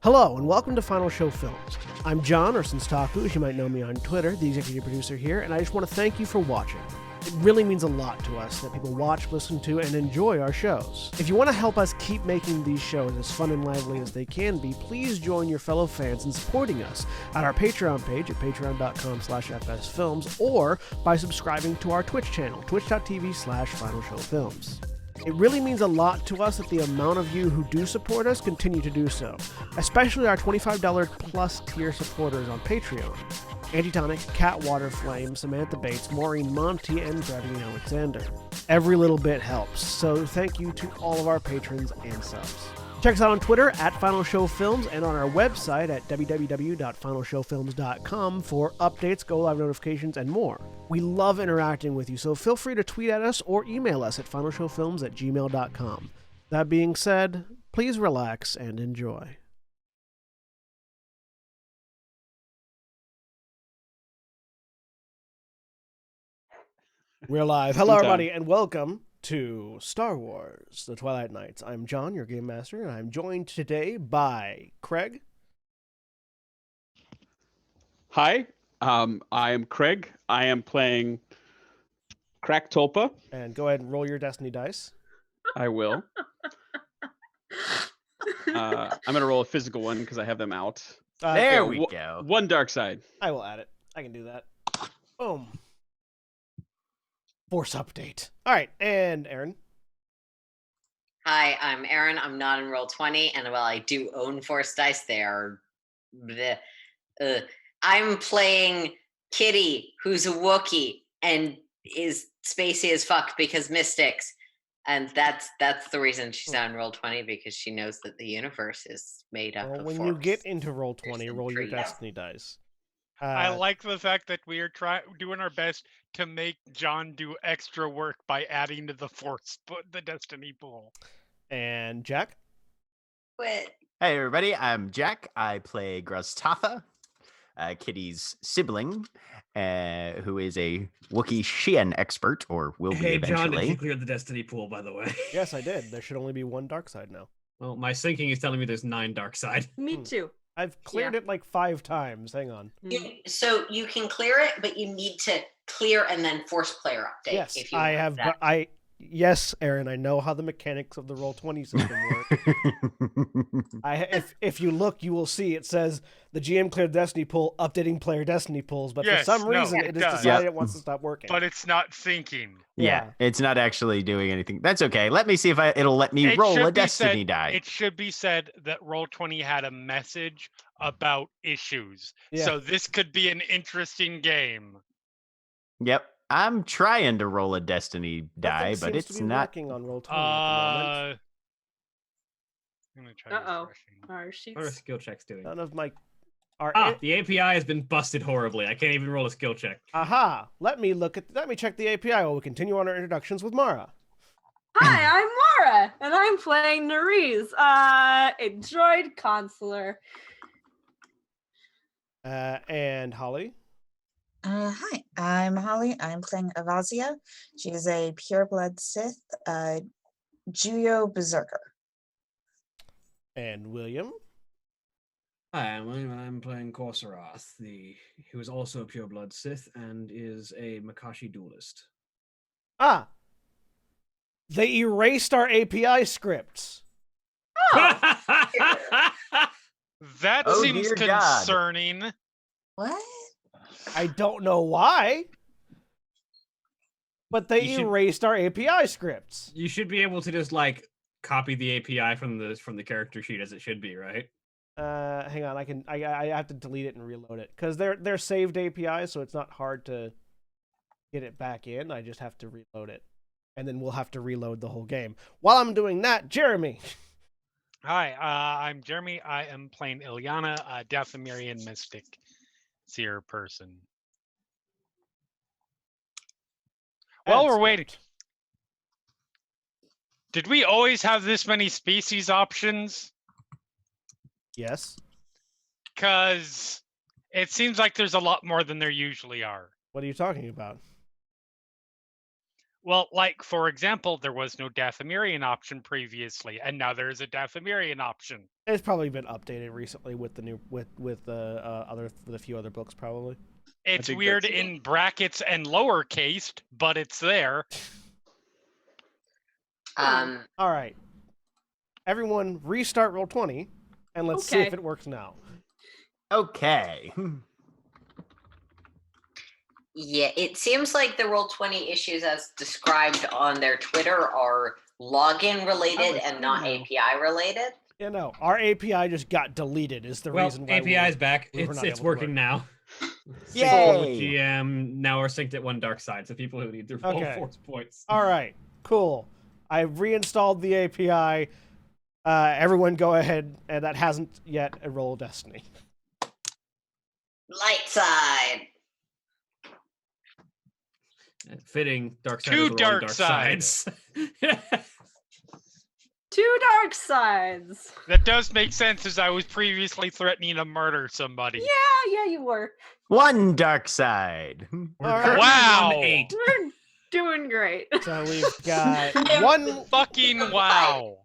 Hello, and welcome to Final Show Films. I'm John, or Senstaku, as you might know me on Twitter, the executive producer here, and I just want to thank you for watching. It really means a lot to us that people watch, listen to, and enjoy our shows. If you want to help us keep making these shows as fun and lively as they can be, please join your fellow fans in supporting us at our Patreon page at patreon.com/fsfilms or by subscribing to our Twitch channel, twitch.tv/finalshowfilms. It really means a lot to us that the amount of you who do support us continue to do so, especially our $25 plus tier supporters on Patreon. Antitonic, Cat Waterflame, Samantha Bates, Maureen Monty, and Bradley Alexander. Every little bit helps, so thank you to all of our patrons and subs. Check us out on Twitter at Final Show Films and on our website at www.finalshowfilms.com for updates, go-live notifications, and more. We love interacting with you, so feel free to tweet at us or email us at finalshowfilms@gmail.com. That being said, please relax and enjoy. We're live. Hello, everybody, and welcome to Star Wars, The Twilight Nights. I'm John, your game master, and I'm joined today by Craig. Hi, I am Craig. I am playing Crack Tulpa. And go ahead and roll your Destiny dice. I will. I'm going to roll a physical one because I have them out. There we go. One dark side. I will add it. I can do that. Boom. Force update. All right, and Aaron. Hi, I'm Aaron. I'm not in Roll20, and while I do own Force Dice, they are... I'm playing Kitty, who's a Wookiee, and is spacey as fuck because mystics. And that's the reason she's not in Roll20, because she knows that the universe is made up of when Force. you get into Roll20, roll your Destiny dice. I like the fact that we are doing our best to make John do extra work by adding to the Force, the Destiny pool. And Jack? What? Hey everybody, I'm Jack. I play Graztatha, Kitty's sibling, who is a Wookiee Xi'an expert, or will be eventually. John, did you clear the Destiny pool, by the way? Yes, I did. There should only be one dark side now. Well, my syncing is telling me there's 9 dark side. Me too. I've cleared it like 5 times. Hang on. So you can clear it, but you need to clear and then force player update. Yes, if you I want have. that. Yes, Aaron, I know how the mechanics of the Roll20 system work. If you look, you will see it says the GM cleared Destiny pool, updating player Destiny pools, but for some reason it has decided it wants to stop working. But it's not syncing. Yeah, it's not actually doing anything. That's okay. Let me see if it'll let me roll a Destiny die. It should be said that Roll20 had a message about issues. Yeah. So this could be an interesting game. Yep. I'm trying to roll a Destiny die, but it's not working on Roll20 at the moment. I'm gonna try What are skill checks doing? None of my. The API has been busted horribly. I can't even roll a skill check. Aha! Let me check the API while we continue on our introductions with Mara. Hi, I'm Mara, and I'm playing Nerys, a droid consular. And Holly. Hi, I'm Holly. I'm playing Avazia. She's a pureblood Sith, Juyo Berserker. And William. Hi, I'm William. I'm playing Corsaroth, who is also a pureblood Sith and is a Makashi duelist. Ah! They erased our API scripts. That seems concerning. What? I don't know why, but they erased our API scripts. You should be able to just copy the API from the character sheet as it should be, right? Hang on, I have to delete it and reload it because they're saved APIs, so it's not hard to get it back in. I just have to reload it, and then we'll have to reload the whole game. While I'm doing that, Jeremy. Hi, I'm Jeremy. I am playing Ilyana, a Dathomirian mystic seer person. While we're waiting, did we always have this many species options? Yes. Because it seems like there's a lot more than there usually are. What are you talking about? Well, like for example, there was no Dathomirian option previously, and now there is a Dathomirian option. It's probably been updated recently with the new with a few other books probably. It's think weird that's- in brackets and lowercase, but it's there. All right, everyone, restart Roll20, and let's see if Okay. it works now. Okay. Yeah, it seems like the Roll20 issues as described on their Twitter are login related and not API related. Yeah, no, our API just got deleted. Is the Well, reason why API is back. we were It's not it's able to work. working now. Yay! Synced with GM now are synced at one dark side, so people who need their full Okay. force points. All right, cool. I've reinstalled the API. Everyone go ahead, and that hasn't yet enrolled Destiny. Light side. Fitting dark side. Two is the rolling dark sides. Two dark sides. That does make sense, as I was previously threatening to murder somebody. Yeah, you were. One dark side. All right. Wow. 8. We're doing great. So we've got one Fucking wow.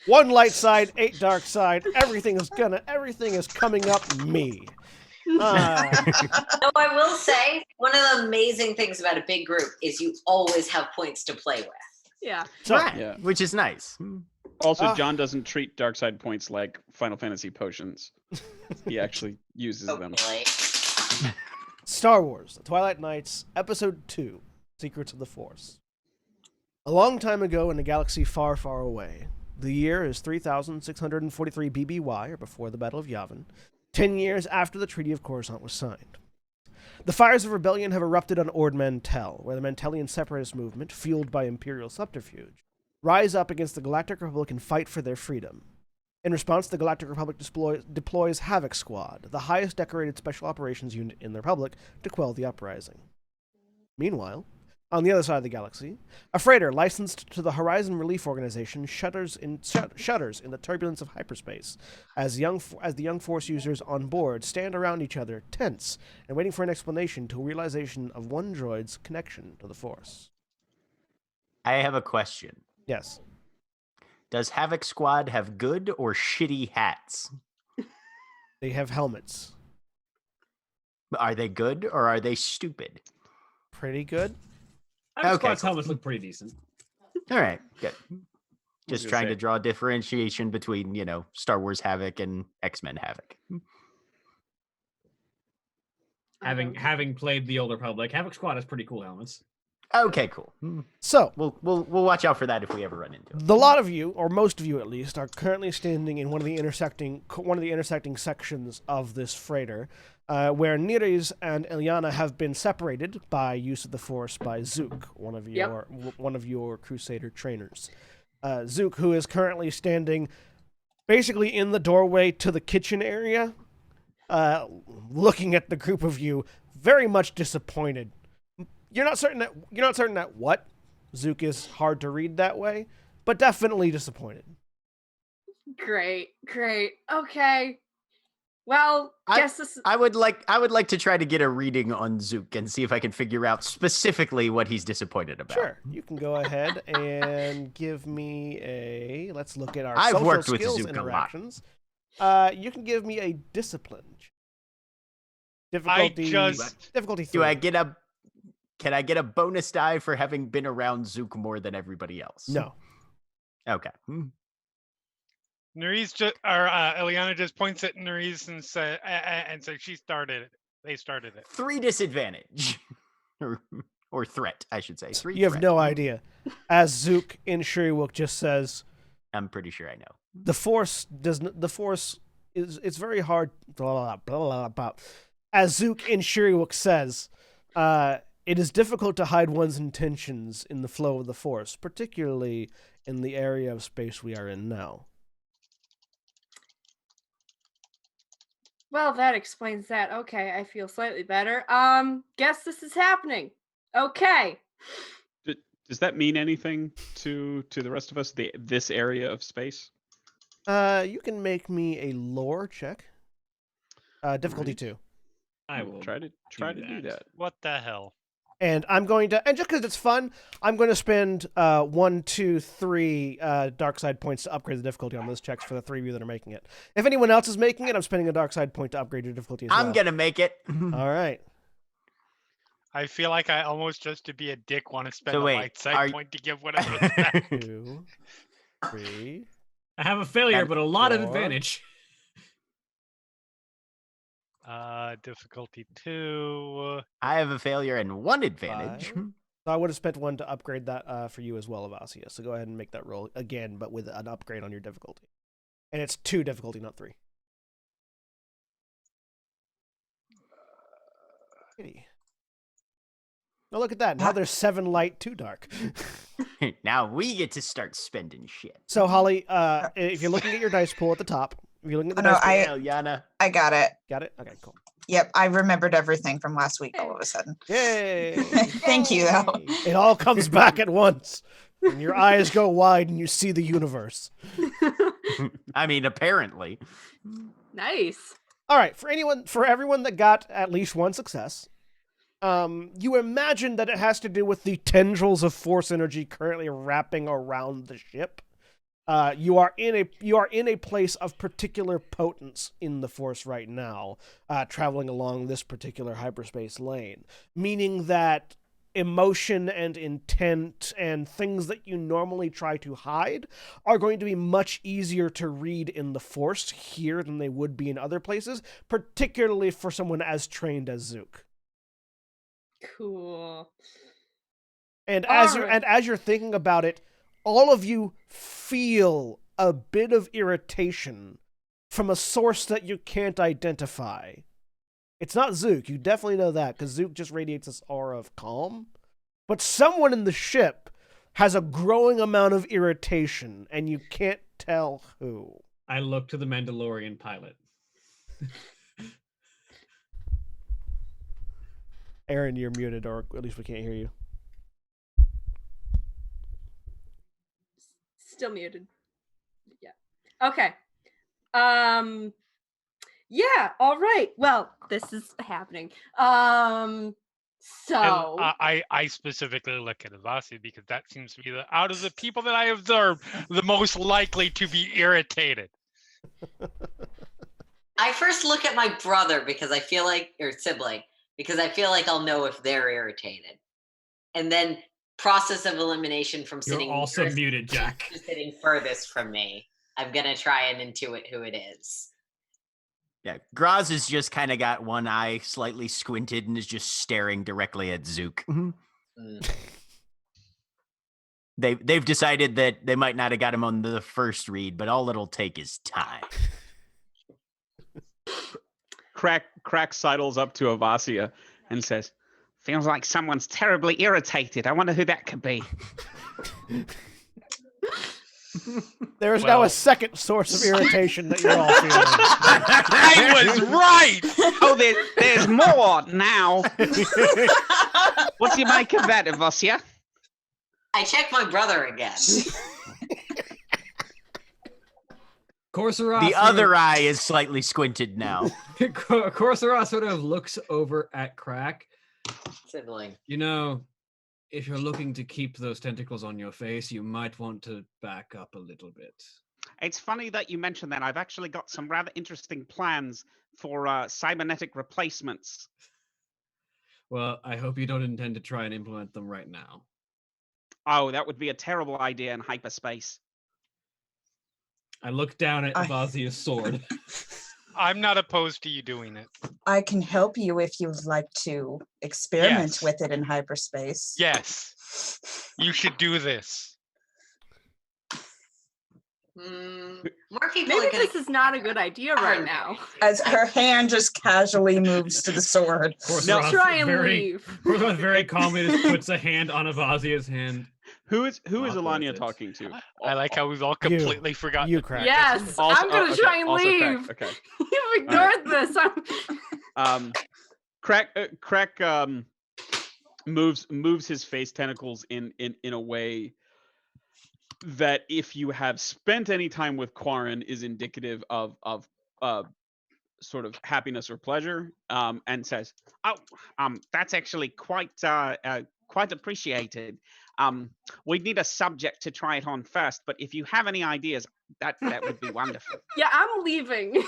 light side, 8 dark side. Everything is coming up me. Though I will say, one of the amazing things about a big group is you always have points to play with. Yeah. So Right, Yeah. which is nice. Also, John doesn't treat dark side points like Final Fantasy potions. He actually uses them. Hopefully. Star Wars: The Twilight Nights, Episode 2, Secrets of the Force. A long time ago in a galaxy far, far away, the year is 3643 BBY, or before the Battle of Yavin, 10 years after the Treaty of Coruscant was signed. The fires of rebellion have erupted on Ord Mantell, where the Mantelian separatist movement, fueled by Imperial subterfuge, rise up against the Galactic Republic and fight for their freedom. In response, the Galactic Republic deploys Havoc Squad, the highest decorated special operations unit in the Republic, to quell the uprising. Meanwhile, on the other side of the galaxy, a freighter licensed to the Horizon Relief Organization shudders in the turbulence of hyperspace as the young Force users on board stand around each other, tense and waiting for an explanation to a realization of one droid's connection to the Force. I have a question. Yes. Does Havoc Squad have good or shitty hats? They have helmets. Are they good or are they stupid? Pretty good. Havoc Okay, Squad's cool. helmets look pretty decent. All right, good. was Just gonna trying say- to draw a differentiation between, Star Wars Havoc and X-Men Havoc. Having played the Old Republic, Havoc Squad has pretty cool helmets. Okay, cool. So, We'll watch out for that if we ever run into it. the lot of you, or most of you at least, are currently standing in one of the intersecting sections of this freighter, where Neres and Ilyana have been separated by use of the Force by Zook, one of your Crusader trainers. Zook, who is currently standing basically in the doorway to the kitchen area, looking at the group of you, very much disappointed. You're not certain that what Zook is hard to read that way, but definitely disappointed. Great. Okay. Well, guess this is I would like to try to get a reading on Zook and see if I can figure out specifically what he's disappointed about. Sure, you can go ahead and give me a. Let's look at our I've social worked with skills Zook a lot. interactions. You can give me a discipline. Difficulty 3. Can I get a bonus die for having been around Zook more than everybody else? No. Okay. Nerys Ileana just points at Nerys and says, she started it. They started it. 3 disadvantage. or threat, I should say. 3 You have threat. no idea. As Zook in Shuriwook just says, I'm pretty sure I know. the Force is it's very hard. Blah, blah, blah, blah. As Zook in Shuriwook says, it is difficult to hide one's intentions in the flow of the Force, particularly in the area of space we are in now. Well, that explains that. Okay, I feel slightly better. Guess this is happening. Okay. Does that mean anything to the rest of us? This area of space? You can make me a lore check. Difficulty Alright. 2. I will Try to do that. What the hell? And I'm going to, and just because it's fun, I'm going to spend 1, 2, 3 dark side points to upgrade the difficulty on those checks for the 3 of you that are making it. If anyone else is making it, I'm spending a dark side point to upgrade your difficulty as well. I'm gonna make it. All right. I feel like I almost, just to be a dick, want to spend So a wait, light side point to give whatever it's back. 2, 3. I have a failure, And but a lot of 4. advantage. Difficulty 2. I have a failure and 1 advantage. 5. So I would have spent 1 to upgrade that for you as well, Avasia. So go ahead and make that roll again, but with an upgrade on your difficulty. And it's 2 difficulty, not 3. Oh, look at that. Now there's 7 light, 2 dark. Now we get to start spending shit. So, Holly, if you're looking at your dice pool at the top, if you're looking at the Oh, no, dice pool, Hell, Yana. I got it. got it? Okay, cool. Yep, I remembered everything from last week all of a sudden. Yay! Thank you, though. It all comes back at once. And your eyes go wide and you see the universe. I mean, apparently. Nice. All right, for everyone that got at least 1 success, you imagine that it has to do with the tendrils of force energy currently wrapping around the ship. You are in a place of particular potence in the force right now, traveling along this particular hyperspace lane, meaning that emotion and intent and things that you normally try to hide are going to be much easier to read in the force here than they would be in other places, particularly for someone as trained as Zook. Cool. And All as you're thinking about it, all of you feel a bit of irritation from a source that you can't identify. It's not Zook, you definitely know that, because Zook just radiates this aura of calm. But someone in the ship has a growing amount of irritation, and you can't tell who. I look to the Mandalorian pilot. Aaron, you're muted, or at least we can't hear you. Still muted. Yeah. Okay. Yeah, all right. Well, this is happening. And So I specifically look at Avasi because that seems to be out of the people that I observed, the most likely to be irritated. I first look at my brother because I feel like, or sibling, because I feel like I'll know if they're irritated. And then process of elimination from You're sitting also nearest muted, Jack. to sitting furthest from me. I'm gonna try and intuit who it is. Yeah, Graz has just kind of got one eye slightly squinted and is just staring directly at Zook. Mm. They've decided that they might not have got him on the first read, but all it'll take is time. Crack sidles up to Avasia and says, "Feels like someone's terribly irritated. I wonder who that could be." There is now a second source of irritation that you're all feeling. I was right. Oh, there's more now. What do you make of that, Avasia? I check my brother again. Corsaroth The other eye is slightly squinted now. Corsaroth sort of looks over at Crack. Sibling. You know, if you're looking to keep those tentacles on your face, you might want to back up a little bit. It's funny that you mentioned that. I've actually got some rather interesting plans for cybernetic replacements. Well, I hope you don't intend to try and implement them right now. Oh, that would be a terrible idea in hyperspace. I look down at Avazia's sword. I'm not opposed to you doing it. I can help you if you'd like to experiment Yes. with it in hyperspace. Yes, you should do this. More people maybe are gonna this is not a good idea right now. As her hand just casually moves to the sword. Corsaroth Try and very, leave. Corsaroth very calmly just puts a hand on Avazia's hand. Who is Not worth Alania it. talking to? I like how we've all completely forgotten. You that Crack. Yes, Also- I'm gonna okay, try and also Crack, leave. okay. You've ignored this. Crack moves his face tentacles in a way that, if you have spent any time with Quarren, is indicative of sort of happiness or pleasure, and says, "Oh, that's actually quite appreciated. We need a subject to try it on first, but if you have any ideas, that would be wonderful." Yeah, I'm leaving.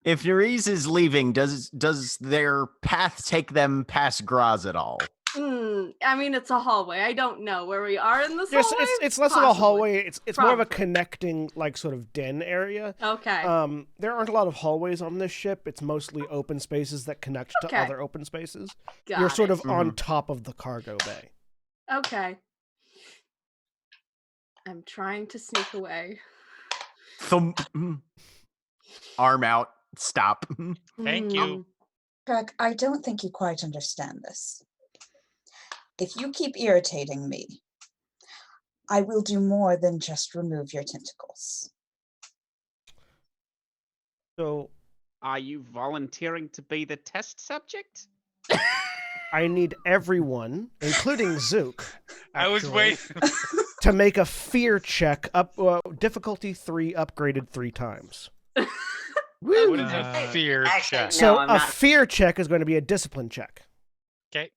If Nerys is leaving, does their path take them past Graz at all? I mean, it's a hallway. I don't know where we are in this Yes, hallway. it's less of a Possibly. hallway. It's more of a Probably. connecting, like, sort of den area. Okay. There aren't a lot of hallways on this ship. It's mostly open spaces that connect to Okay. other open spaces. Got You're sort it. of on top of the cargo bay. Okay. I'm trying to sneak away. Arm out. Stop. Thank you. Greg, I don't think you quite understand this. If you keep irritating me, I will do more than just remove your tentacles. So Are you volunteering to be the test subject? I need everyone, including Zook, I was actually, waiting. to make a fear check. Difficulty 3 upgraded 3 times. What is a fear Actually, check? no, So I'm a not. fear check is going to be a discipline check. Okay.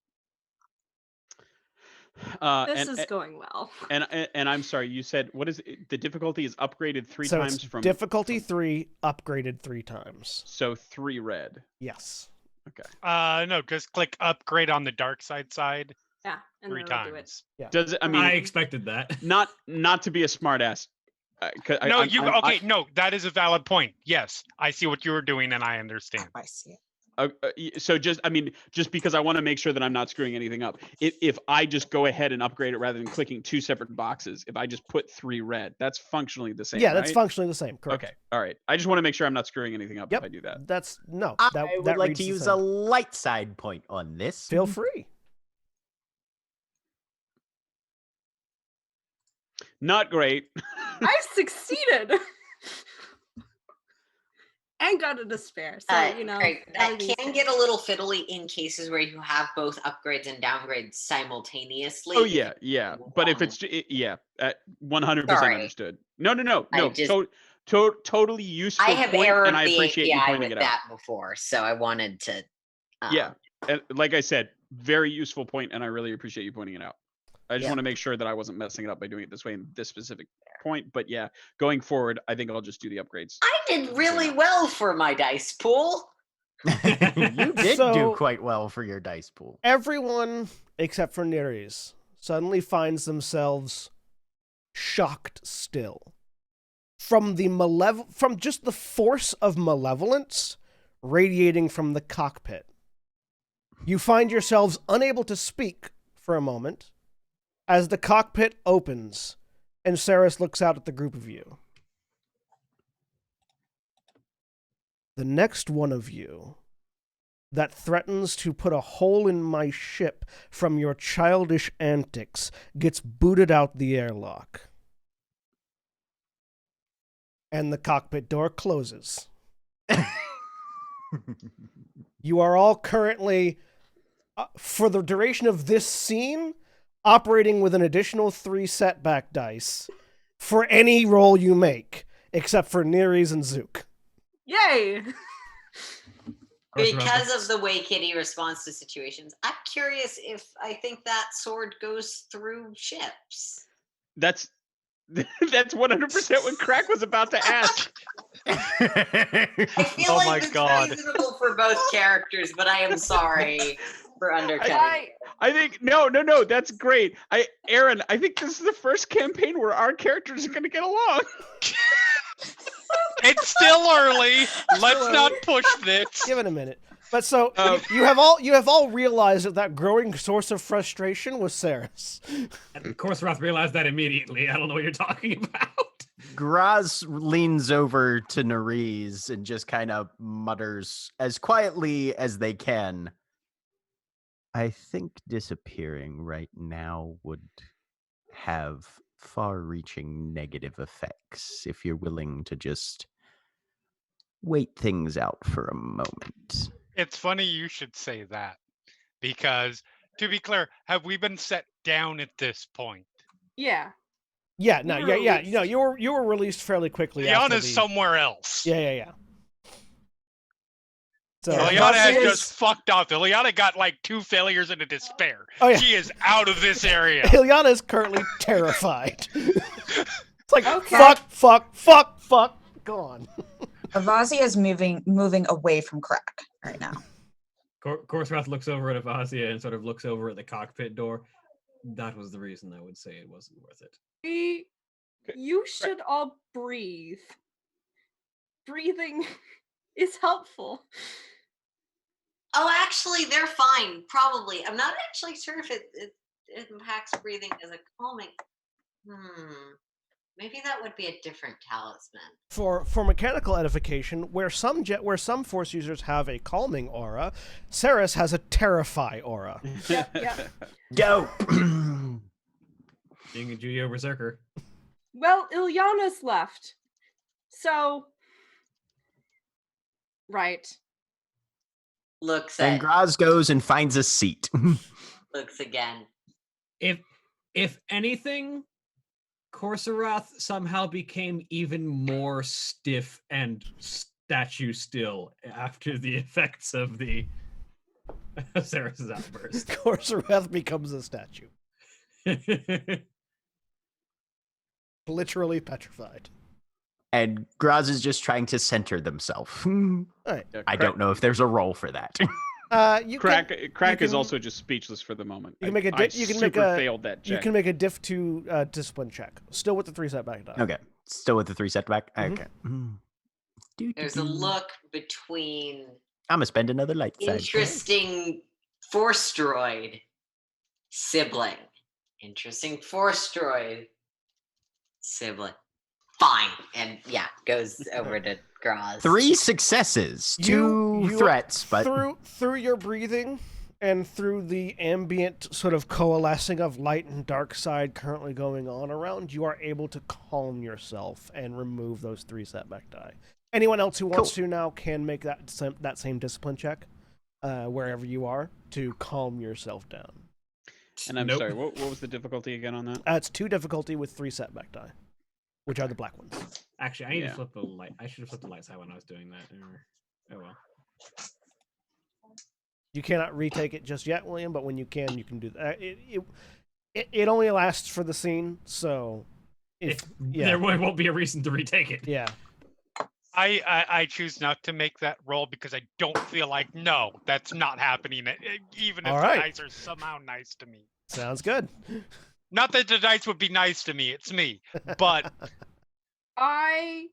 This is going well. And I'm sorry, you said what is it? The difficulty is upgraded 3 So times it's from difficulty 3 upgraded 3 times. So 3 red. Yes. No, just click upgrade on the dark side. Yeah, and 3 then I'll do it. times. Does it? I mean, I expected that. not to be a smartass. No, no, that is a valid point. Yes, I see what you were doing, and I understand. I see it. So just because I want to make sure that I'm not screwing anything up. If I just go ahead and upgrade it rather than clicking 2 separate boxes, if I just put 3 red, that's functionally the same. Yeah, that's right? functionally the same. Correct. Okay. All right. I just want to make sure I'm not screwing anything up if I do that. I would like to use a light side point on this. Feel free. Not great. I succeeded. And got a despair. So, Craig, that everything's can good. get a little fiddly in cases where you have both upgrades and downgrades simultaneously. Oh yeah. But if it's 100% Sorry. understood. No. I just- Totally useful. I have point, errored and I the appreciate you API pointing with it out. that before, so I wanted to. Yeah, and like I said, very useful point, and I really appreciate you pointing it out. I just want to make sure that I wasn't messing it up by doing it this way in this specific point. But yeah, going forward, I think I'll just do the upgrades. I did really well for my dice pool. You did So- do quite well for your dice pool. Everyone except for Neres suddenly finds themselves shocked still from from just the force of malevolence radiating from the cockpit. You find yourselves unable to speak for a moment as the cockpit opens and Saris looks out at the group of you. The next one of you that threatens to put a hole in my ship from your childish antics gets booted out the airlock. And the cockpit door closes. You are all currently, for the duration of this scene, operating with an additional 3 setback dice for any roll you make, except for Neres and Zook. Yay! Because of the way Kitty responds to situations, I'm curious if I think that sword goes through ships. That's 100% what Crack was about to ask. I feel Oh like my it's God. reasonable for both characters, but I am sorry for undercutting. I think no, that's great. Aaron, I think this is the first campaign where our characters are going to get along. It's still early. Let's not push this. Give it a minute. But so you have all realized that growing source of frustration was Saris. And Korsaroth realized that immediately. I don't know what you're talking about. Graz leans over to Nerys and just kind of mutters as quietly as they can. I think disappearing right now would have far-reaching negative effects if you're willing to just wait things out for a moment. It's funny you should say that, because to be clear, have we been set down at this point? Yeah. Yeah, no, You yeah, were yeah. released. You were released fairly quickly. after Ilyana's somewhere else. Yeah. So Yeah. Ilyana has Vazia's- just fucked up. Ilyana got like 2 failures and a despair. Oh, yeah. She is out of this area. Ilyana is currently terrified. It's like Okay. fuck, gone. Avazia is moving away from Crack right now. Korsrath looks over at Avazia and sort of looks over at the cockpit door. That was the reason I would say it wasn't worth it. You should all breathe. Breathing is helpful. Oh, actually, they're fine. Probably. I'm not actually sure if it impacts breathing as a calming. Maybe that would be a different talisman. For mechanical edification, where some force users have a calming aura, Ceres has a terrify aura. Yep. Go. Being a Juyo Berserker. Well, Ilyana's left. So. Right. Looks And at Graz goes and finds a seat. looks again. If anything, Korsarath somehow became even more stiff and statue still after the effects of the Ceres' outburst. Korsareth becomes a statue, literally petrified. And Graz is just trying to center themselves. Alright. I don't know if there's a role for that. You Crack can- is also just speechless for the moment. You can make a I you can super make a failed that you check. can make a diff 2 discipline check, still with the 3 setback die. Okay. Still with the 3 setback? Mhm. Okay. There's a look between I'm going to spend another light side. interesting force droid sibling. Interesting force droid sibling. Fine. And yeah, goes over to Graz. 3 successes, 2 You- threats, but through your breathing and through the ambient sort of coalescing of light and dark side currently going on around, you are able to calm yourself and remove those 3 setback die. Anyone else who wants to now can make that same discipline check wherever you are to calm yourself down. And I'm Nope. sorry, what was the difficulty again on that? It's 2 difficulty with 3 setback die, which are the black ones. Actually, I need Yeah. to flip the light. I should have flipped the light side when I was doing that. Oh well. You cannot retake it just yet, William, but when you can do that. It only lasts for the scene, so There won't be a reason to retake it. yeah. I choose not to make that roll because I don't feel like, no, that's not happening. Even if All the right. dice are somehow nice to me. Sounds good. Not that the dice would be nice to me, it's me. But I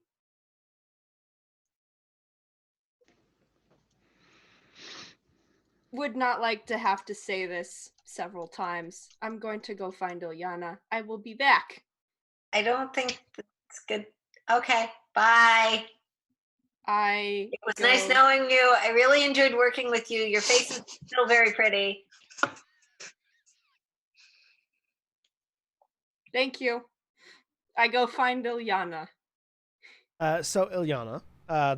would not like to have to say this several times. I'm going to go find Ilyana. I will be back. I don't think that's good. Okay. Bye. I It was nice go- knowing you. I really enjoyed working with you. Your face is still very pretty. Thank you. I go find Ilyana. So Ilyana,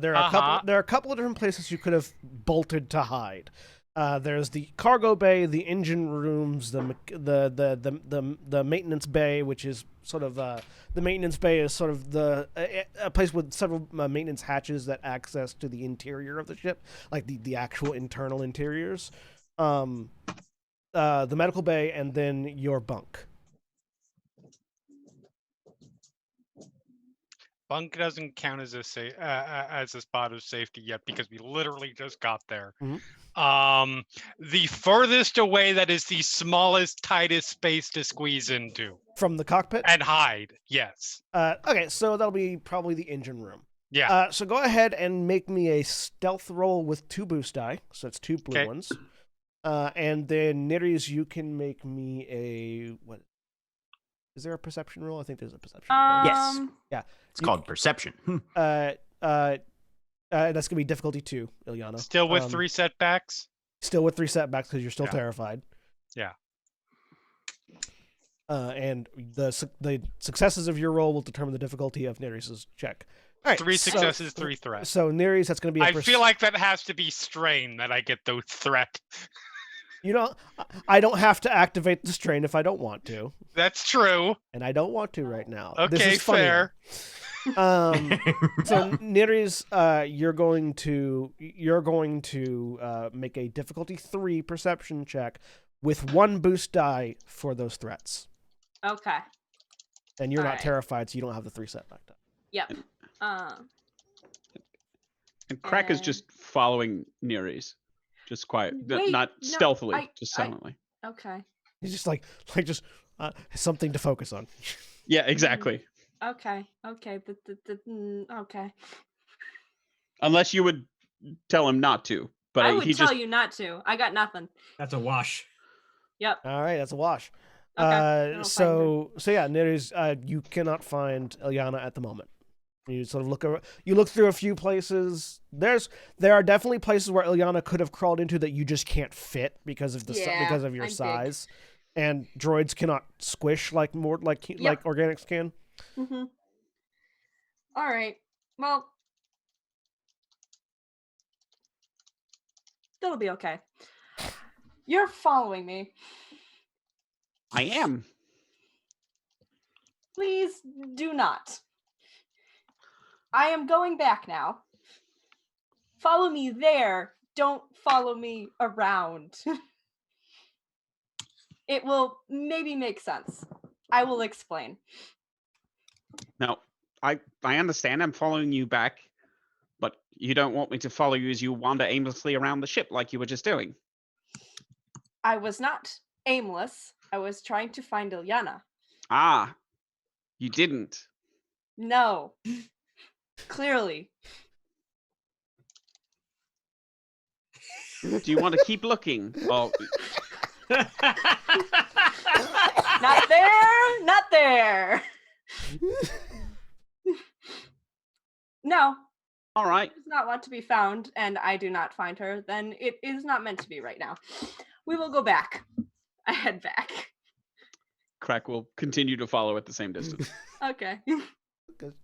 there are a couple of different places you could have bolted to hide. There's the cargo bay, the engine rooms, the maintenance bay, which is sort of the maintenance bay is sort of a place with several maintenance hatches that access to the interior of the ship, like the actual internal interiors. The medical bay, and then your bunk. bunk doesn't count as as a spot of safety yet because we literally just got there. Mhm. The furthest away that is the smallest, tightest space to squeeze into From the cockpit? and hide. Yes. Okay, so that'll be probably the engine room. Yeah. So go ahead and make me a stealth roll with 2 boost die. So it's 2 blue Okay. ones. And then Niris, you can make me a what? Is there a perception roll? I think there's a perception roll. Yes. Yeah. It's called perception. That's gonna be difficulty 2, Ilyana. Still with 3 setbacks. Still with 3 setbacks because you're still Yeah. terrified. Yeah. And the successes of your roll will determine the difficulty of Niris's check. All right. 3 successes, 3 threats. So Niris, that's gonna be. I feel like that has to be strain that I get those threat. You know, I don't have to activate the strain if I don't want to, That's true. and I don't want to right now. Okay, this is fair. So Nereis, you're going to make a difficulty 3 perception check with 1 boost die for those threats, Okay. and you're not Alright. terrified, so you don't have the 3 setback die. Yep. And Crack is And- just following Nereis, just quiet, Wait, not no, stealthily, just I- silently. Okay. He's just like something to focus on. Yeah, exactly. Okay. Okay. Okay. Unless you would tell him not to, but I would he tell just you not to. I got nothing. That's a wash. Yep. All right, that's a wash. Okay, I don't So yeah, Nereis, you cannot find Ilyana at the moment. You sort of look through a few places. There are definitely places where Ilyana could have crawled into that you just can't fit because of Yeah, because of your I'm big. size, and droids cannot squish like organics can. Mm-hmm. All right. Well, that'll be okay. You're following me. I am. Please do not. I am going back now. Follow me there. Don't follow me around. It will maybe make sense. I will explain. No, I understand. I'm following you back, but you don't want me to follow you as you wander aimlessly around the ship like you were just doing. I was not aimless. I was trying to find Ilyana. Ah, you didn't. No. Clearly. Do you want to keep looking? Oh, Not there. Not there. No. all right. Does not want to be found, and I do not find her, then it is not meant to be right now. We will go back. I head back. Crack will continue to follow at the same distance. Okay.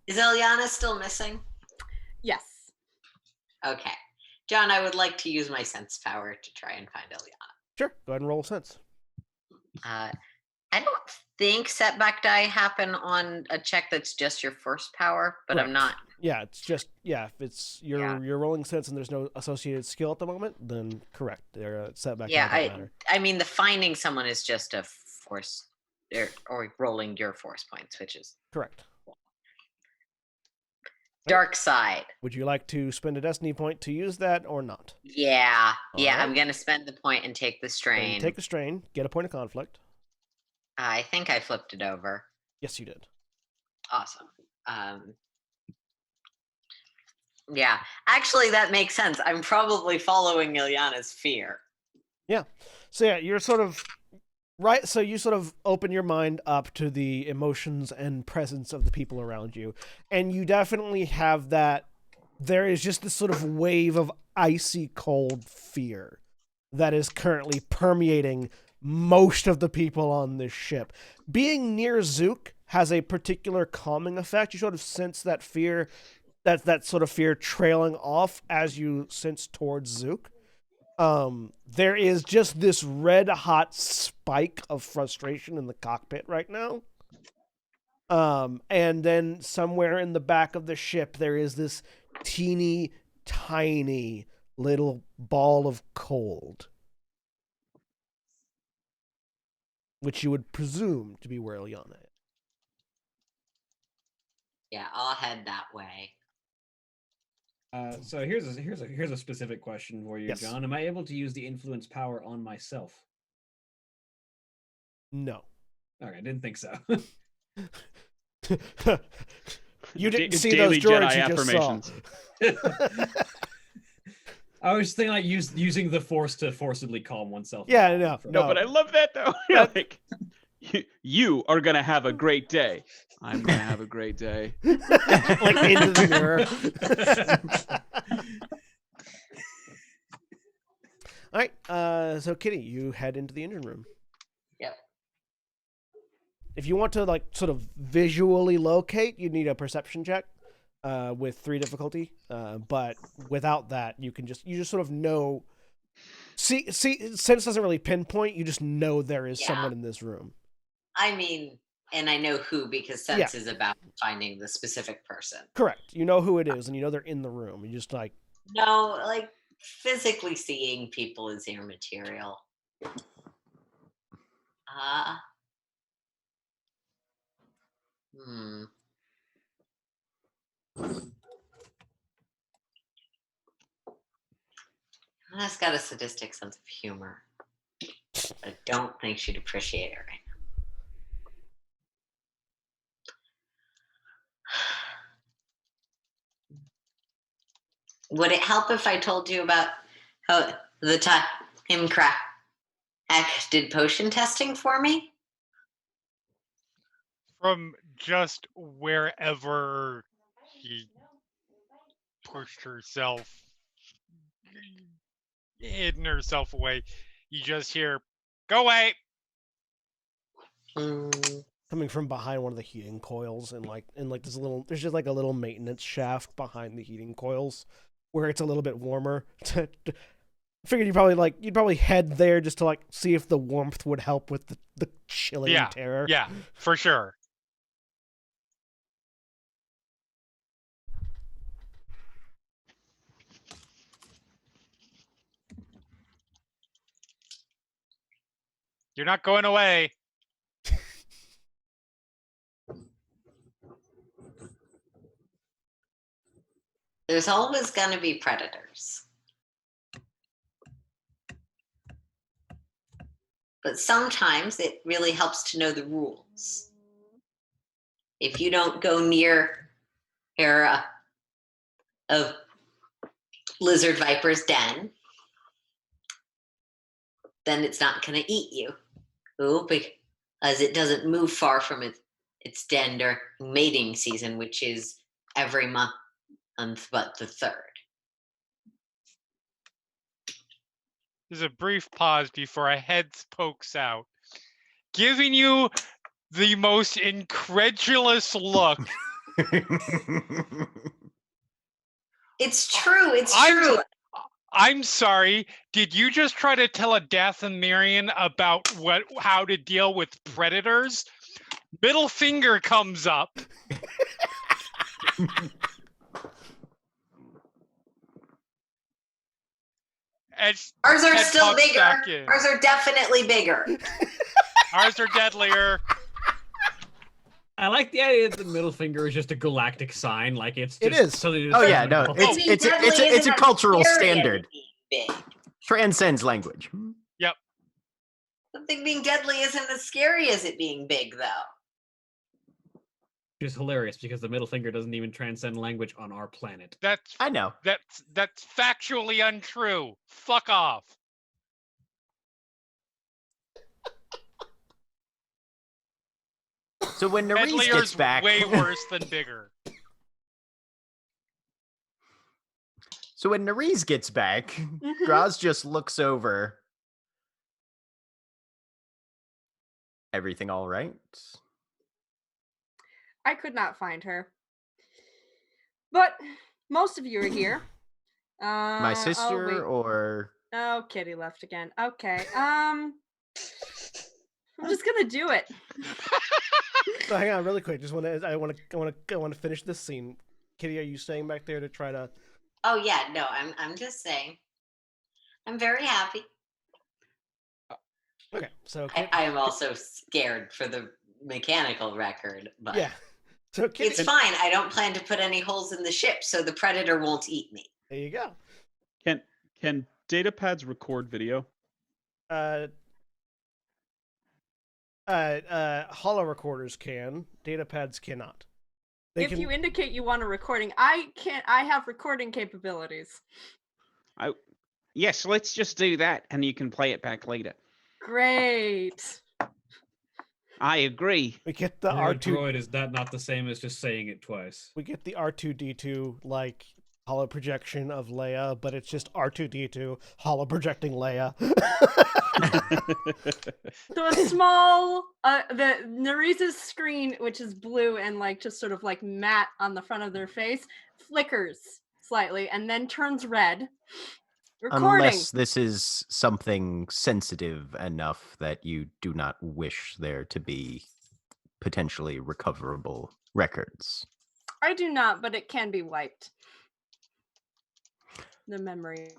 Is Ilyana still missing? Yes. Okay. John, I would like to use my sense power to try and find Ilyana. Sure, go ahead and roll a sense. I don't think setback die happen on a check that's just your first power, but I'm Correct. not. Yeah, it's just if it's you're rolling sense and there's no associated skill at the moment, then correct. They're setback. Yeah, doesn't matter. I mean the finding someone is just a force or rolling your force points, which is Correct. dark side. Would you like to spend a destiny point to use that or not? Yeah. Yeah, Alright. I'm gonna spend the point and take the Then strain. take the strain, get a point of conflict. I think I flipped it over. Yes, you did. Awesome. Yeah, actually that makes sense. I'm probably following Ilyana's fear. So yeah, you're sort of right. So you sort of open your mind up to the emotions and presence of the people around you, and you definitely have that. There is just this sort of wave of icy cold fear that is currently permeating most of the people on this ship. Being near Zook has a particular calming effect. You sort of sense that fear, that sort of fear trailing off as you sense towards Zook. There is just this red hot spike of frustration in the cockpit right now. And then somewhere in the back of the ship, there is this teeny tiny little ball of cold, which you would presume to be where Ilyana is. Yeah, I'll head that way. So here's a specific question for you, Yes. John. Am I able to use the influence power on myself? No. Okay, I didn't think so. You didn't see Daily those droids Jedi you just affirmations. saw. I was thinking like using the force to forcibly calm oneself. Yeah, no, No, but I love that though. Like, you are gonna have a great day. I'm gonna have a great day. Like into the mirror. All right, so Kitty, you head into the engine room. Yep. If you want to like sort of visually locate, you need a perception check with 3 difficulty. But without that, you just sort of know See, sense doesn't really pinpoint. You just know there is Yeah. someone in this room. I mean, and I know who because sense is about finding the specific person. Correct. You know who it is, and you know they're in the room. You just like No, like physically seeing people is immaterial. Hannah's got a sadistic sense of humor. I don't think she'd appreciate it right now. Would it help if I told you about how the time Crack did potion testing for me? From just wherever he pushed herself, hidden herself away, you just hear, "Go away!" coming from behind one of the heating coils, and there's just like a little maintenance shaft behind the heating coils where it's a little bit warmer. I figured you'd probably head there just to like see if the warmth would help with the chilling terror. Yeah, for sure. You're not going away. There's always going to be predators. But sometimes it really helps to know the rules. If you don't go near a lizard viper's den, then it's not going to eat you. Because it doesn't move far from its den during mating season, which is every month but the 3rd. There's a brief pause before a head pokes out, giving you the most incredulous look. It's true. It's true. I'm sorry. Did you just try to tell a Dathomirian about how to deal with predators? Middle finger comes up. Ours are still bigger. Ours are definitely bigger. Ours are deadlier. I like the idea that the middle finger is just a galactic sign, like it's just it is. something. Oh yeah, no, it's a cultural standard. Transcends language. Yep. Something being deadly isn't as scary as it being big, though. Which is hilarious because the middle finger doesn't even transcend language on our planet. I know. That's factually untrue. Fuck off. So when Nerys gets back, way worse than bigger. So when Nerys gets back, Graz just looks over. Everything all right? I could not find her. But most of you are here. My sister or... Oh, Kitty left again. Okay. I'm just gonna do it. So hang on, really quick. I want to finish this scene. Kitty, are you staying back there to try to? Oh yeah, no. I'm just saying. I'm very happy. Okay, so I am also scared for the mechanical record, but yeah. So Kitty, it's fine. I don't plan to put any holes in the ship, so the predator won't eat me. There you go. Can data pads record video? Holo recorders can. Data pads cannot. If you indicate you want a recording, I can't. I have recording capabilities. Yes, let's just do that, and you can play it back later. Great. I agree. We get the R2 R2. droid, is that not the same as just saying it twice? We get the R2D2 like holo projection of Leia, but it's just R2D2 holo projecting Leia. So a small, the Neresa's screen, which is blue and like just sort of like matte on the front of their face, flickers slightly and then turns red. Recording. Unless this is something sensitive enough that you do not wish there to be potentially recoverable records. I do not, but it can be wiped. The memory.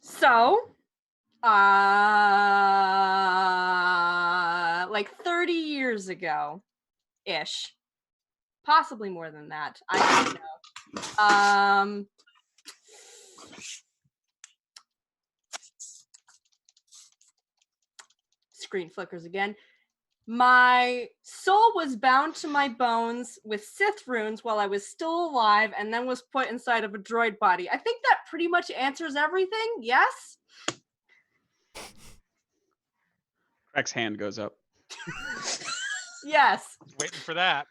So, like 30 years ago, ish, possibly more than that. I don't know. Screen flickers again. My soul was bound to my bones with Sith runes while I was still alive and then was put inside of a droid body. I think that pretty much answers everything. Yes? Crack's hand goes up. Yes. Waiting for that.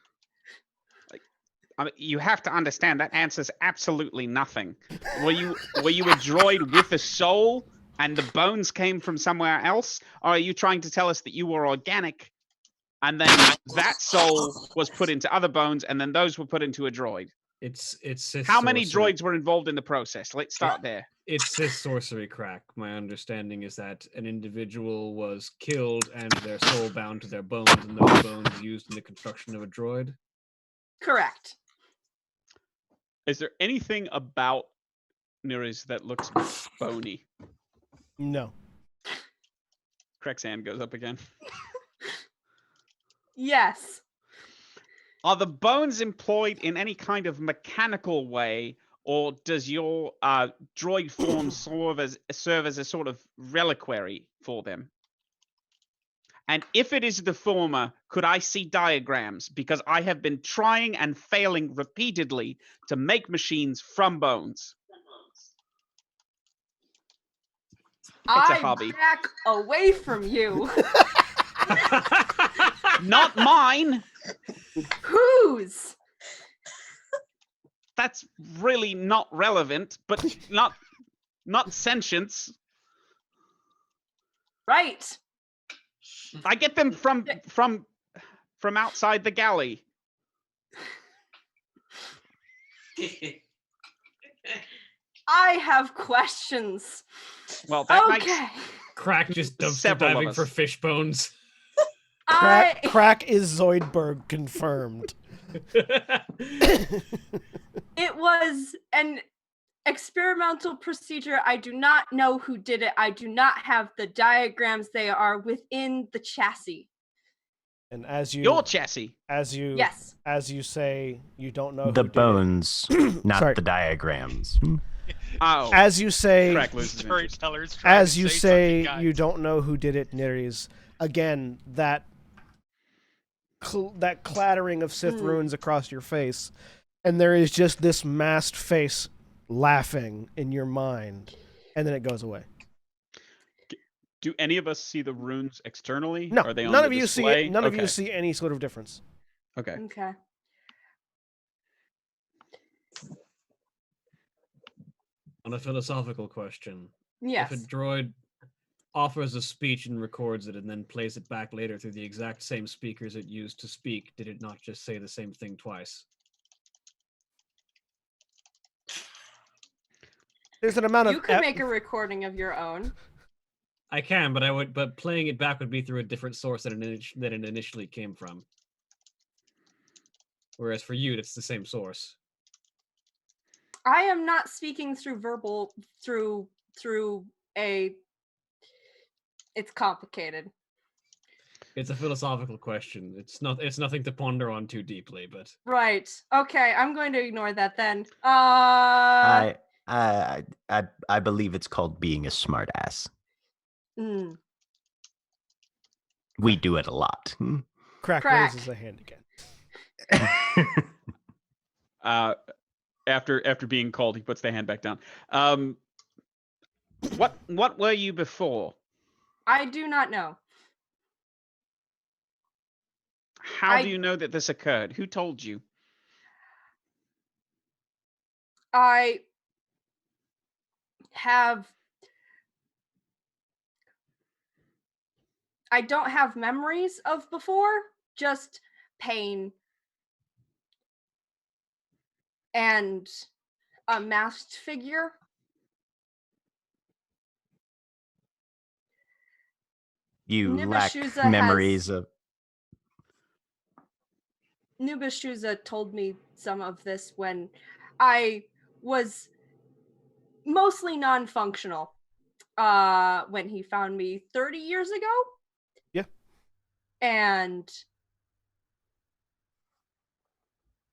You have to understand that answers absolutely nothing. Were you a droid with a soul and the bones came from somewhere else? Or are you trying to tell us that you were organic and then that soul was put into other bones and then those were put into a droid? It's Sith How many sorcery. droids were involved in the process? Let's start there. It's Sith sorcery, Crack. My understanding is that an individual was killed and their soul bound to their bones, and those bones used in the construction of a droid. Correct. Is there anything about Niri's that looks bony? No. Crack's hand goes up again. Yes. Are the bones employed in any kind of mechanical way, or does your droid form serve as a sort of reliquary for them? And if it is the former, could I see diagrams? Because I have been trying and failing repeatedly to make machines from bones. It's a hobby. Back away from you. Not mine. Whose? That's really not relevant, but not sentience. Right. I get them from outside the galley. I have questions. Well, that Okay. makes Crack just dumpster Several of diving us. for fish bones. Crack is Zoidberg confirmed. It was an experimental procedure. I do not know who did it. I do not have the diagrams. They are within the chassis. And as you your chassis. Yes. As you say, you don't know The who did bones, not Sorry. the diagrams. Oh, As you say, Crack loses interest. Storytellers trying as to you say say, something, you guys. don't know who did it, Niris. Again, that clattering of Sith runes across your face, and there is just this masked face laughing in your mind, and then it goes away. Do any of us see the runes externally? No, Are they on none the of you see display? it. None of you Okay. see any sort of difference. Okay. Okay. On a philosophical question, Yes. if a droid offers a speech and records it and then plays it back later through the exact same speakers it used to speak, did it not just say the same thing twice? There's an amount You of could make a recording of your own. I can, but playing it back would be through a different source than it initially came from. Whereas for you, it's the same source. I am not speaking through verbal through a. It's complicated. It's a philosophical question. It's nothing to ponder on too deeply, but Right. Okay, I'm going to ignore that then. I believe it's called being a smartass. Mm. We do it a lot. Crack Crack. raises a hand again. After being called, he puts the hand back down. what were you before? I do not know. How do you know that this occurred? Who told you? I don't have memories of before, just pain and a masked figure. You lack Nubashuza memories of. Nubashuza told me some of this when I was mostly non-functional. When he found me 30 years ago. Yeah. And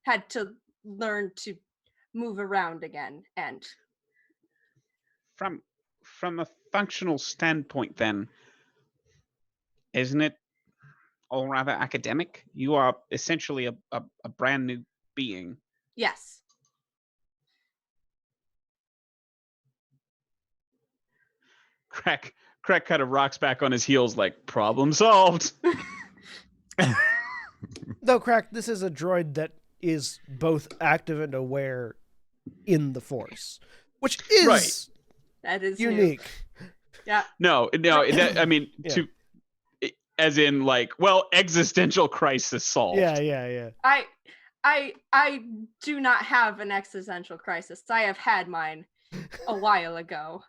had to learn to move around again. And from a functional standpoint, then, isn't it all rather academic? You are essentially a brand new being. yes. Crack kind of rocks back on his heels like, problem solved. Though, Crack, this is a droid that is both active and aware in the Force, which is Right. That is new. unique. Yeah. No, that, I mean, Yeah. as in like, well, existential crisis solved. Yeah. I do not have an existential crisis. I have had mine a while ago.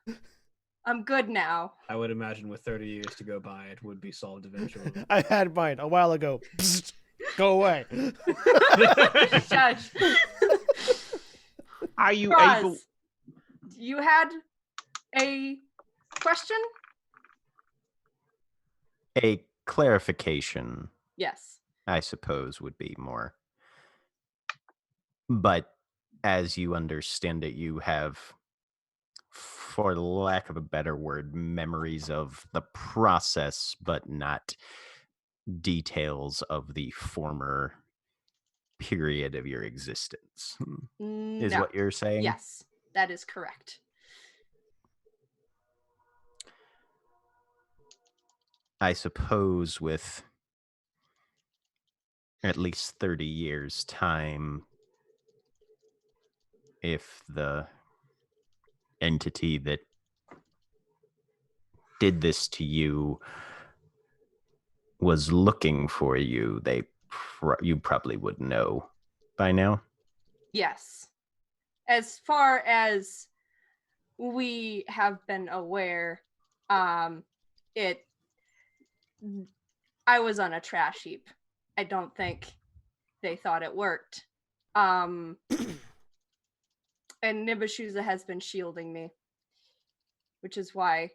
I'm good now. I would imagine with 30 years to go by, it would be solved eventually. I had mine a while ago. Psst, go away. Shush. Are you Roz, able? you had a question? A clarification, Yes. I suppose, would be more. But as you understand it, you have, for lack of a better word, memories of the process, but not details of the former period of your existence, is No. what you're saying? Yes, that is correct. I suppose with at least 30 years' time, if the entity that did this to you was looking for you, you probably would know by now. Yes. As far as we have been aware, I was on a trash heap. I don't think they thought it worked. And Nibashuza has been shielding me, which is why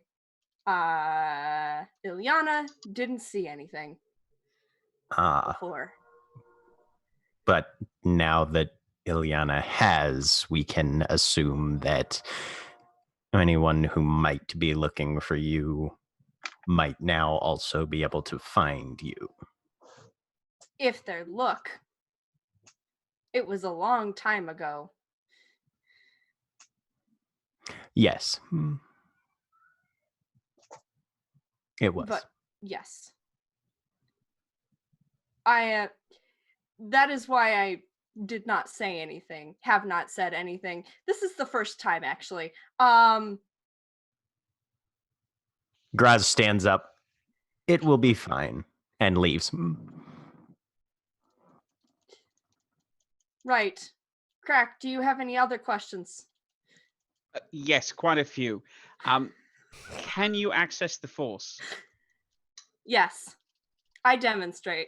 Ilyana didn't see anything before. But now that Ilyana has, we can assume that anyone who might be looking for you might now also be able to find you. If they look. It was a long time ago. Yes. It was. But yes. That is why I did not say anything, have not said anything. This is the first time, actually. Graz stands up. It will be fine. And leaves. Right. Crack, do you have any other questions? Yes, quite a few. Can you access the Force? Yes. I demonstrate.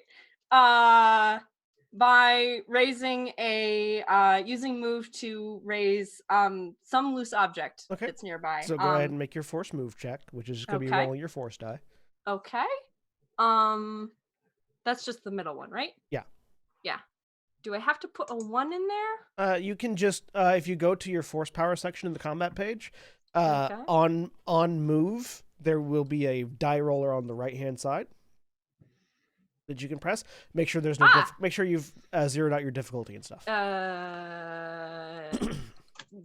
By raising using move to raise some loose object that's nearby. So go ahead and make your Force move check, which is going to be rolling your Force die. Okay. That's just the middle one, right? Yeah. Yeah. Do I have to put a 1 in there? You can just if you go to your Force power section in the combat page, on move there will be a die roller on the right hand side that you can press. Make sure there's no make sure you've zeroed out your difficulty and stuff.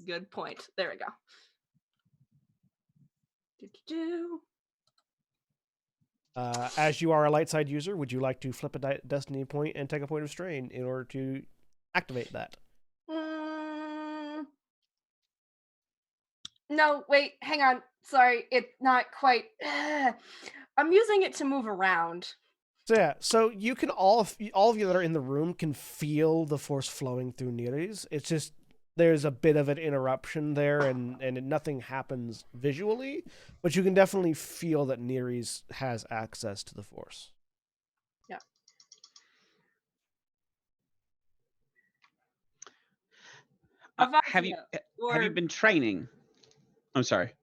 Good point. There we go. As you are a light side user, would you like to flip a destiny point and take a point of strain in order to activate that? No, wait, hang on. Sorry, it's not quite. I'm using it to move around. So you can all of you that are in the room can feel the Force flowing through Neres. It's just there's a bit of an interruption there, and nothing happens visually, but you can definitely feel that Nereis has access to the Force. Yeah. Have you been training? I'm sorry.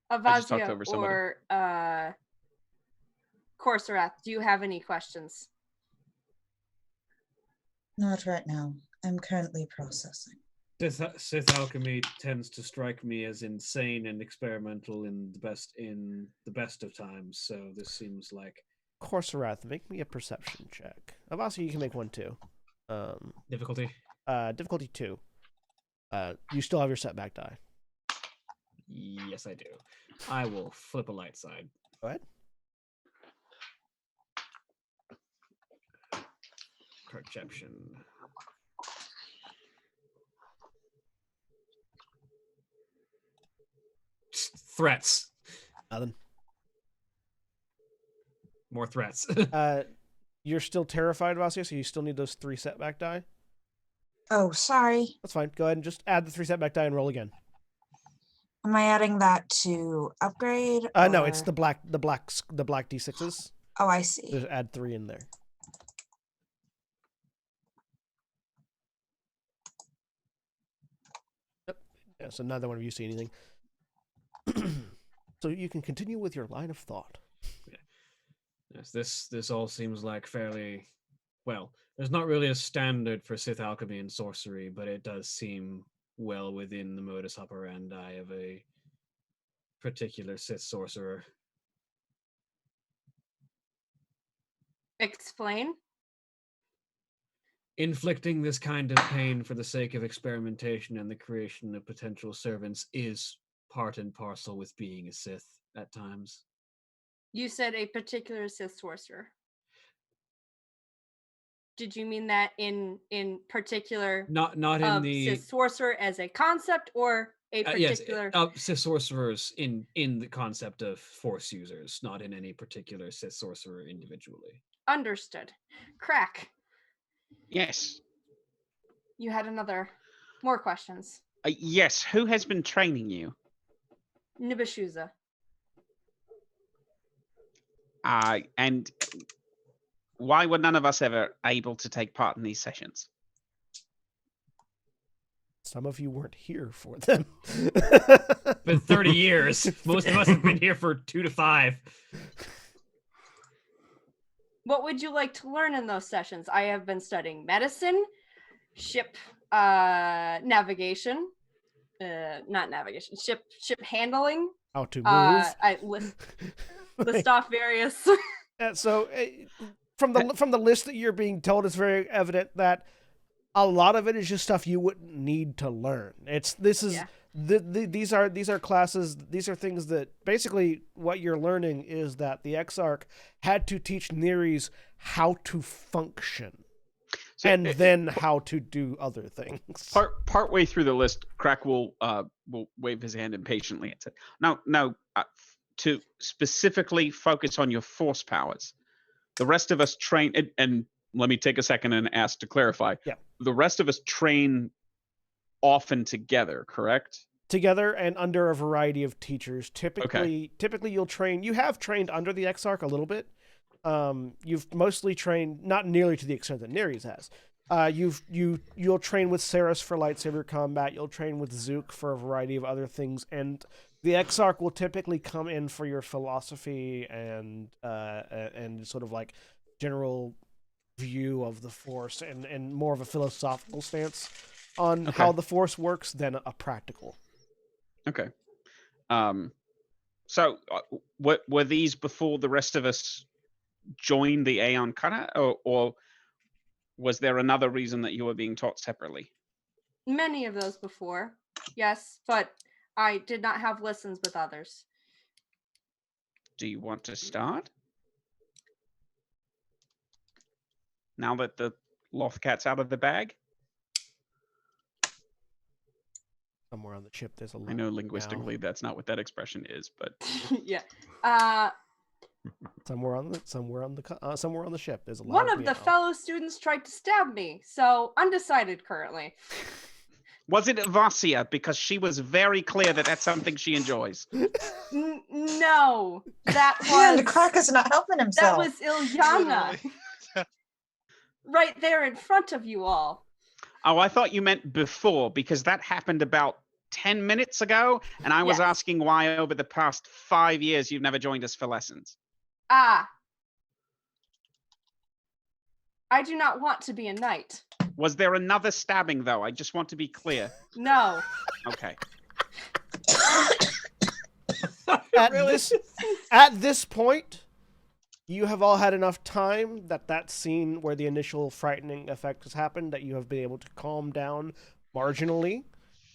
I just talked Avazia over somebody. or Corserath, do you have any questions? Not right now. I'm currently processing. Sith alchemy tends to strike me as insane and experimental in the best of times. So this seems like Corserath, make me a perception check. Avazia, you can make one too. difficulty. Difficulty 2. You still have your setback die. Yes, I do. I will flip a light side. Go ahead. Perception. Threats. Nothing. More threats. You're still terrified, Avazia, so you still need those 3 setback die. Oh, sorry. That's fine. Go ahead and just add the 3 setback die and roll again. Am I adding that to upgrade? No, it's or- the black d6s. Oh, I see. Just add 3 in there. Yep. Yeah, so neither one of you see anything. So you can continue with your line of thought. Yes, this all seems like fairly well. There's not really a standard for Sith alchemy and sorcery, but it does seem well within the modus operandi of a particular Sith sorcerer. Explain. Inflicting this kind of pain for the sake of experimentation and the creation of potential servants is part and parcel with being a Sith at times. You said a particular Sith sorcerer. Did you mean that in particular Not in the Sith sorcerer as a concept, or a yes, particular? Sith sorcerers in the concept of Force users, not in any particular Sith sorcerer individually. Understood. Crack. Yes. You had more questions. Yes. Who has been training you? Nibashuza. And why were none of us ever able to take part in these sessions? Some of you weren't here for them. Been 30 years. Most of us have been here for 2 to 5. What would you like to learn in those sessions? I have been studying medicine, ship navigation, not navigation, ship handling. How to move. I list off various. So from the list that you're being told, it's very evident that a lot of it is just stuff you wouldn't need to learn. These are classes. These are things that basically what you're learning is that the Exarch had to teach Nereis how to function, and then how to do other things. Partway through the list, Crack will wave his hand impatiently and say, "No, to specifically focus on your Force powers. The rest of us train." And let me take a second and ask to clarify. Yeah. The rest of us train often together, correct? Together and under a variety of teachers. Typically you'll train. You have trained under the Exarch a little bit. You've mostly trained, not nearly to the extent that Nereis has. You'll train with Saris for lightsaber combat. You'll train with Zook for a variety of other things, and the Exarch will typically come in for your philosophy and sort of like general view of the Force and more of a philosophical stance on how the Force works than a practical. Okay. So were these before the rest of us joined the Aeon Cutter, or was there another reason that you were being taught separately? Many of those before, yes, but I did not have lessons with others. Do you want to start? Now that the Lothcat's out of the bag? Somewhere on the chip, there's a. I know linguistically that's not what that expression is, but Yeah. Somewhere on the ship. There's a lot One of of the meow. fellow students tried to stab me, so undecided currently. Was it Vasia? Because she was very clear that that's something she enjoys. No, that And was Cracker's not helping that himself. was Ilyana, Literally. right there in front of you all. Oh, I thought you meant before, because that happened about 10 minutes ago, and I was Yes. asking why over the past 5 years you've never joined us for lessons. Ah, I do not want to be a knight. Was there another stabbing, though? I just want to be clear. No. Okay. At this point, you have all had enough time that scene where the initial frightening effect has happened that you have been able to calm down marginally.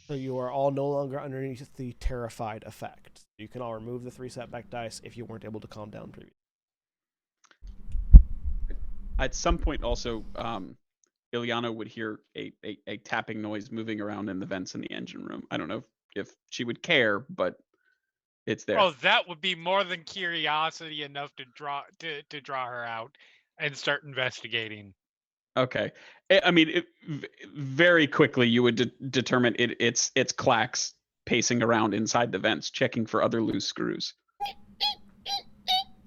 So you are all no longer underneath the terrified effect. You can all remove the 3 setback dice if you weren't able to calm down previously. At some point, also, Ilyana would hear a tapping noise moving around in the vents in the engine room. I don't know if she would care, but it's there. Oh, that would be more than curiosity enough to draw her out and start investigating. Okay. I mean, very quickly you would determine it's Clax pacing around inside the vents, checking for other loose screws.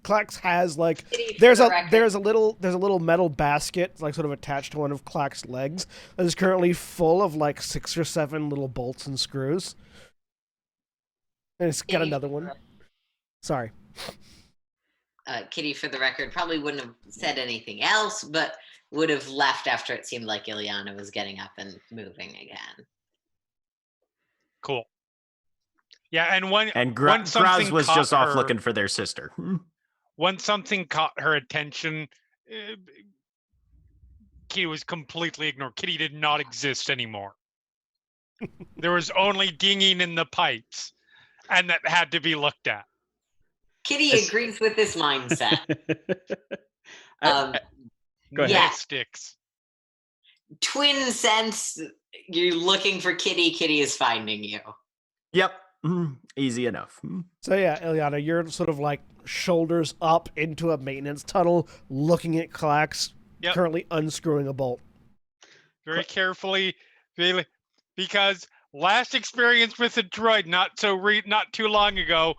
Clax has like Kitty, for there's the a record. little metal basket like sort of attached to one of Clax's legs that is currently full of like 6 or 7 little bolts and screws. And it's got Kitty, another one. Sorry. Kitty, for the record, probably wouldn't have said anything else, but would have left after it seemed like Ilyana was getting up and moving again. Cool. Yeah, and when Graz something was caught just off her- looking for their sister. when something caught her attention, Kitty was completely ignored. Kitty did not exist anymore. There was only dinging in the pipes, and that had to be looked at. Kitty Yes. agrees with this mindset. Go ahead. Yeah. Mystics. Twin sense, you're looking for Kitty, Kitty is finding you. Yep. Easy enough. So yeah, Ilyana, you're sort of like shoulders up into a maintenance tunnel, looking at Clax, Yep. currently unscrewing a bolt. Very carefully, really, because last experience with a droid not too long ago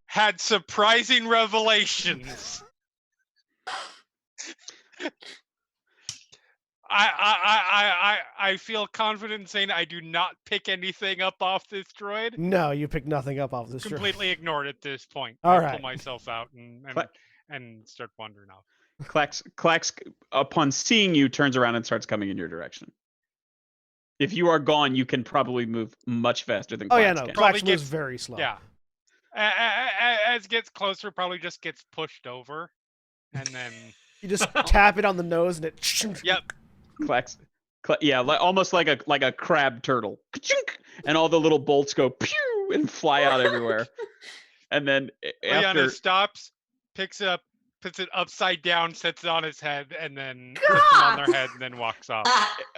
had surprising revelations. I feel confident in saying I do not pick anything up off this droid. No, you pick nothing up off this. Completely ignored at this point. All I right. pull myself out and start wandering off. Clax, upon seeing you, turns around and starts coming in your direction. If you are gone, you can probably move much faster than Clax Oh yeah, no, can. Probably Clax moves gets- very slow. Yeah. As it gets closer, probably just gets pushed over, and then You just tap it on the nose and it. yep. Clax, yeah, almost like a crab turtle, Ka-chink! And all the little bolts go pew and fly out everywhere. And then after, Liana stops, picks it up, puts it upside down, sets it on his head, and then puts them on their head, and then walks off.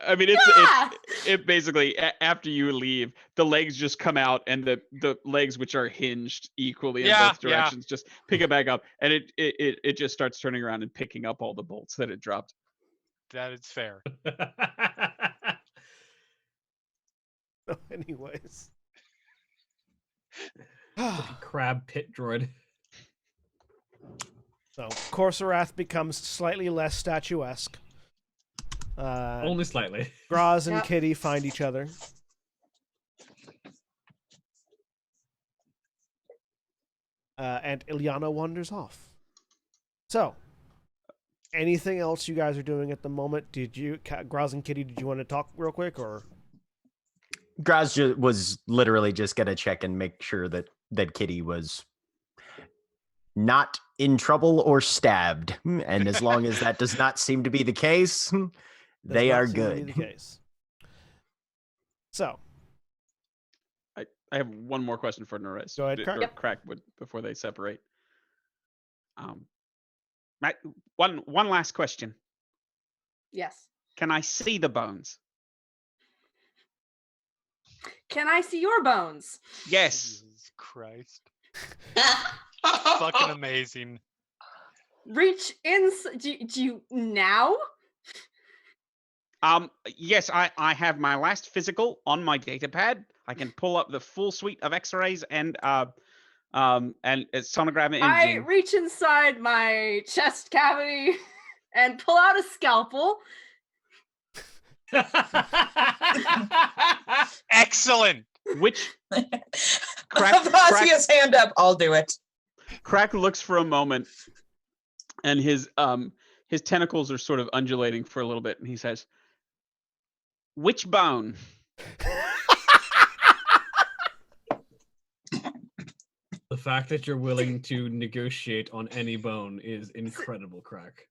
I mean, Yeah. it basically after you leave, the legs just come out, and the legs which are hinged equally in Yeah, both directions just pick it back up, and it just starts turning around and picking up all the bolts that it dropped. That is fair. Anyways. Crab pit droid. So Corsarath becomes slightly less statuesque. Only slightly. Graz and Yep. Kitty find each other. And Ilyana wanders off. So, anything else you guys are doing at the moment? Graz and Kitty, did you want to talk real quick, or? Graz was literally just gonna check and make sure that Kitty was not in trouble or stabbed, and as long as that does not seem to be the case, Does they not are seem to be good. the case. So, I have one more question for Nerez. Go ahead, Crack. Or Yep. Crack before they separate. One last question. Yes. Can I see the bones? Can I see your bones? Yes. Jesus Christ. Fucking amazing. Reach in. Do you now? Yes, I have my last physical on my data pad. I can pull up the full suite of X-rays and sonograph I imaging. reach inside my chest cavity and pull out a scalpel. Excellent. Which Crack Vazia's hand up. I'll do it. Crack looks for a moment, and his tentacles are sort of undulating for a little bit, and he says, "Which bone?" The fact that you're willing to negotiate on any bone is incredible, Crack.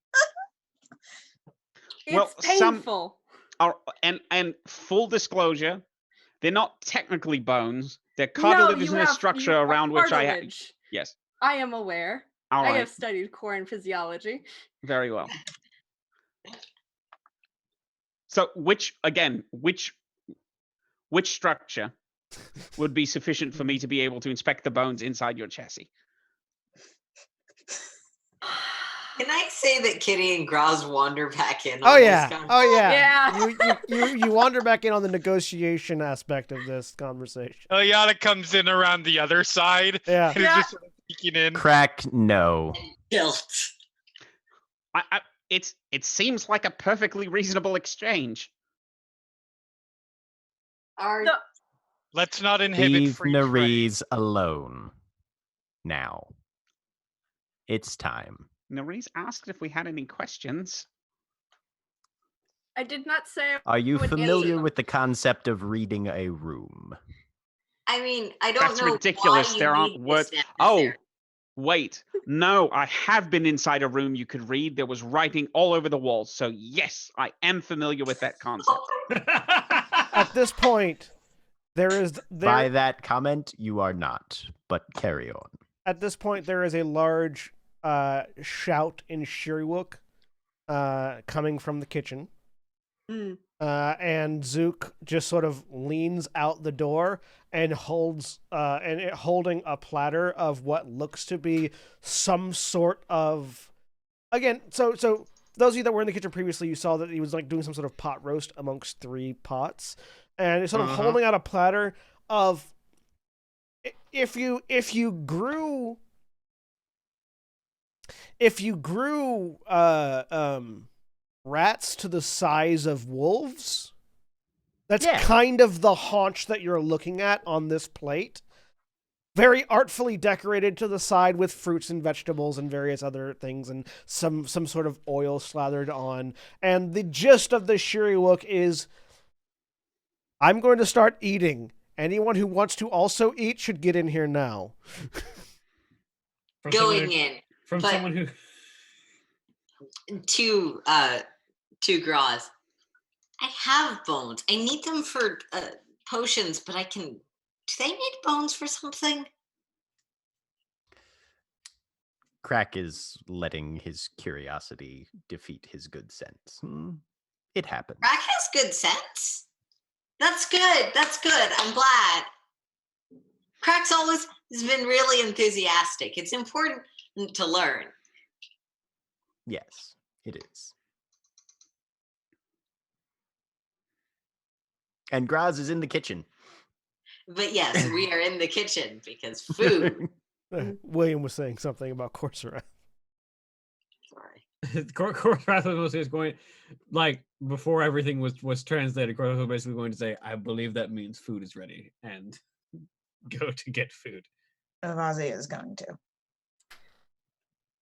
It's Well, painful. And full disclosure, they're not technically bones. They're No, cartilage you in a have- structure you have around which I cartilage. yes. I am aware. All I right. have studied core and physiology. Very well. So which structure would be sufficient for me to be able to inspect the bones inside your chassis? Can I say that Kitty and Graz wander back in? Oh on yeah. This Oh yeah. Yeah. You wander back in on the negotiation aspect of this conversation. Eliana comes in around the other side Yeah. and is Yeah. just sort of peeking in. Crack, no. Guilt. It seems like a perfectly reasonable exchange. Are No. Let's not inhibit Leave free trade. Nerys alone. Now. It's time. Nerys asked if we had any questions. I did not say. Are you would answer familiar them. with the concept of reading a room? I mean, I don't That's know ridiculous. why you There aren't need words. this Oh, necessary. wait. No, I have been inside a room you could read. There was writing all over the walls. So yes, I am familiar with that concept. At this point, By that comment, you are not. But carry on. At this point, there is a large shout in Shiriwook coming from the kitchen. Mm. And Zook just sort of leans out the door and holding a platter of what looks to be some sort of, again, so those of you that were in the kitchen previously, you saw that he was like doing some sort of pot roast amongst 3 pots, and he's sort of holding out a platter of, if you grew rats to the size of wolves, that's kind of the haunch that you're looking at on this plate. Very artfully decorated to the side with fruits and vegetables and various other things, and some sort of oil slathered on. And the gist of the Shiriwook is, I'm going to start eating. Anyone who wants to also eat should get in here now. From someone Going who- in From but- someone who. to Graz. I have bones. I need them for potions, but I can. Do they need bones for something? Crack is letting his curiosity defeat his good sense. It happens. Crack has good sense. That's good. That's good. I'm glad. Crack's always has been really enthusiastic. It's important to learn. Yes, it is. And Graz is in the kitchen. But yes, we are in the kitchen because food. William was saying something about Coursera. Sorry. Korath was going, like, before everything was translated, Korath was basically going to say, I believe that means food is ready, and go to get food. Vazia is going to.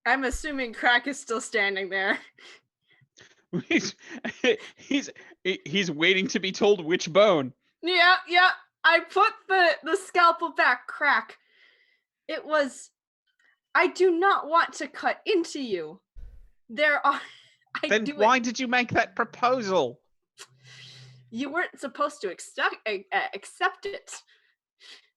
I'm assuming Crack is still standing there. he's waiting to be told which bone. Yeah. I put the scalpel back, Crack. It was. I do not want to cut into you. There are. Then why did you make that proposal? You weren't supposed to accept it.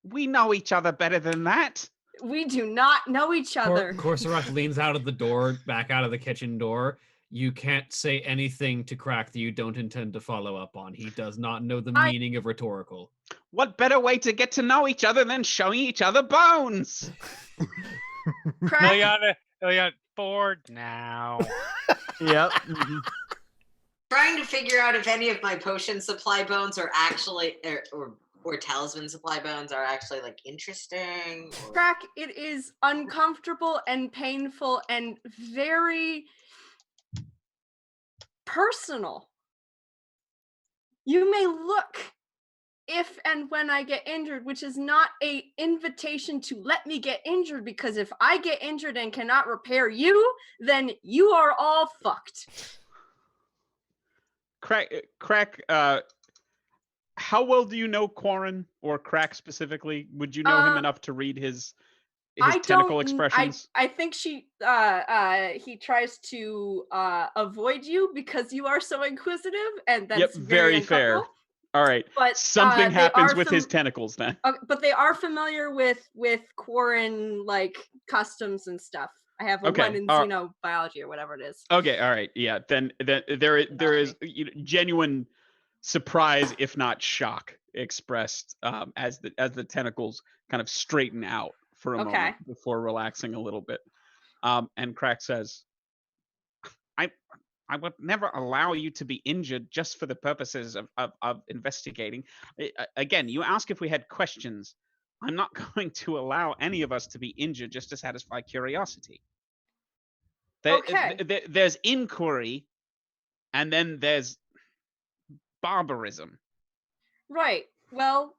We know each other better than that. We do not know each other. Korsarok leans out of the door, back out of the kitchen door. you can't say anything to Crack that you don't intend to follow up on. He does not know the I- meaning of rhetorical. What better way to get to know each other than showing each other bones? Crack, Ilyana, bored now. Yep. mhm. Trying to figure out if any of my potion supply bones are actually or talisman supply bones are actually like interesting. Or... Crack, it is uncomfortable and painful and very personal. You may look if and when I get injured, which is not a invitation to let me get injured, because if I get injured and cannot repair you, then you are all fucked. Crack, how well do you know Corin, or Crack specifically? Would you know him enough to read his tentacle expressions? I think he tries to avoid you because you are so inquisitive, and that's Yep, very fair. uncomfortable. All right. But Something they happens are with his tentacles then. but they are familiar with Corin like customs and stuff. I have a Okay, one in all right. xenobiology or whatever it is. Okay, all right. Yeah, then there is genuine surprise, if not shock, expressed as the tentacles kind of straighten out for a moment before relaxing a little bit. And Crack says, I would never allow you to be injured just for the purposes of investigating. Again, you ask if we had questions. I'm not going to allow any of us to be injured just to satisfy curiosity. There's inquiry, and then there's barbarism. Right. Well,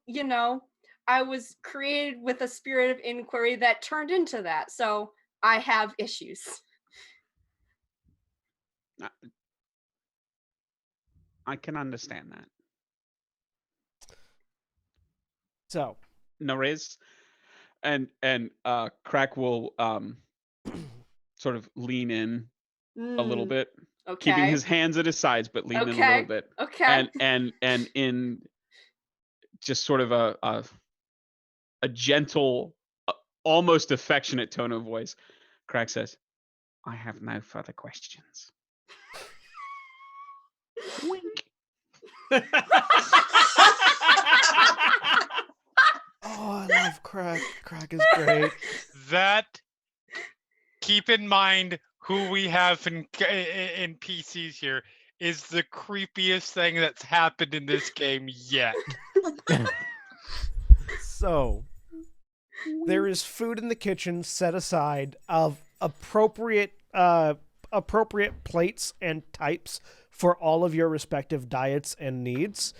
I was created with a spirit of inquiry that turned into that, so I have issues. I can understand that. So, Nariz and Crack will sort of lean in a little bit, keeping his hands at his sides, but lean in a little bit. Okay. And in just sort of a gentle, almost affectionate tone of voice, Crack says, "I have no further questions." Wink. oh, I love Crack. Crack is great. Keep in mind who we have in PCs here is the creepiest thing that's happened in this game yet. So, there is food in the kitchen set aside of appropriate plates and types for all of your respective diets and needs.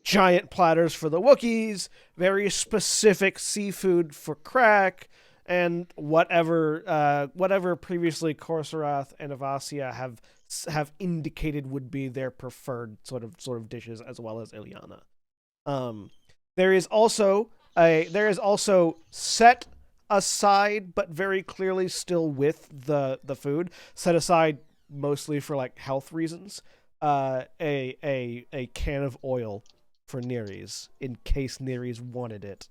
Giant platters for the Wookiees, very specific seafood for Crack, and whatever previously Corsorath and Avasia have indicated would be their preferred sort of dishes, as well as Ilyana. There is also set aside, but very clearly still with the food, set aside mostly for like health reasons, a can of oil for Nereis in case Nereis wanted it.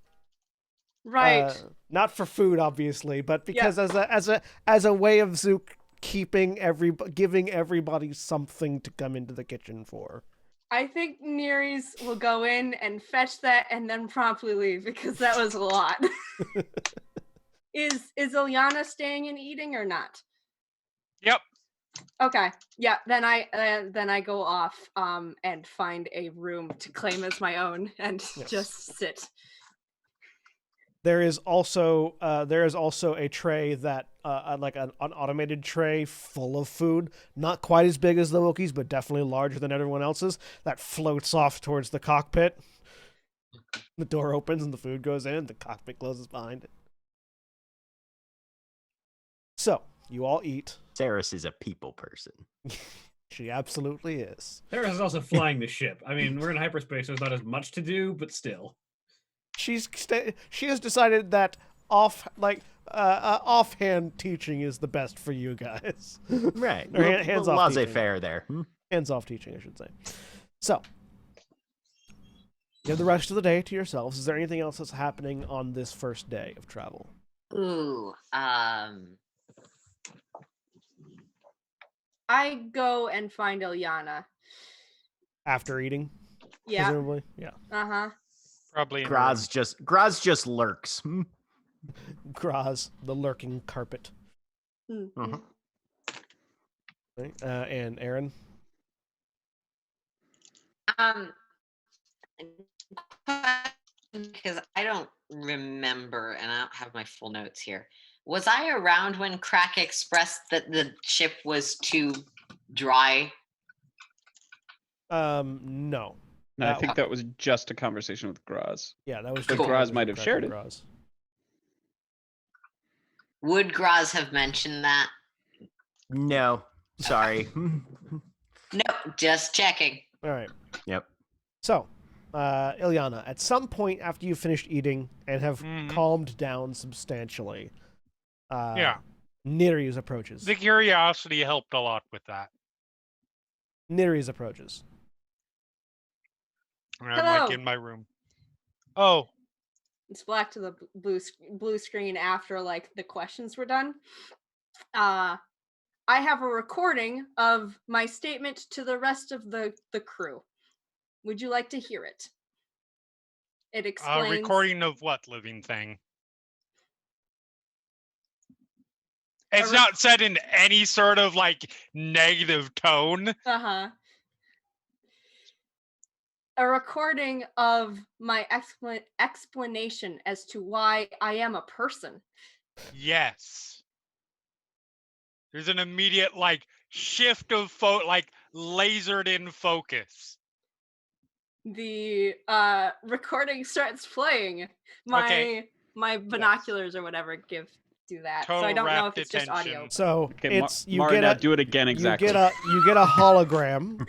Right. Not for food, obviously, but because as a way of Zook giving everybody something to come into the kitchen for. I think Nereis will go in and fetch that and then promptly leave, because that was a lot. Is Ilyana staying and eating or not? Yep. Okay. Yeah. Then I go off and find a room to claim as my own and just sit. There is also a tray that like an automated tray full of food, not quite as big as the Wookiees, but definitely larger than everyone else's, that floats off towards the cockpit. The door opens and the food goes in, the cockpit closes behind it. So, you all eat. Saris is a people person. She absolutely is. Sarah's also flying the ship. I mean, we're in hyperspace, so there's not as much to do, but still. She has decided that offhand teaching is the best for you guys. Right. Or hands off teaching. Laissez-faire there. Hands off teaching, I should say. So, you have the rest of the day to yourselves. Is there anything else that's happening on this first day of travel? Ooh. I go and find Ilyana. After eating, Yeah. presumably. Yeah. Uh-huh. Probably in a room. Graz just lurks. Graz, the lurking carpet. Uh-huh. Right? And Aaron. Because I don't remember, and I don't have my full notes here. Was I around when Crack expressed that the ship was too dry? No. No, I think that was just a conversation with Graz. Yeah, that was But just Graz conversation might with have Crack shared and it. Graz. Would Graz have mentioned that? No, sorry. No, just checking. All right. Yep. So, Ilyana, at some point after you finished eating and have calmed down substantially, Nereus approaches. The curiosity helped a lot with that. Nereus approaches. And I'm like Hello. in my room. Oh, It's black to the blue screen after like the questions were done. I have a recording of my statement to the rest of the crew. Would you like to hear it? It explains. recording of what living thing? It's not said in any sort of like negative tone. Uh-huh. A recording of my explanation as to why I am a person. Yes. There's an immediate like shift of like lasered in focus. The recording starts playing. My binoculars or whatever do that. Total so I don't know if rapt it's just audio. So it's you Martin, get now a do it again exactly. You get a hologram.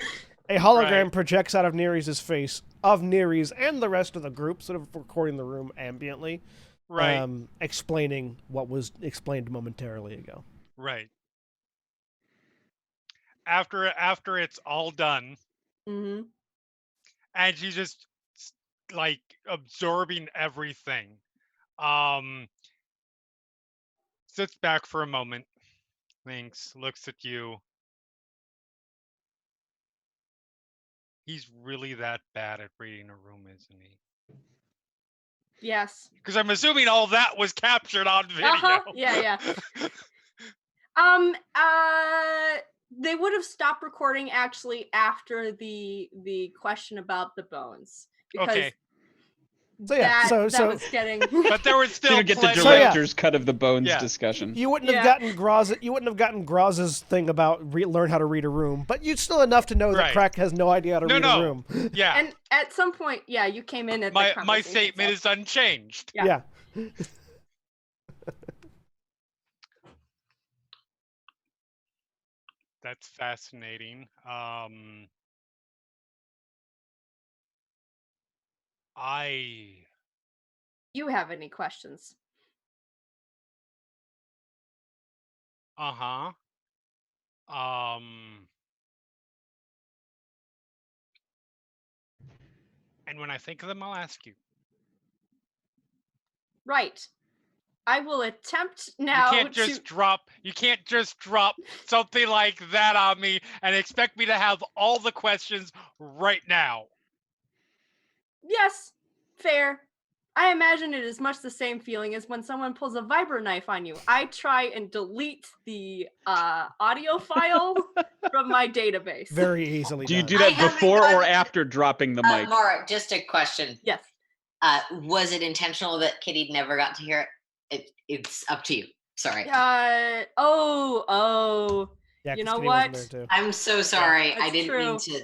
A hologram projects out of Nereus' face of Nereus and the rest of the group, sort of recording the room ambiently, Right. Explaining what was explained momentarily ago. Right. After it's all done, Mm-hmm. and she's just like absorbing everything. Sits back for a moment, thinks, looks at you. He's really that bad at reading a room, isn't he? Yes. Because I'm assuming all that was captured on video. Yeah. They would have stopped recording actually after the question about the bones because Okay. So yeah, that was getting. But there was still you get the plenty- director's cut of the bones discussion. You wouldn't have gotten Graz. You wouldn't have gotten Graz's thing about learn how to read a room, but you'd still enough to know that Crack has no idea how to read a room. Yeah. And at some point, you came in at my statement is unchanged. Yeah. That's fascinating. You have any questions? Uh-huh. And when I think of them, I'll ask you. Right. I will attempt now. You can't just drop something like that on me and expect me to have all the questions right now. Yes, fair. I imagine it is much the same feeling as when someone pulls a vibro knife on you. I try and delete the audio file from my database. Very easily. Do you do that before or after dropping the mic? Mara, just a question. Yes. Was it intentional that Kitty never got to hear it? It's up to you. Sorry. Yeah, You know what? I'm so sorry. Yeah, I didn't true. mean to.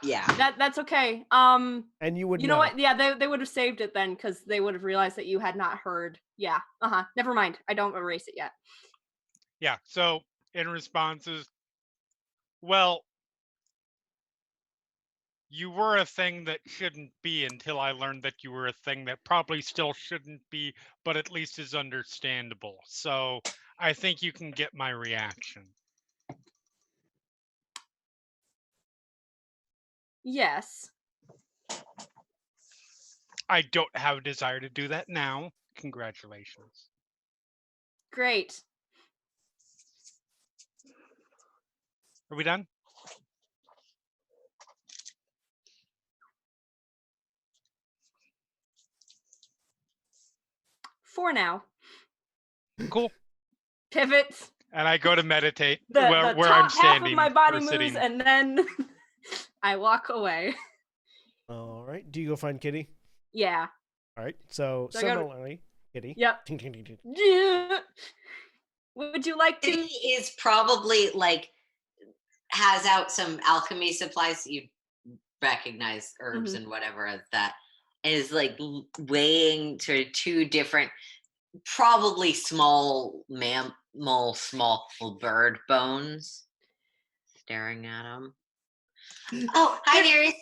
Yeah. That's okay. And you would. You know what? Yeah, they would have saved it then because they would have realized that you had not heard. Yeah. Never mind. I don't erase it yet. Yeah. So in responses, well, you were a thing that shouldn't be until I learned that you were a thing that probably still shouldn't be, but at least is understandable. So I think you can get my reaction. Yes. I don't have a desire to do that now. Congratulations. Great. Are we done? For now. Cool. Pivots. And I go to meditate The where top I'm half standing. of my body or moves, sitting. and then I walk away. All right. Do you go find Kitty? Yeah. All right. So So I gotta- similarly, Kitty. Yep. Ting, ting, ting, ting. Yeah. Would you like to? Kitty is probably like has out some alchemy supplies that you recognize herbs and whatever as that, and is like weighing sort of two different, probably small mammal, small bird bones, staring at him. Oh, hi, Darius.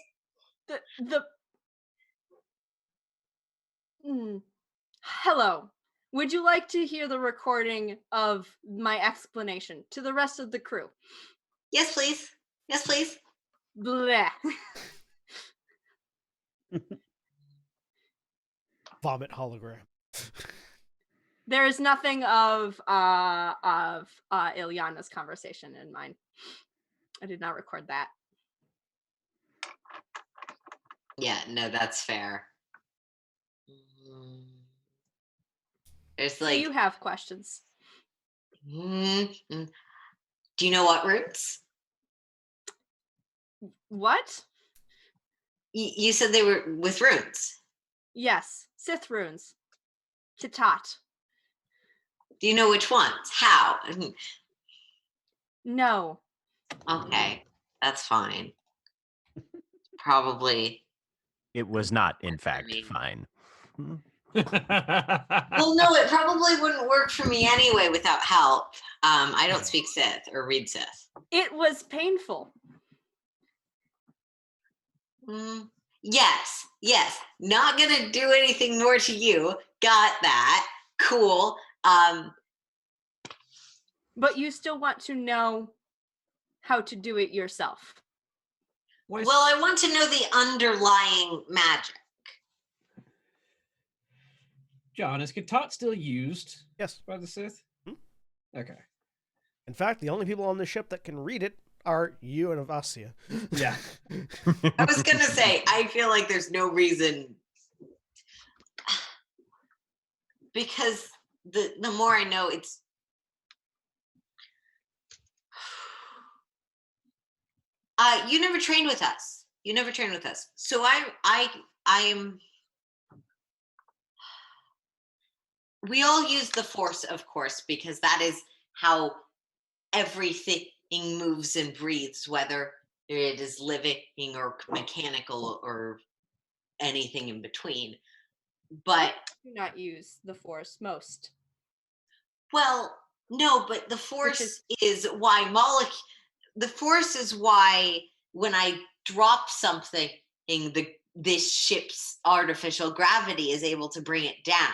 Hello. Would you like to hear the recording of my explanation to the rest of the crew? Yes, please. Yes, please. Bleh. Vomit hologram. There is nothing of Ilyana's conversation in mine. I did not record that. Yeah, no, that's fair. There's So like, you have questions. do you know what roots? What? You said they were with runes. Yes, Sith runes. Titat. Do you know which ones? How? No. Okay, that's fine. Probably. It was not, in I fact, mean- fine. Well, no, it probably wouldn't work for me anyway without help. I don't speak Sith or read Sith. It was painful. Yes. Not gonna do anything more to you. Got that. Cool. But you still want to know how to do it yourself. Well, I want to know the underlying magic. John, is Katat still used Yes. by the Sith? Okay. In fact, the only people on the ship that can read it are you and Avasia. Yeah. I was gonna say, I feel like there's no reason, because the more I know, it's you never trained with us. So I'm. We all use the Force, of course, because that is how everything moves and breathes, whether it is living or mechanical or anything in between. But Do not use the Force most. well, no, but the Force is why the Force is why when I drop something, this ship's artificial gravity is able to bring it down.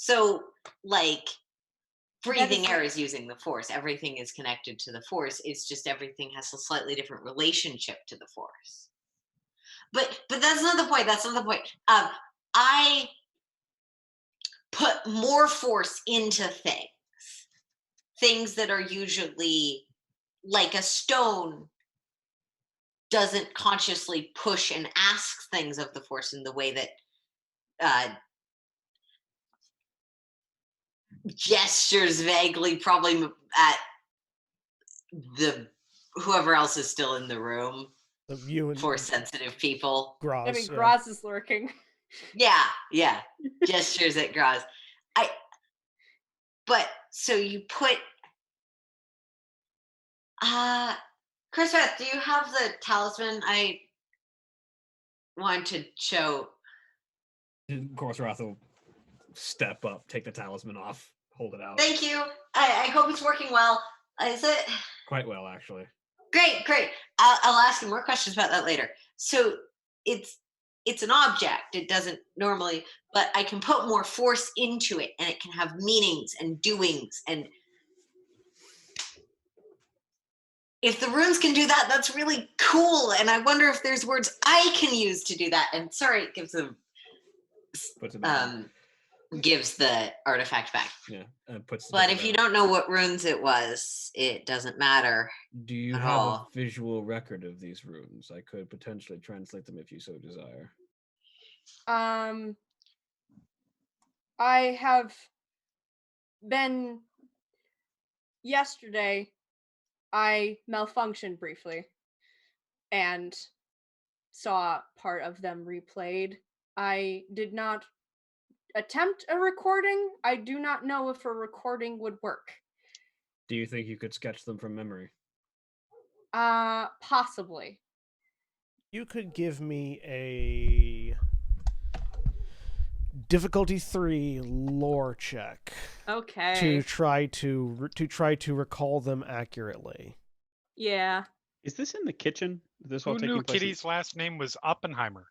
So, like, breathing air is using the Force. Everything is connected to the Force. It's just everything has a slightly different relationship to the Force. But that's not the point. I put more force into things that are usually like a stone doesn't consciously push and ask things of the Force in the way that gestures vaguely probably at the whoever else is still in the room. You and Force sensitive people. Graz. I mean, Graz is lurking. Yeah. Gestures at Graz. But so you put Chris Beth, do you have the talisman I wanted to show? Of course, Roth will step up, take the talisman off, hold it out. Thank you. I hope it's working well. Is it? Quite well, actually. Great. I'll ask you more questions about that later. So it's an object. It doesn't normally, but I can put more force into it, and it can have meanings and doings. And if the runes can do that, that's really cool. And I wonder if there's words I can use to do that. And sorry, it gives them. gives the artifact back. Yeah, and puts. The But book if you down. don't know what runes it was, it doesn't matter. Do you at have a all. visual record of these runes? I could potentially translate them if you so desire. I have been. Yesterday, I malfunctioned briefly and saw part of them replayed. I did not attempt a recording. I do not know if a recording would work. Do you think you could sketch them from memory? Possibly. You could give me a difficulty 3 lore check Okay. to try to recall them accurately. Yeah. Is this in the kitchen? Is this all Who taking knew place in- Kitty's last name was Oppenheimer?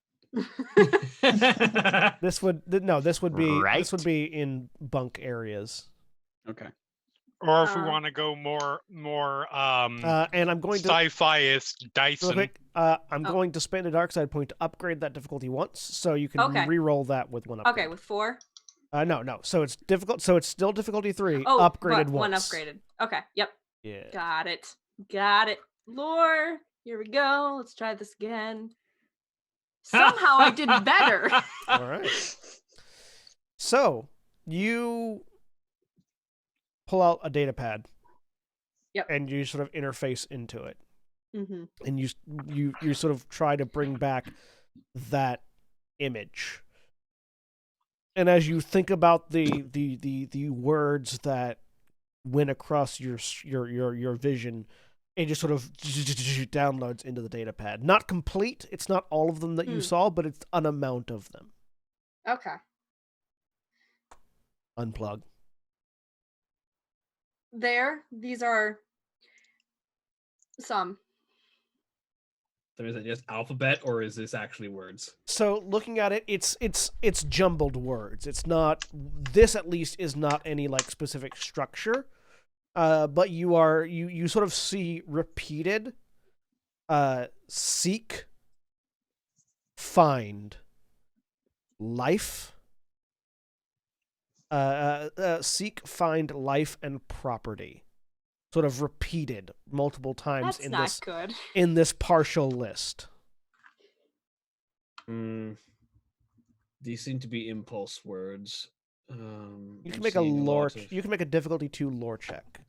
This would be Right? in bunk areas. Okay. Or if we Uh, want to go more And I'm going to sci-fi-ist, real Dyson. quick. I'm Oh. going to spend a dark side point to upgrade that difficulty once, so you can Okay. re-roll that with one upgrade. Okay, with 4. No. So it's difficult. So it's still difficulty 3, Oh, upgraded but one once. upgraded. Okay, yep. Yeah. Got it. Lore. Here we go. Let's try this again. Somehow I did better. All right. So you pull out a data pad. Yep. And you sort of interface into it, Mm-hmm. and you sort of try to bring back that image. And as you think about the words that went across your vision, it just sort of downloads into the data pad. Not complete. It's not all of them that you saw, but it's an amount of them. Okay. Unplug. These are some. So is it just alphabet, or is this actually words? So looking at it, it's jumbled words. It's not. This at least is not any like specific structure. But you sort of see repeated. Seek. Find. Life. Seek, find, life, and property. Sort of repeated multiple times That's not good. in this partial list. These seem to be impulse words. You I'm can make a seeing lore. lot of- You can make a difficulty 2 lore check.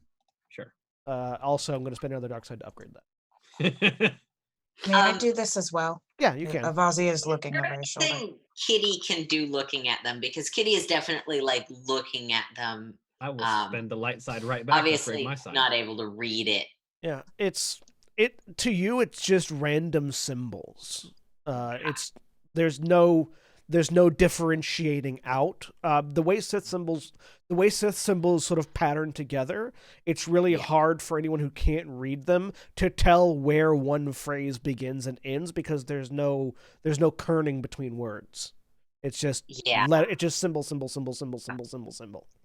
Sure. Also, I'm going to spend another dark side to upgrade that. May I do this as well? Yeah, you can. Avazi is looking over his shoulder. Thing Kitty can do looking at them, because Kitty is definitely like looking at them. I will spend the light side right back. Obviously, upgrade my side. not able to read it. Yeah, to you. It's just random symbols. There's no differentiating out. The way Sith symbols sort of pattern together, it's really hard for anyone who can't read them to tell where one phrase begins and ends, because there's no kerning between words. It's just it's just symbol.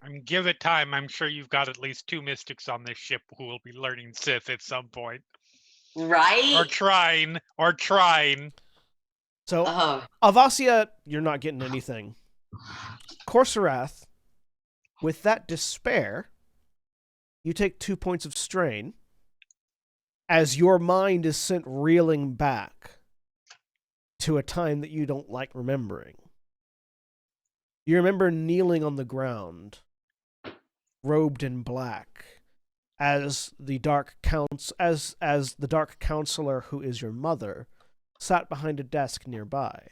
I mean, give it time. I'm sure you've got at least 2 mystics on this ship who will be learning Sith at some point. Right? Or trying. So, Oh. Avasia, you're not getting anything. Corserath, with that despair, you take 2 points of strain as your mind is sent reeling back to a time that you don't like remembering. You remember kneeling on the ground, robed in black, as the dark counselor who is your mother sat behind a desk nearby.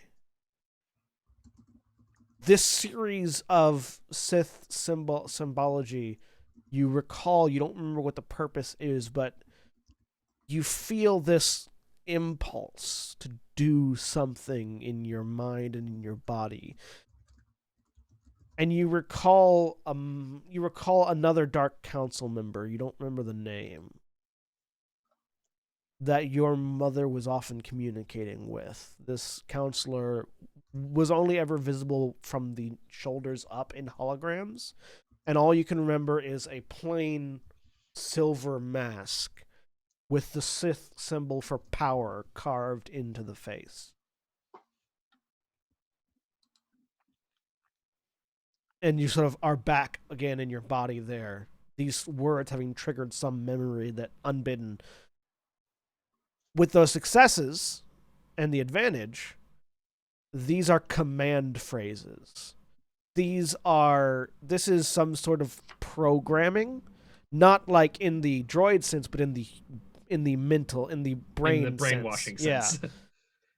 This series of Sith symbology, you recall, you don't remember what the purpose is, but you feel this impulse to do something in your mind and in your body. And you recall another Dark Council member, you don't remember the name, that your mother was often communicating with. This counselor was only ever visible from the shoulders up in holograms, and all you can remember is a plain silver mask with the Sith symbol for power carved into the face. and you sort of are back again in your body there. These words having triggered some memory that unbidden. With those successes and the advantage, these are command phrases. This is some sort of programming, not like in the droid sense, but in the mental, in the brain, in the brainwashing sense. sense. Yeah.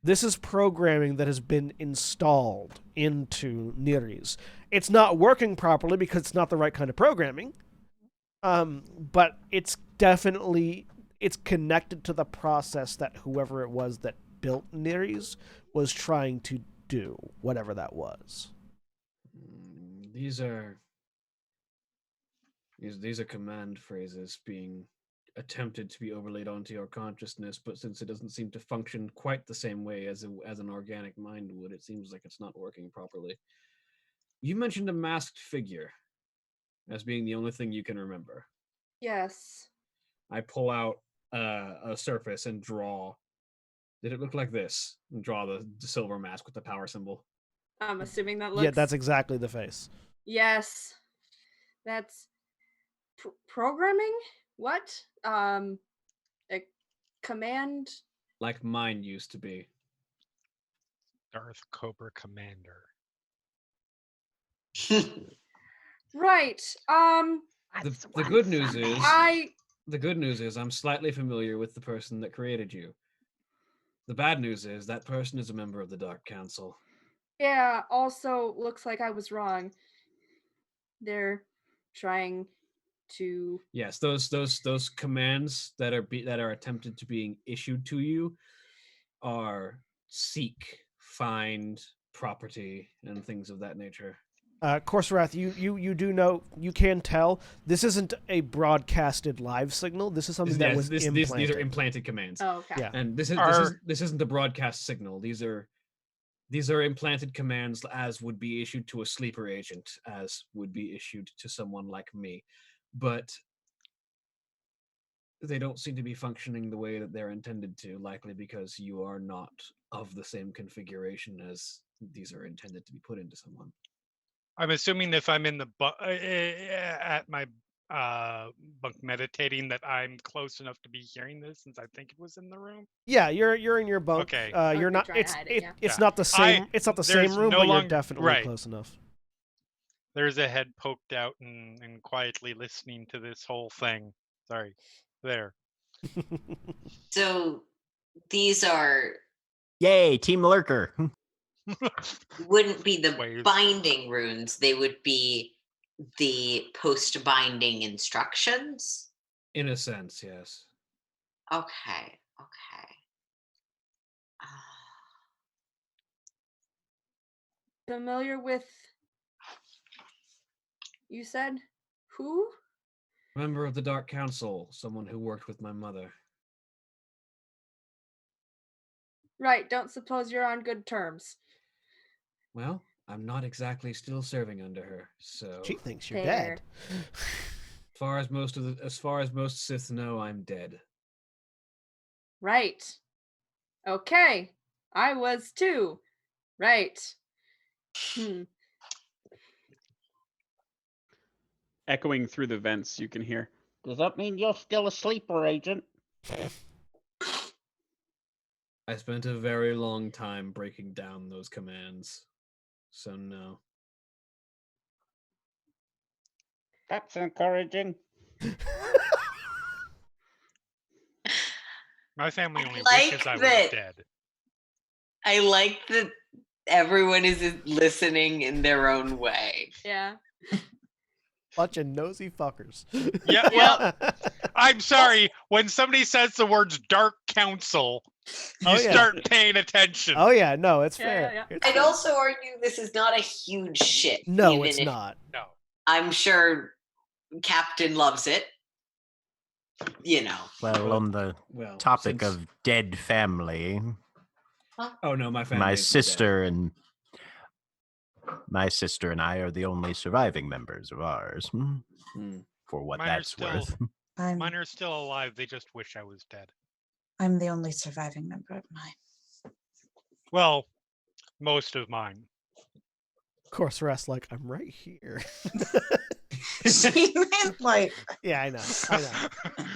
This is programming that has been installed into Niris. It's not working properly because it's not the right kind of programming. But it's definitely connected to the process that whoever it was that built Niris was trying to do, whatever that was. These are command phrases being attempted to be overlaid onto your consciousness, but since it doesn't seem to function quite the same way as an organic mind would, it seems like it's not working properly. You mentioned a masked figure as being the only thing you can remember. Yes. I pull out a surface and draw. Did it look like this? And draw the silver mask with the power symbol. I'm assuming that looks. Yeah, that's exactly the face. Yes. That's programming? What? A command? Like mine used to be. Darth Cobra Commander. Right. The good news is the good news is I'm slightly familiar with the person that created you. The bad news is that person is a member of the Dark Council. Yeah, also looks like I was wrong. They're trying to. Yes, those commands that are attempted to being issued to you are seek, find, property, and things of that nature. Corserath, you do know, you can tell this isn't a broadcasted live signal. This is something that was implanted. These are implanted commands. Oh, okay. Yeah. And this isn't a broadcast signal. These are implanted commands as would be issued to a sleeper agent, as would be issued to someone like me. But they don't seem to be functioning the way that they're intended to, likely because you are not of the same configuration as these are intended to be put into someone. I'm assuming if I'm in the at my bunk meditating that I'm close enough to be hearing this, since I think it was in the room. Yeah, you're in your bunk. Okay. You're not. Try to hide it, It's not the same. It's not the same there's room, no but you're long- definitely right. close enough. There's a head poked out and quietly listening to this whole thing. Sorry. There. So these are Yay, Team Lurker. wouldn't be the Waves. binding runes, they would be the post-binding instructions. In a sense, yes. Okay. Familiar with. You said who? Member of the Dark Council, someone who worked with my mother. Right. Don't suppose you're on good terms. Well, I'm not exactly still serving under her, so She thinks you're Fair. dead. as far as most Sith know, I'm dead. Right. Okay. I was too. Right. Echoing through the vents, you can hear, "Does that mean you're still a sleeper agent?" I spent a very long time breaking down those commands, so no. That's encouraging. My family only like wishes I was that- dead. I like that everyone is listening in their own way. Yeah. Bunch of nosy fuckers. Yeah, well, I'm sorry. When somebody says the words Dark Council, you Oh, yeah. start paying attention. Oh yeah, no, it's Yeah, fair. yeah, yeah. It's I'd fair. also argue this is not a huge shit. No, even it's if not. No. I'm sure Captain loves it. You know. Well, on the Well, topic since- of dead family, Oh no, my family. my isn't dead. sister and I are the only surviving members of ours. For what Mine are that's still- worth. Mine are still alive. They just wish I was dead. I'm the only surviving member of mine. Well, most of mine. course, Rest like I'm right here. She meant like Yeah, I know.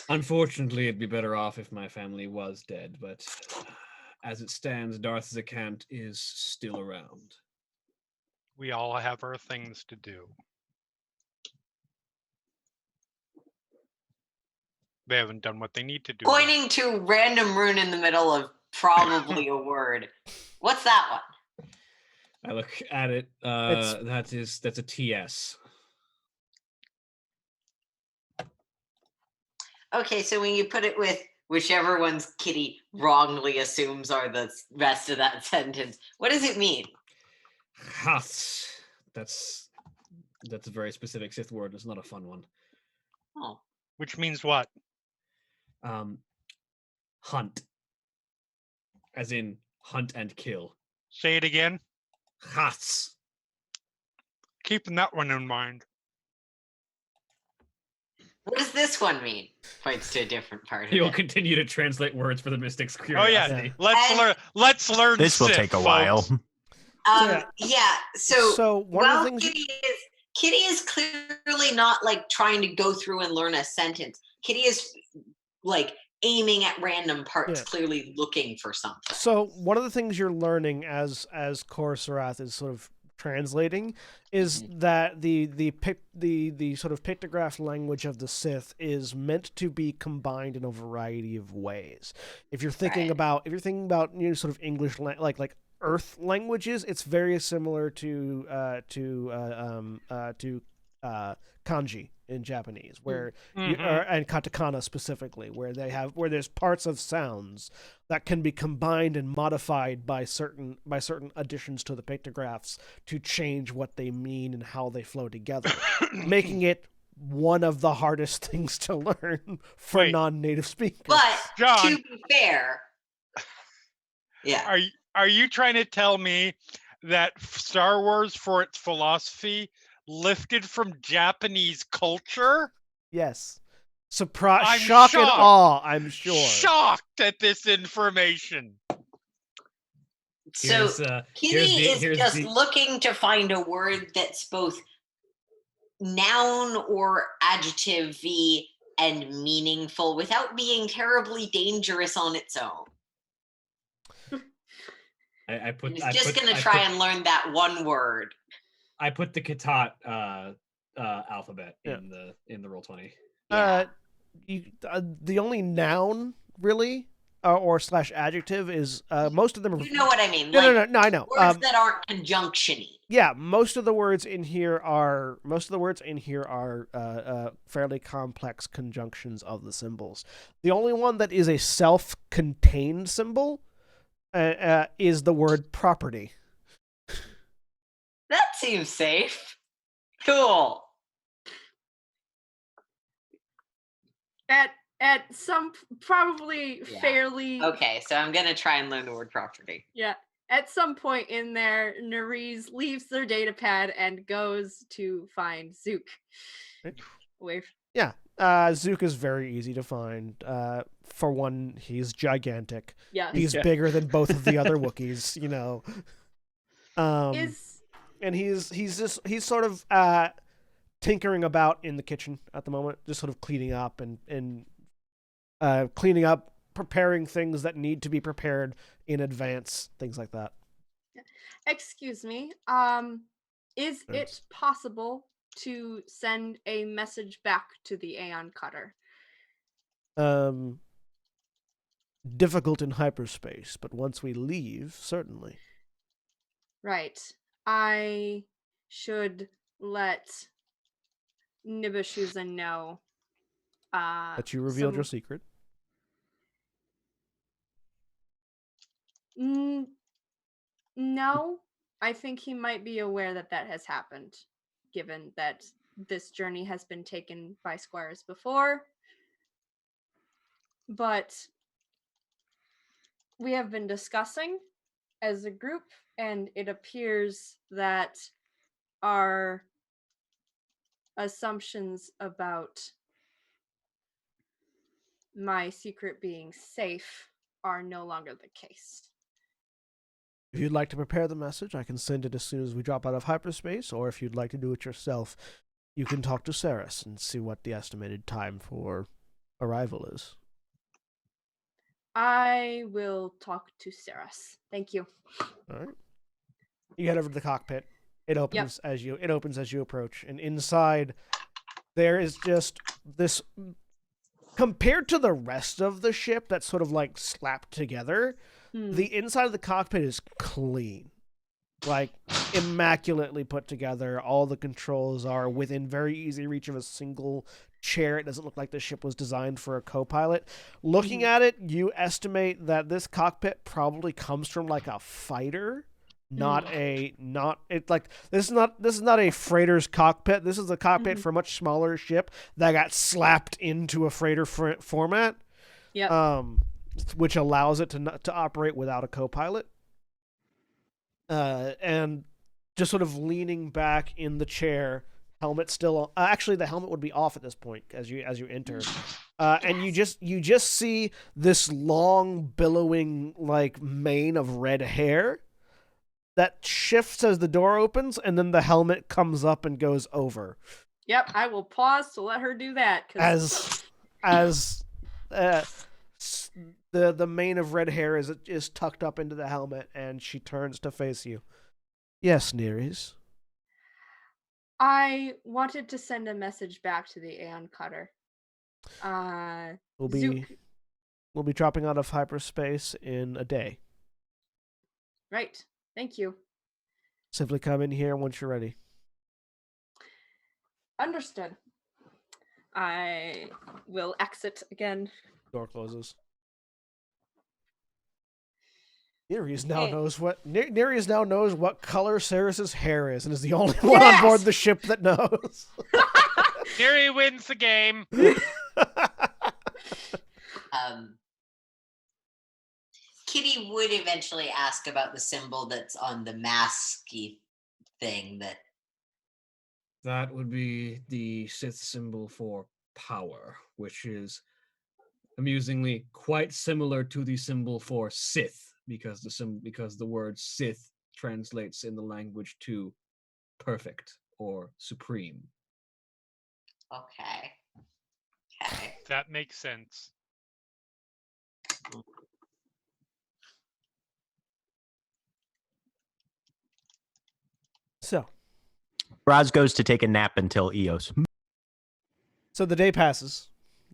Unfortunately, it'd be better off if my family was dead, but as it stands, Darth Zakant is still around. We all have our things to do. They haven't done what they need to do. yet. Pointing to random rune in the middle of probably a word. What's that one? I look at it. That's a TS. Okay, so when you put it with whichever one's Kitty wrongly assumes are the rest of that sentence, what does it mean? Hath. That's a very specific Sith word. It's not a fun one. Oh, Which means what? Hunt. As in hunt and kill. Say it again. Haths. Keeping that one in mind. what does this one mean? Points to a different part of You'll it. continue to translate words for the Mystic's Oh curiosity. yeah, let's And- learn. Let's learn. This will Sith, take a while. folks. Yeah. So one of while the things Kitty is clearly not like trying to go through and learn a sentence. Kitty is like aiming at random parts, Yeah. clearly looking for something. So one of the things you're learning as Kor Sarath is sort of translating is that the sort of pictograph language of the Sith is meant to be combined in a variety of ways. If you're thinking Right. about sort of English like Earth languages, it's very similar to kanji in Japanese, where and katakana specifically, where there's parts of sounds that can be combined and modified by certain additions to the pictographs to change what they mean and how they flow together, making it one of the hardest things to learn for Wait. non-native speakers. But John. to be fair, yeah. Are you trying to tell me that Star Wars, for its philosophy, lifted from Japanese culture? Yes. Surprise, I'm shock and shocked. awe, I'm sure. Shocked at this information. So Kitty is here's just the- looking to find a word that's both noun or adjective-y and meaningful without being terribly dangerous on its own. He's just going to try and learn that one word. I put the Katat alphabet Yeah. in the Roll20. Yeah. The only noun really or / adjective is most of them are You know what I mean? no, like I know words that aren't conjunction-y. yeah, most of the words in here are fairly complex conjunctions of the symbols. The only one that is a self-contained symbol is the word property. That seems safe. Cool. At some probably Yeah. fairly Okay, so I'm going to try and learn the word property. yeah. At some point in there, Nerys leaves their data pad and goes to find Zook. Away Zook is very easy to find. For one, he's gigantic. yeah. He's Yeah. bigger than both of the other Wookiees, you know. Is And he's sort of tinkering about in the kitchen at the moment, just sort of cleaning up and preparing things that need to be prepared in advance, things like that. excuse me. Is it Thanks. possible to send a message back to the Aeon Cutter? Difficult in hyperspace, but once we leave, certainly. Right. I should let Nibashuza know. That you revealed your secret. No, I think he might be aware that that has happened, given that this journey has been taken by squires before. But we have been discussing as a group, and it appears that our assumptions about my secret being safe are no longer the case. If you'd like to prepare the message, I can send it as soon as we drop out of hyperspace, or if you'd like to do it yourself, you can talk to Saris and see what the estimated time for arrival is. I will talk to Saris. Thank you. All right. You head over to the cockpit. It opens as you approach, and inside there is just this. Compared to the rest of the ship that's sort of like slapped together, the inside of the cockpit is clean. Like, immaculately put together. All the controls are within very easy reach of a single chair. It doesn't look like the ship was designed for a co-pilot. Looking at it, you estimate that this cockpit probably comes from like a fighter. This is not a freighter's cockpit. This is a cockpit for a much smaller ship that got slapped into a freighter format. Yep. Which allows it to operate without a co-pilot. And just sort of leaning back in the chair, helmet still on. Actually, the helmet would be off at this point as you enter. And you just see this long billowing like mane of red hair that shifts as the door opens, and then the helmet comes up and goes over. Yep, I will pause to let her do that. As the mane of red hair is tucked up into the helmet, and she turns to face you. Yes, Nereis. I wanted to send a message back to the Aeon Cutter. We'll be dropping out of hyperspace in a day. Right. Thank you. Simply come in here once you're ready. Understood. I will exit again. Door closes. Nereis now knows what color Saris's hair is, and is the only one on board the ship that knows. Neri wins the game. Kitty would eventually ask about the symbol that's on the masky thing That would be the Sith symbol for power, which is amusingly quite similar to the symbol for Sith, because the word Sith translates in the language to perfect or supreme. Okay. That makes sense. So, Raz goes to take a nap until Eos. So the day passes.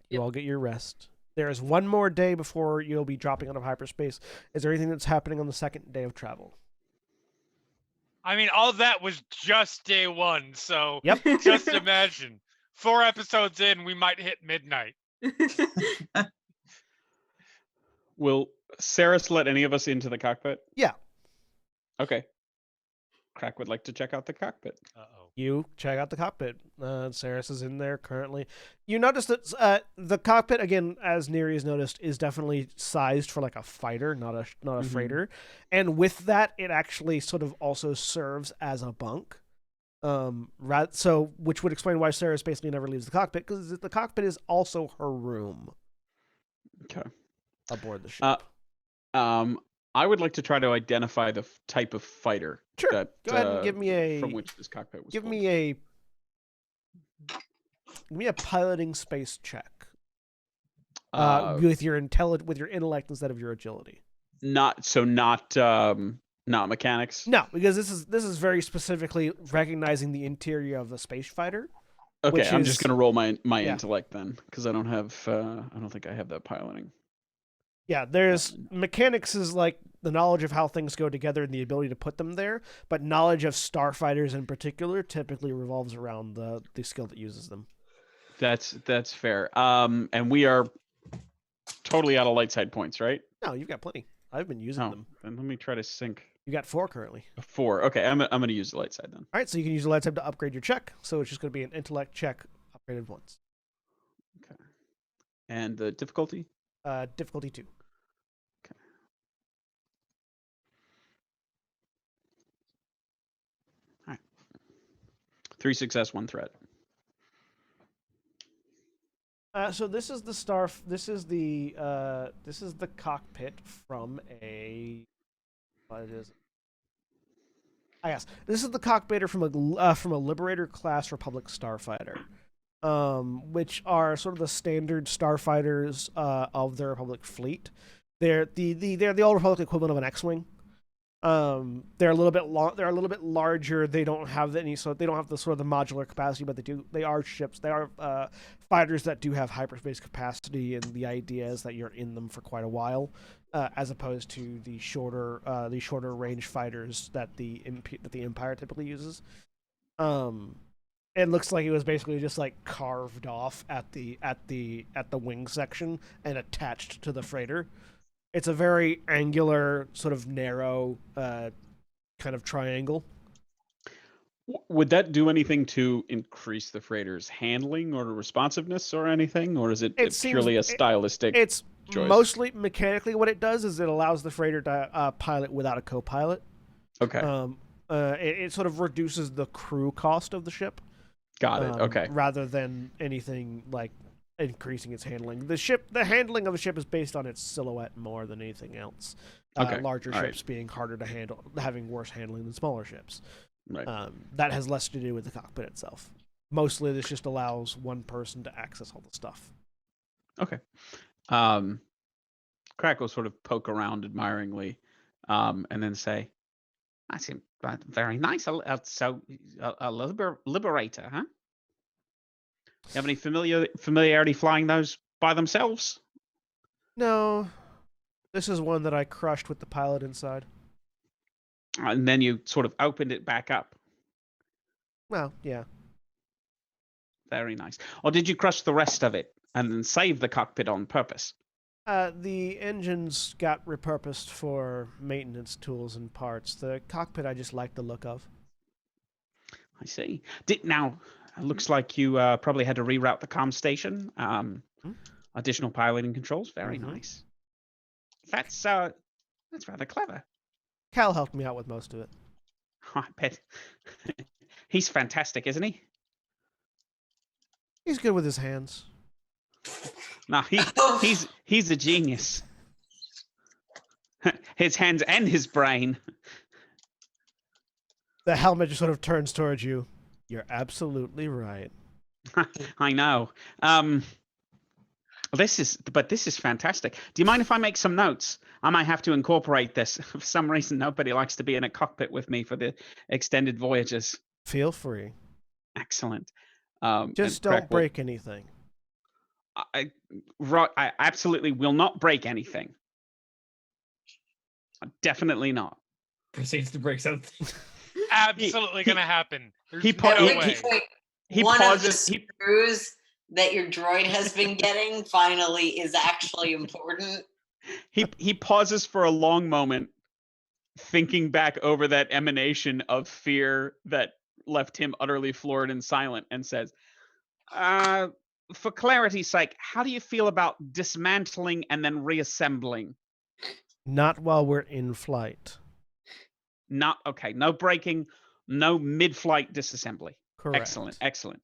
You all get your rest. There is one more day before you'll be dropping out of hyperspace. Is there anything that's happening on the second day of travel? I mean, all that was just day one, so Yep. just imagine. 4 episodes in, we might hit midnight. Will Saris let any of us into the cockpit? Yeah. Okay. Crack would like to check out the cockpit. Uh-oh. You check out the cockpit. Saris is in there currently. You notice that the cockpit, again, as Neri has noticed, is definitely sized for like a fighter, not a freighter. And with that, it actually sort of also serves as a bunk. Which would explain why Saris basically never leaves the cockpit, because the cockpit is also her room. Okay. Aboard the ship. I would like to try to identify the type of fighter. Sure. That, Go ahead and give me from which this cockpit was. Give pulled. me a piloting space check. With your intellect instead of your agility. Not mechanics. No, because this is very specifically recognizing the interior of a space fighter. Okay, I'm just gonna roll my intellect then, because I don't think I have that piloting. Yeah, there's mechanics is like the knowledge of how things go together and the ability to put them there, but knowledge of starfighters in particular typically revolves around the skill that uses them. That's fair. And we are totally out of light side points, right? No, you've got plenty. I've been using them. Then let me try to sync. You got 4 currently. 4. Okay, I'm gonna use the light side then. All right, so you can use the light side to upgrade your check. So it's just gonna be an intellect check upgraded once. Okay. And the difficulty? Difficulty 2. Okay. All right. 3 success, 1 threat. So this is the this is the cockpit from a what is Yes, this is the cockbaiter from a Liberator class Republic starfighter, which are sort of the standard starfighters of the Republic fleet. They're the old Republic equivalent of an X-wing. They're a little bit they're a little bit larger. They don't have any, so they don't have the sort of the modular capacity, but they are ships. They are fighters that do have hyperspace capacity, and the idea is that you're in them for quite a while, as opposed to the shorter range fighters that the Empire typically uses. It looks like it was basically just like carved off at the wing section and attached to the freighter. It's a very angular, sort of narrow, kind of triangle. Would that do anything to increase the freighter's handling or responsiveness or anything, or is it purely a stylistic? It's choice? Mostly mechanically. What it does is it allows the freighter to pilot without a co-pilot. Okay. It sort of reduces the crew cost of the ship. Got it. Okay. Rather than anything like increasing its handling. The handling of the ship is based on its silhouette more than anything else. Okay. Larger All ships right. being harder to handle, having worse handling than smaller ships. Right. That has less to do with the cockpit itself. Mostly, this just allows one person to access all the stuff. Okay. Crack will sort of poke around admiringly, and then say, "I seem very nice. So a liberator, huh? You have any familiarity flying those by themselves?" No, this is one that I crushed with the pilot inside. And then you sort of opened it back up. Well, yeah. Very nice. Or did you crush the rest of it and then save the cockpit on purpose? The engines got repurposed for maintenance tools and parts. The cockpit I just like the look of. I see. Now, it looks like you probably had to reroute the comm station. Additional piloting controls. Very nice. That's rather clever. Cal helped me out with most of it. I bet. He's fantastic, isn't he? He's good with his hands. No, he's a genius. His hands and his brain. The helmet just sort of turns towards you. You're absolutely right. I know. This is fantastic. Do you mind if I make some notes? I might have to incorporate this. For some reason, nobody likes to be in a cockpit with me for the extended voyages. Feel free. Excellent. Just don't break anything. I absolutely will not break anything. Definitely not. Proceeds to break something. Absolutely going to happen. He There's no way. One pauses. of the screws that your droid has been getting finally is actually important. He pauses for a long moment, thinking back over that emanation of fear that left him utterly floored and silent, and says, for clarity's sake, how do you feel about dismantling and then reassembling? Not while we're in flight. Not okay. No breaking, no mid-flight disassembly. Correct. Excellent.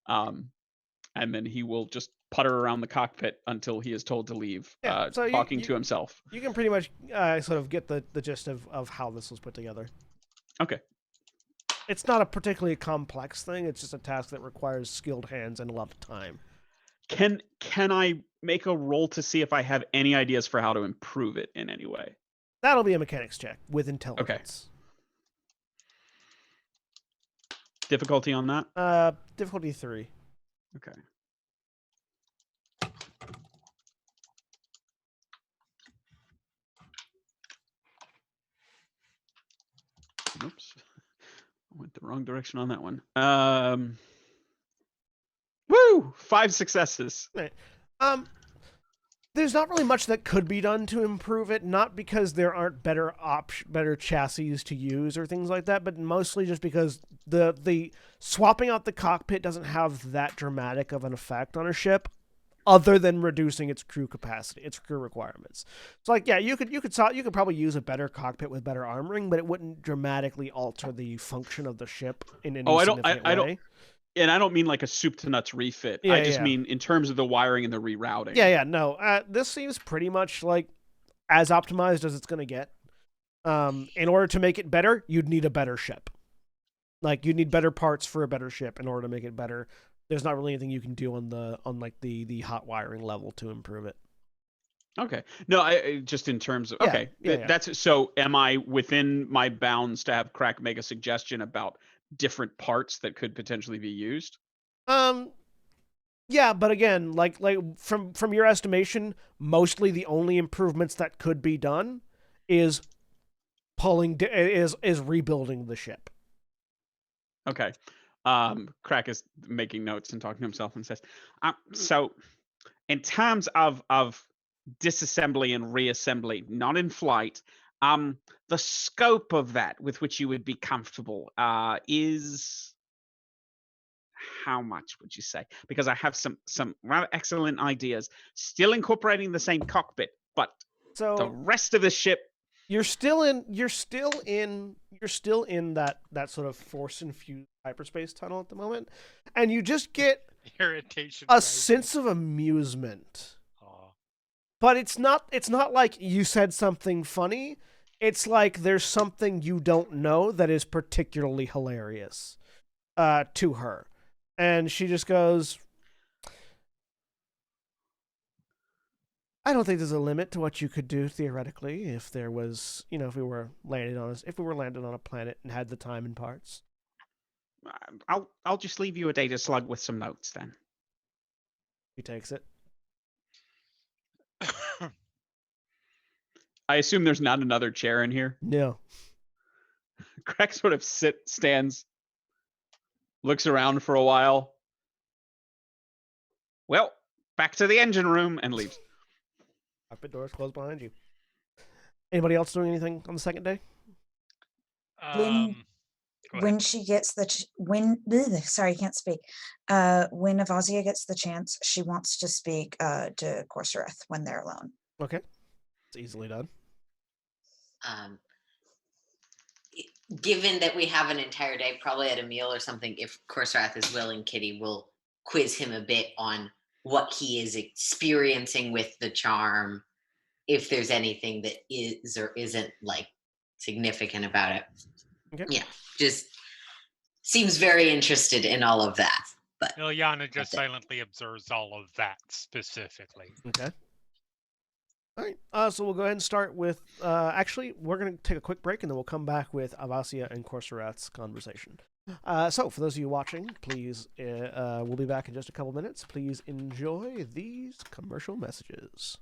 And then he will just putter around the cockpit until he is told to leave, Yeah, so talking to himself. You can pretty much sort of get the gist of how this was put together. Okay. It's not a particularly complex thing. It's just a task that requires skilled hands and a lot of time. Can I make a roll to see if I have any ideas for how to improve it in any way? That'll be a mechanics check with intelligence. Difficulty on that? Difficulty 3. Okay. Oops. I went the wrong direction on that one. Woo! 5 successes. Right. There's not really much that could be done to improve it, not because there aren't better chassis to use or things like that, but mostly just because the swapping out the cockpit doesn't have that dramatic of an effect on a ship, other than reducing its crew capacity, its crew requirements. So, like, yeah, you could probably use a better cockpit with better armoring, but it wouldn't dramatically alter the function of the ship in any significant way. And I don't mean like a soup to nuts refit. I just mean in terms of the wiring and the rerouting. No. This seems pretty much like as optimized as it's going to get. In order to make it better, you'd need a better ship. Like you need better parts for a better ship in order to make it better. There's not really anything you can do on the hot wiring level to improve it. Okay. No, I just in terms of Yeah, okay. yeah. That's so. Am I within my bounds to have Crack make a suggestion about different parts that could potentially be used? Yeah, but again, like from your estimation, mostly the only improvements that could be done is is rebuilding the ship. Okay. Crack is making notes and talking to himself and says, so in terms of disassembly and reassembly, not in flight, the scope of that with which you would be comfortable is how much would you say? Because I have some rather excellent ideas, still incorporating the same cockpit, but the rest of the ship. You're still in that sort of force infused hyperspace tunnel at the moment, and you just get irritation, a sense of amusement. But it's not like you said something funny. It's like there's something you don't know that is particularly hilarious to her. And she just goes, I don't think there's a limit to what you could do theoretically if there was, if we were landed on a planet and had the time and parts. I'll just leave you a data slug with some notes then. He takes it. I assume there's not another chair in here. No. Crack sort of stands, looks around for a while. Well, back to the engine room and leaves. Cockpit doors closed behind you. Anybody else doing anything on the second day? When she gets sorry, I can't speak. When Avazia gets the chance, she wants to speak to Corsoreth when they're alone. Okay. It's easily done. Given that we have an entire day, probably at a meal or something, if Corsorath is willing, Kitty will quiz him a bit on what he is experiencing with the charm, if there's anything that is or isn't like significant about it. Okay. Yeah, just seems very interested in all of that. But Ilyana just silently observes all of that specifically. Okay. All right. So we'll go ahead and start with. Actually, we're going to take a quick break, and then we'll come back with Avasia and Corsorath's conversation. So, for those of you watching, please, we'll be back in just a couple minutes. Please enjoy these commercial messages.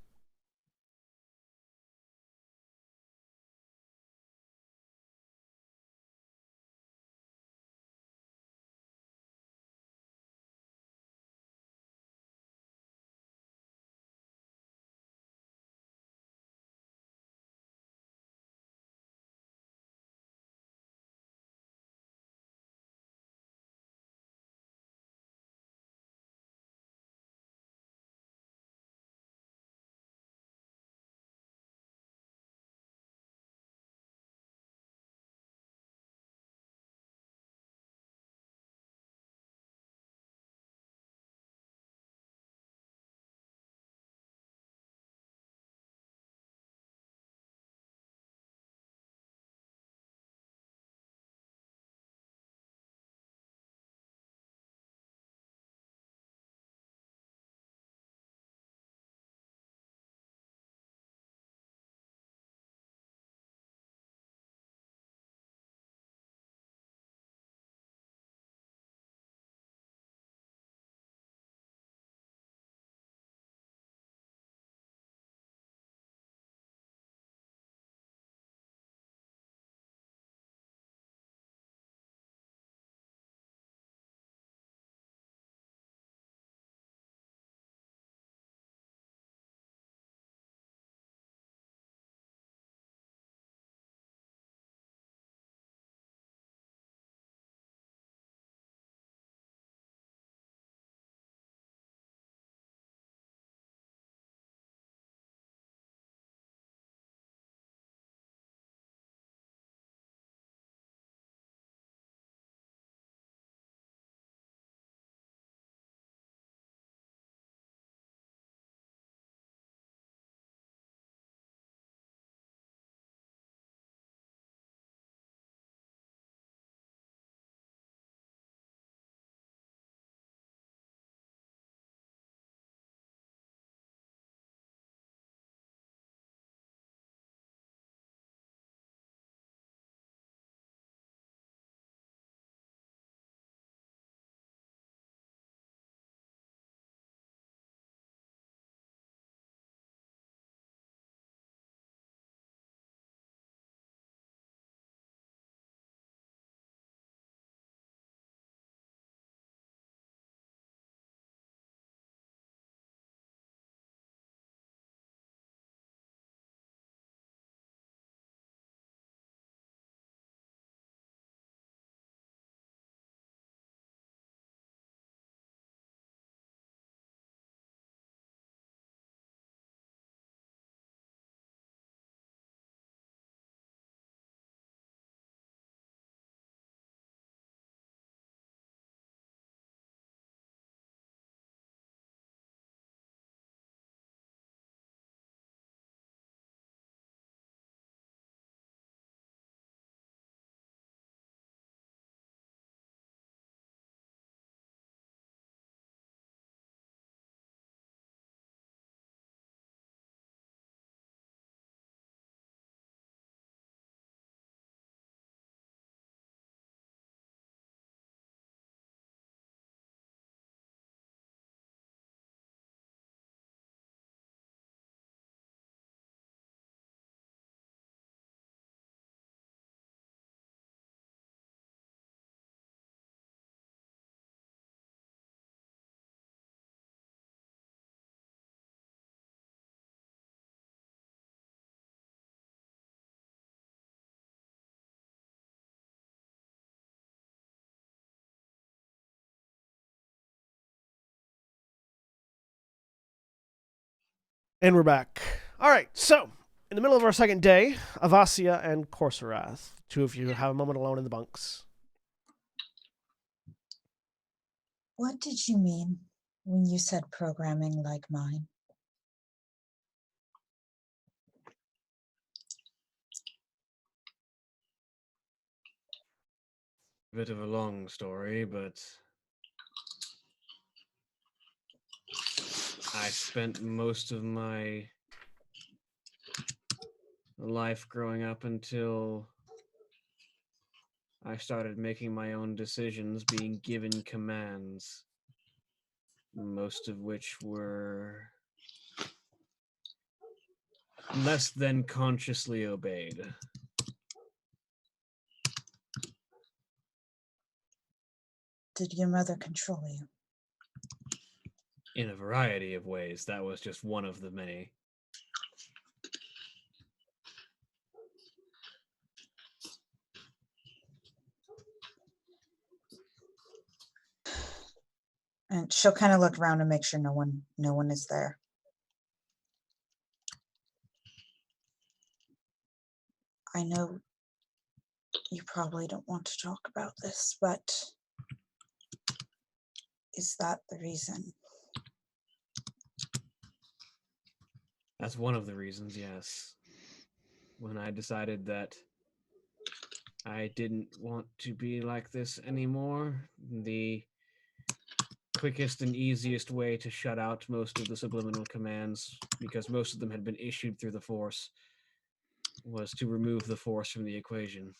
And we're back. All right, so in the middle of our second day, Avasia and Corsarath, two of you have a moment alone in the bunks. What did you mean when you said programming like mine? A bit of a long story, but I spent most of my life growing up until I started making my own decisions, being given commands, most of which were less than consciously obeyed. Did your mother control you? In a variety of ways. That was just one of the many. And she'll kind of look around and make sure no one is there. I know you probably don't want to talk about this, but is that the reason? That's one of the reasons, yes. When I decided that I didn't want to be like this anymore, the quickest and easiest way to shut out most of the subliminal commands, because most of them had been issued through the Force, was to remove the Force from the equation.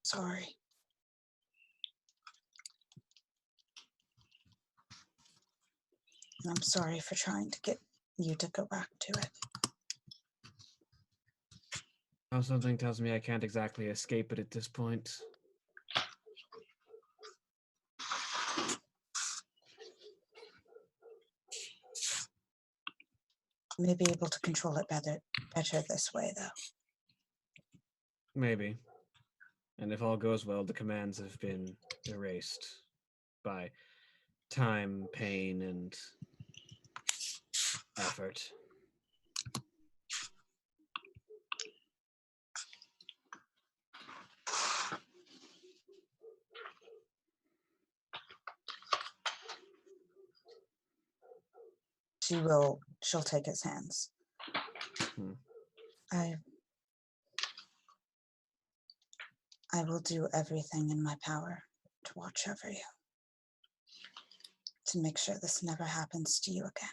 Sorry. I'm sorry for trying to get you to go back to it. Now something tells me I can't exactly escape it at this point. May be able to control it better this way, though. Maybe. And if all goes well, the commands have been erased by time, pain, and effort. She'll take his hands. Hmm. I will do everything in my power to watch over you, to make sure this never happens to you again.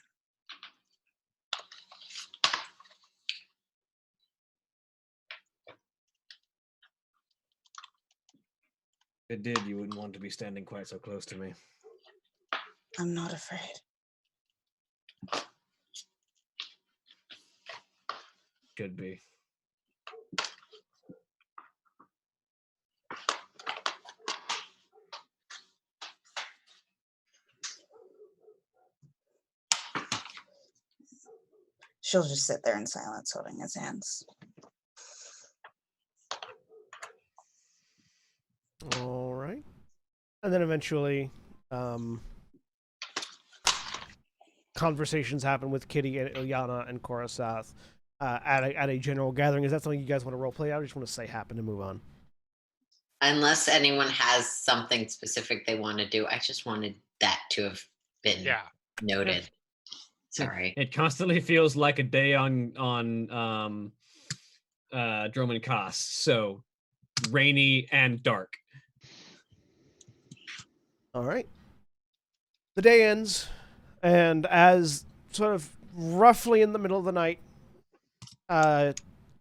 If it did, you wouldn't want to be standing quite so close to me. I'm not afraid. Could be. She'll just sit there in silence, holding his hands. All right. And then eventually, conversations happen with Kitty and Ilyana and Korasath at a general gathering. Is that something you guys want to role play out? I just want to say happen to move on. Unless anyone has something specific they want to do, I just wanted that to have been noted. Sorry. It constantly feels like a day on Droman Koss. So rainy and dark. All right. The day ends, and as sort of roughly in the middle of the night, in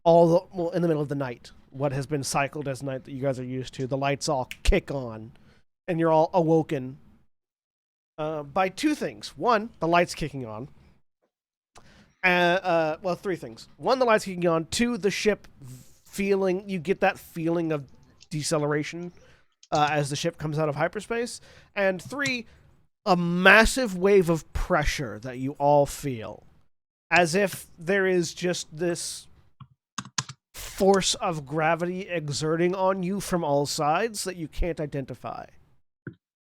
the middle of the night, what has been cycled as night that you guys are used to, the lights all kick on, and you're all awoken by two things. One, the lights kicking on. Well, three things. One, the lights kicking on. Two, the ship feeling, you get that feeling of deceleration as the ship comes out of hyperspace. And three, a massive wave of pressure that you all feel, as if there is just this force of gravity exerting on you from all sides that you can't identify.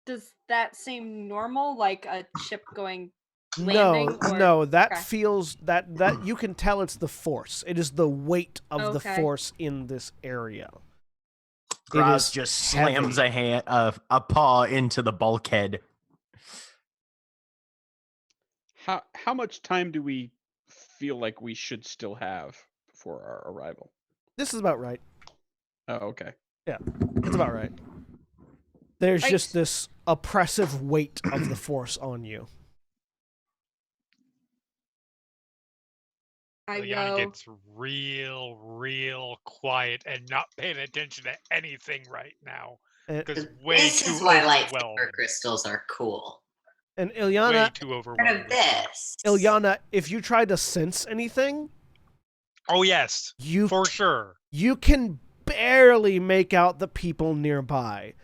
Does that seem normal, like a ship going landing? No, that okay. feels that you can tell it's the force. It is the weight of the Okay. force in this area. Graz just slams a paw into the bulkhead. How much time do we feel like we should still have before our arrival? This is about right. Oh, okay. Yeah, it's about right. There's just this oppressive weight of the force on you. Liana gets real quiet and not paying attention to anything right now. Because this is why lightsaber crystals are cool. And Ilyana, way too overwhelmed. This. Ilyana, if you try to sense anything, oh yes, for sure, you can barely make out the people nearby.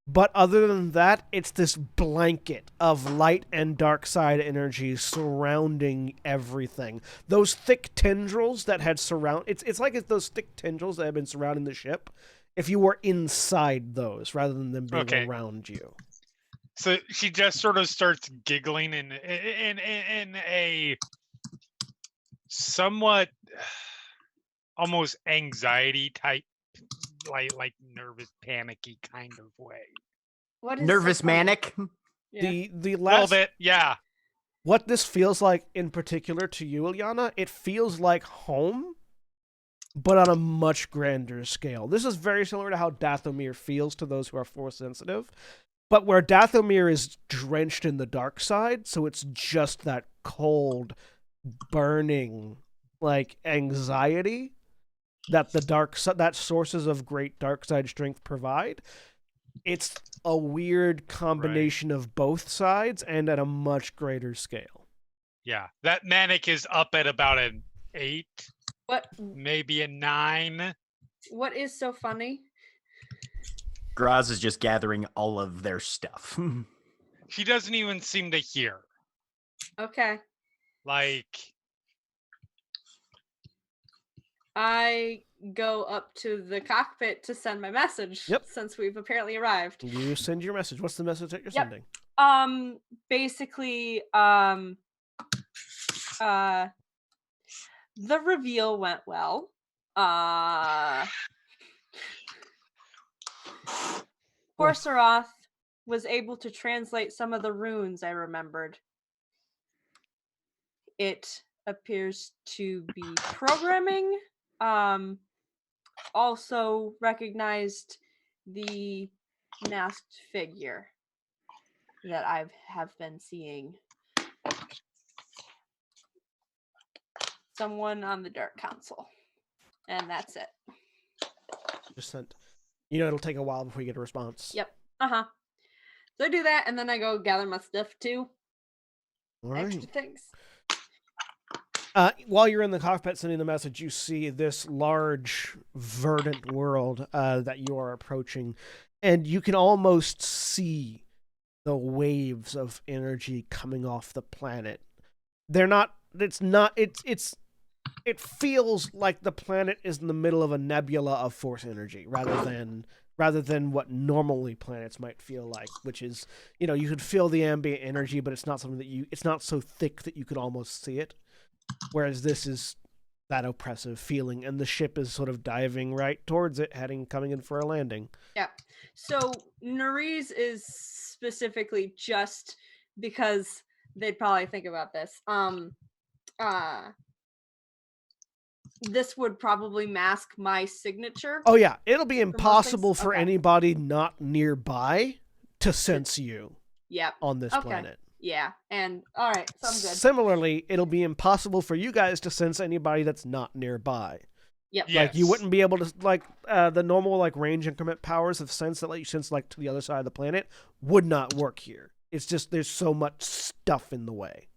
But other than that, it's this blanket of light and dark side energy surrounding everything. Those thick tendrils that had it's like those thick tendrils that have been surrounding the ship. If you were inside those, rather than them being around you. So she just sort of starts giggling in a somewhat almost anxiety type, like nervous, panicky kind of way. What is nervous manic? Yeah. The last little bit, yeah. What this feels like in particular to you, Ilyana, it feels like home, but on a much grander scale. This is very similar to how Dathomir feels to those who are force sensitive. But where Dathomir is drenched in the dark side, so it's just that cold, burning, like, anxiety that that sources of great dark side strength provide. It's a weird combination of both sides and at a much greater scale. Yeah, that manic is up at about an 8. What? Maybe a 9. What is so funny? Graz is just gathering all of their stuff. She doesn't even seem to hear. Okay. Like, I go up to the cockpit to send my message. Yep. Since we've apparently arrived. You send your message. What's the message that you're sending? Basically, the reveal went well. Corsaroth was able to translate some of the runes I remembered. It appears to be programming. Also recognized the masked figure that I have been seeing. Someone on the Dark Council. And that's it. Just sent. You know it'll take a while before you get a response. Yep. So I do that, and then I go gather my stuff too. All right. Extra things. While you're in the cockpit sending the message, you see this large, verdant world that you are approaching, and you can almost see the waves of energy coming off the planet. They're not. It's not. It feels like the planet is in the middle of a nebula of force energy, rather than what normally planets might feel like, which is, you could feel the ambient energy, but it's not something that it's not so thick that you could almost see it. Whereas this is that oppressive feeling, and the ship is sort of diving right towards it, coming in for a landing. Yeah. So Nerys is specifically, just because they'd probably think about this. This would probably mask my signature. Oh yeah, it'll be impossible for anybody not nearby to sense you. Yep. On this planet. Yeah, and all right, so I'm good. Similarly, it'll be impossible for you guys to sense anybody that's not nearby. Yep. Yes. Like, you wouldn't be able to, the normal, range increment powers of sense that let you sense, to the other side of the planet would not work here. It's just, there's so much stuff in the way.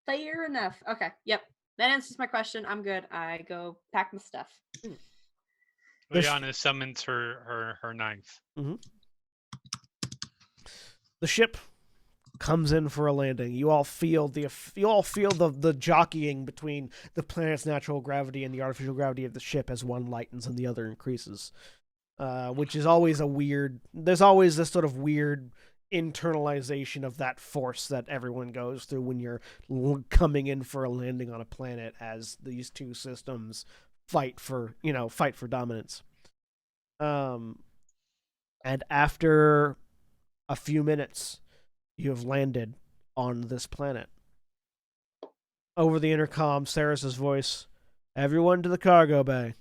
Fair enough. Okay, yep. That answers my question. I'm good. I go pack my stuff. Liana summons her knife. Mm-hmm. The ship comes in for a landing. You all feel the jockeying between the planet's natural gravity and the artificial gravity of the ship as one lightens and the other increases. Which is always there's always this sort of weird internalization of that force that everyone goes through when you're coming in for a landing on a planet as these two systems fight for dominance. And after a few minutes, you have landed on this planet. Over the intercom, Saris's voice, "Everyone to the cargo bay."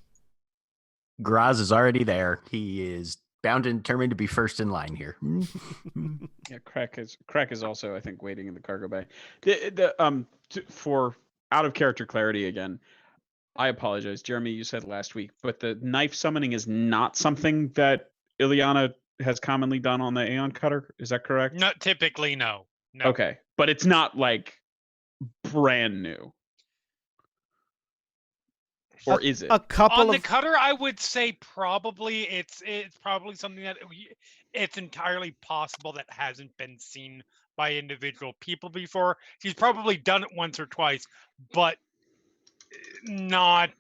Graz is already there. He is bound and determined to be first in line here. Yeah, Crack is also, I think, waiting in the cargo bay. For out of character clarity again, I apologize, Jeremy. You said last week, but the knife summoning is not something that Ileana has commonly done on the Aeon Cutter. Is that correct? Not typically, no. Okay, but it's not like brand new. Or is it? A couple on of the cutter? I would say probably it's probably something that it's entirely possible that hasn't been seen by individual people before. She's probably done it once or twice, but not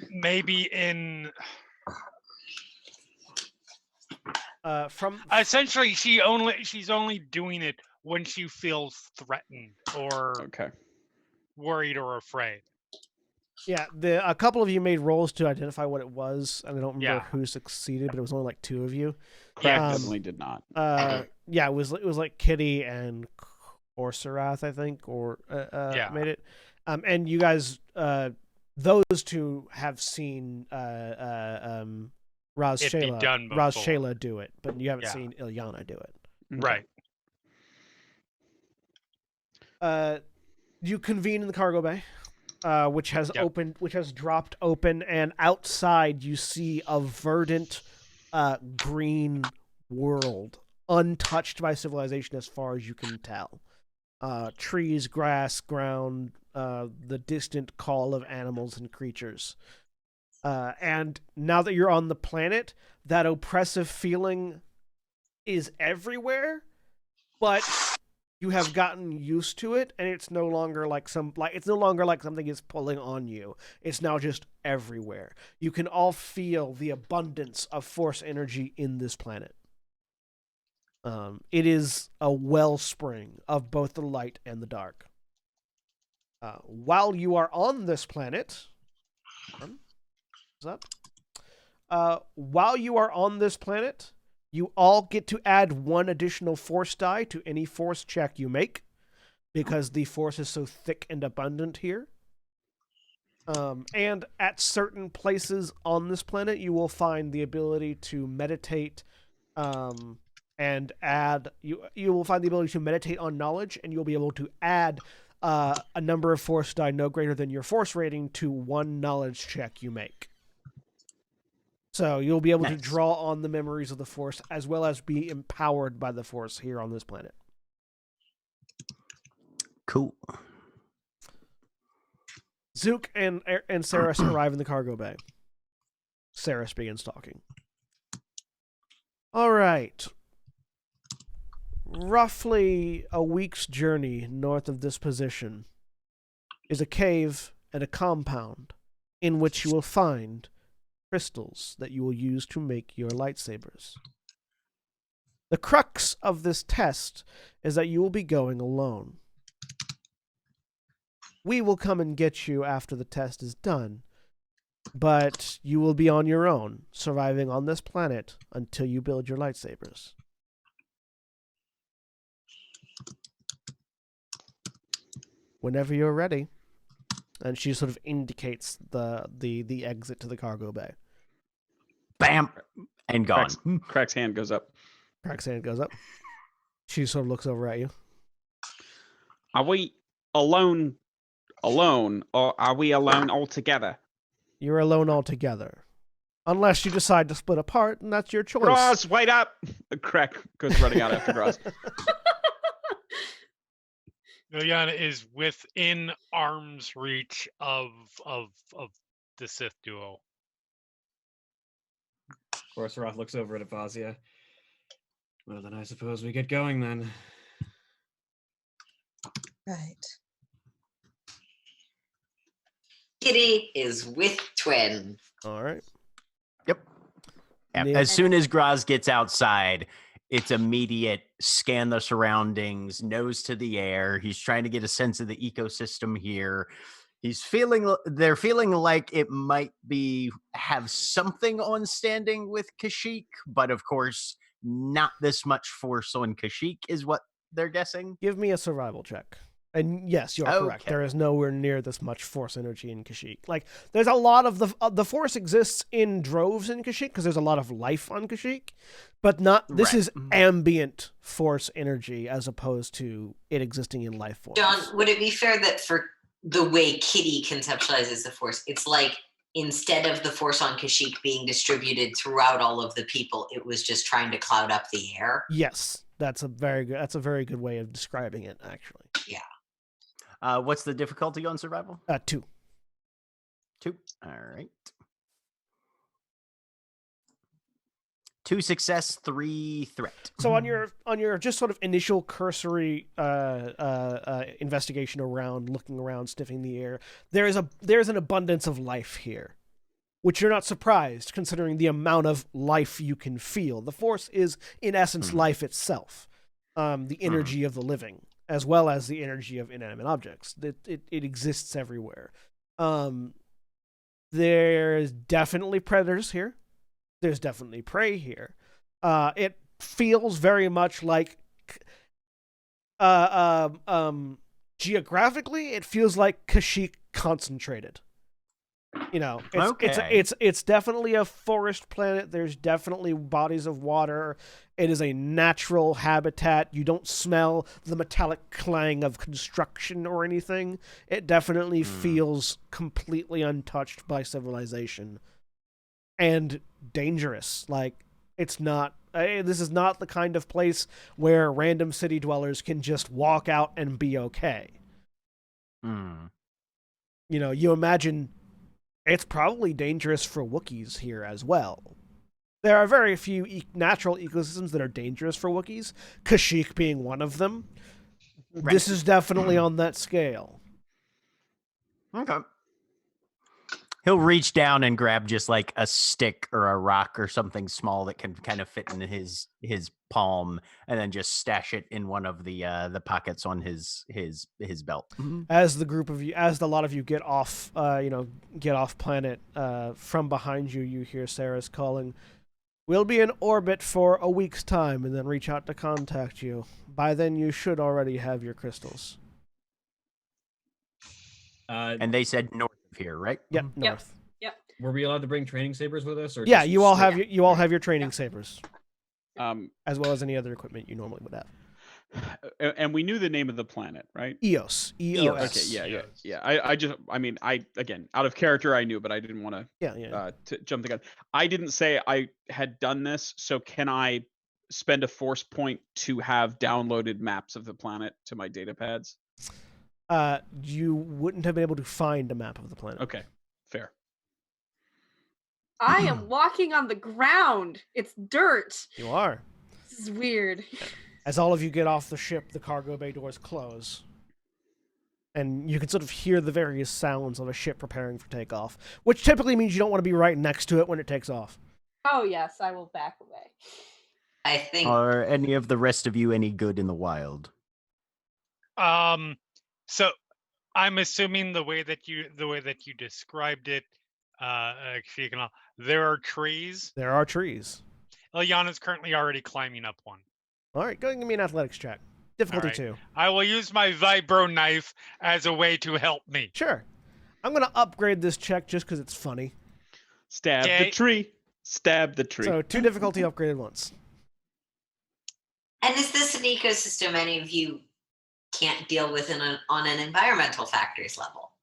maybe in. From Essentially, she's only doing it when she feels threatened or Okay. worried or afraid. Yeah, a couple of you made rolls to identify what it was, and I don't remember Yeah. who succeeded, but it was only like two of you. Crack Yeah. definitely did not. Yeah, it was like Kitty and Orsarath, I think, or Yeah. made it. And you guys, those two have seen Raz It be Shayla done Raz before. Shayla do it, but you haven't Yeah. seen Ileana do it. Right. You convene in the cargo bay, which has Yep. dropped open, and outside you see a verdant, green world, untouched by civilization as far as you can tell. Trees, grass, ground, the distant call of animals and creatures. And now that you're on the planet, that oppressive feeling is everywhere, but you have gotten used to it, and it's no longer like something is pulling on you. It's now just everywhere. You can all feel the abundance of force energy in this planet. It is a wellspring of both the light and the dark. While you are on this planet, while you are on this planet, you all get to add one additional force die to any force check you make, because the force is so thick and abundant here. And at certain places on this planet, you will find the ability to meditate, and add. You will find the ability to meditate on knowledge, and you'll be able to add a number of force die no greater than your force rating to one knowledge check you make. So you'll be able to draw on the memories of the Force as well as be empowered by the Force here on this planet. Cool. Zook and Saris arrive in the cargo bay. Saris begins talking. All right. Roughly a week's journey north of this position is a cave and a compound in which you will find crystals that you will use to make your lightsabers. The crux of this test is that you will be going alone. We will come and get you after the test is done, but you will be on your own, surviving on this planet until you build your lightsabers. Whenever you're ready. And she sort of indicates the exit to the cargo bay. Bam! And gone. Crack's hand goes up. Crack's hand goes up. She sort of looks over at you. Are we alone, or are we alone altogether? You're alone altogether. Unless you decide to split apart, and that's your choice. Groz, wait up! Crack goes running out after Groz. Ileana is within arm's reach of the Sith duo. Orsarath looks over at Avazia. Well, then I suppose we get going then. Right. Kitty is with Twin. All right. Yep. Yeah, Neil- as soon as Graz gets outside, it's immediate scan the surroundings, nose to the air. He's trying to get a sense of the ecosystem here. They're feeling like it might have something on standing with Kashyyyk, but of course, not this much force on Kashyyyk is what they're guessing. Give me a survival check. And yes, you're correct. Okay. There is nowhere near this much force energy in Kashyyyk. Like, there's a lot of the force exists in droves in Kashyyyk because there's a lot of life on Kashyyyk, but not. This Right. is ambient force energy as opposed to it existing in life forms. John, would it be fair that for the way Kitty conceptualizes the force, it's like instead of the force on Kashyyyk being distributed throughout all of the people, it was just trying to cloud up the air? Yes, that's a very good way of describing it. Actually, Yeah. What's the difficulty on survival? 2. 2. All right. 2 success, 3 threat. So on your just sort of initial cursory investigation around, looking around, sniffing the air, there's an abundance of life here, which you're not surprised considering the amount of life you can feel. The force is in essence life itself, the energy of the living, as well as the energy of inanimate objects. It exists everywhere. There's definitely predators here. There's definitely prey here. It feels very much like, geographically, it feels like Kashyyyk concentrated. You know, it's definitely a forest planet. There's definitely bodies of water. It is a natural habitat. You don't smell the metallic clang of construction or anything. It definitely feels completely untouched by civilization. And dangerous. Like, it's not. This is not the kind of place where random city dwellers can just walk out and be okay. You know, you imagine it's probably dangerous for Wookiees here as well. There are very few natural ecosystems that are dangerous for Wookiees, Kashyyyk being one of them. Right. This is definitely on that scale. Okay. He'll reach down and grab just like a stick or a rock or something small that can kind of fit in his palm, and then just stash it in one of the pockets on his belt. As a lot of you get off, get off planet, from behind you, you hear Sarah's calling. We'll be in orbit for a week's time, and then reach out to contact you. By then, you should already have your crystals. And they said north of here, right? Yep, north. Yep. Were we allowed to bring training sabers with us? Or yeah, just you all straight- have your training sabers, as well as any other equipment you normally would have. And we knew the name of the planet, right? Eos. EOS. Okay, yeah. I mean, again, out of character, I knew, but I didn't want to to jump the gun. I didn't say I had done this, so can I spend a force point to have downloaded maps of the planet to my data pads? You wouldn't have been able to find a map of the planet. Okay, fair. I am walking on the ground. It's dirt. You are. This is weird. As all of you get off the ship, the cargo bay doors close. And you can sort of hear the various sounds of a ship preparing for takeoff, which typically means you don't want to be right next to it when it takes off. Oh, yes, I will back away. I think. Are any of the rest of you any good in the wild? So I'm assuming the way that you described it, there are trees. There are trees. Ilyana's currently already climbing up one. All right, go ahead and give me an athletics check. Difficulty 2. I will use my vibro knife as a way to help me. Sure. I'm going to upgrade this check just because it's funny. Stab the tree. Stab the tree. So 2 difficulty upgraded once. And is this an ecosystem any of you can't deal with on an environmental factors level?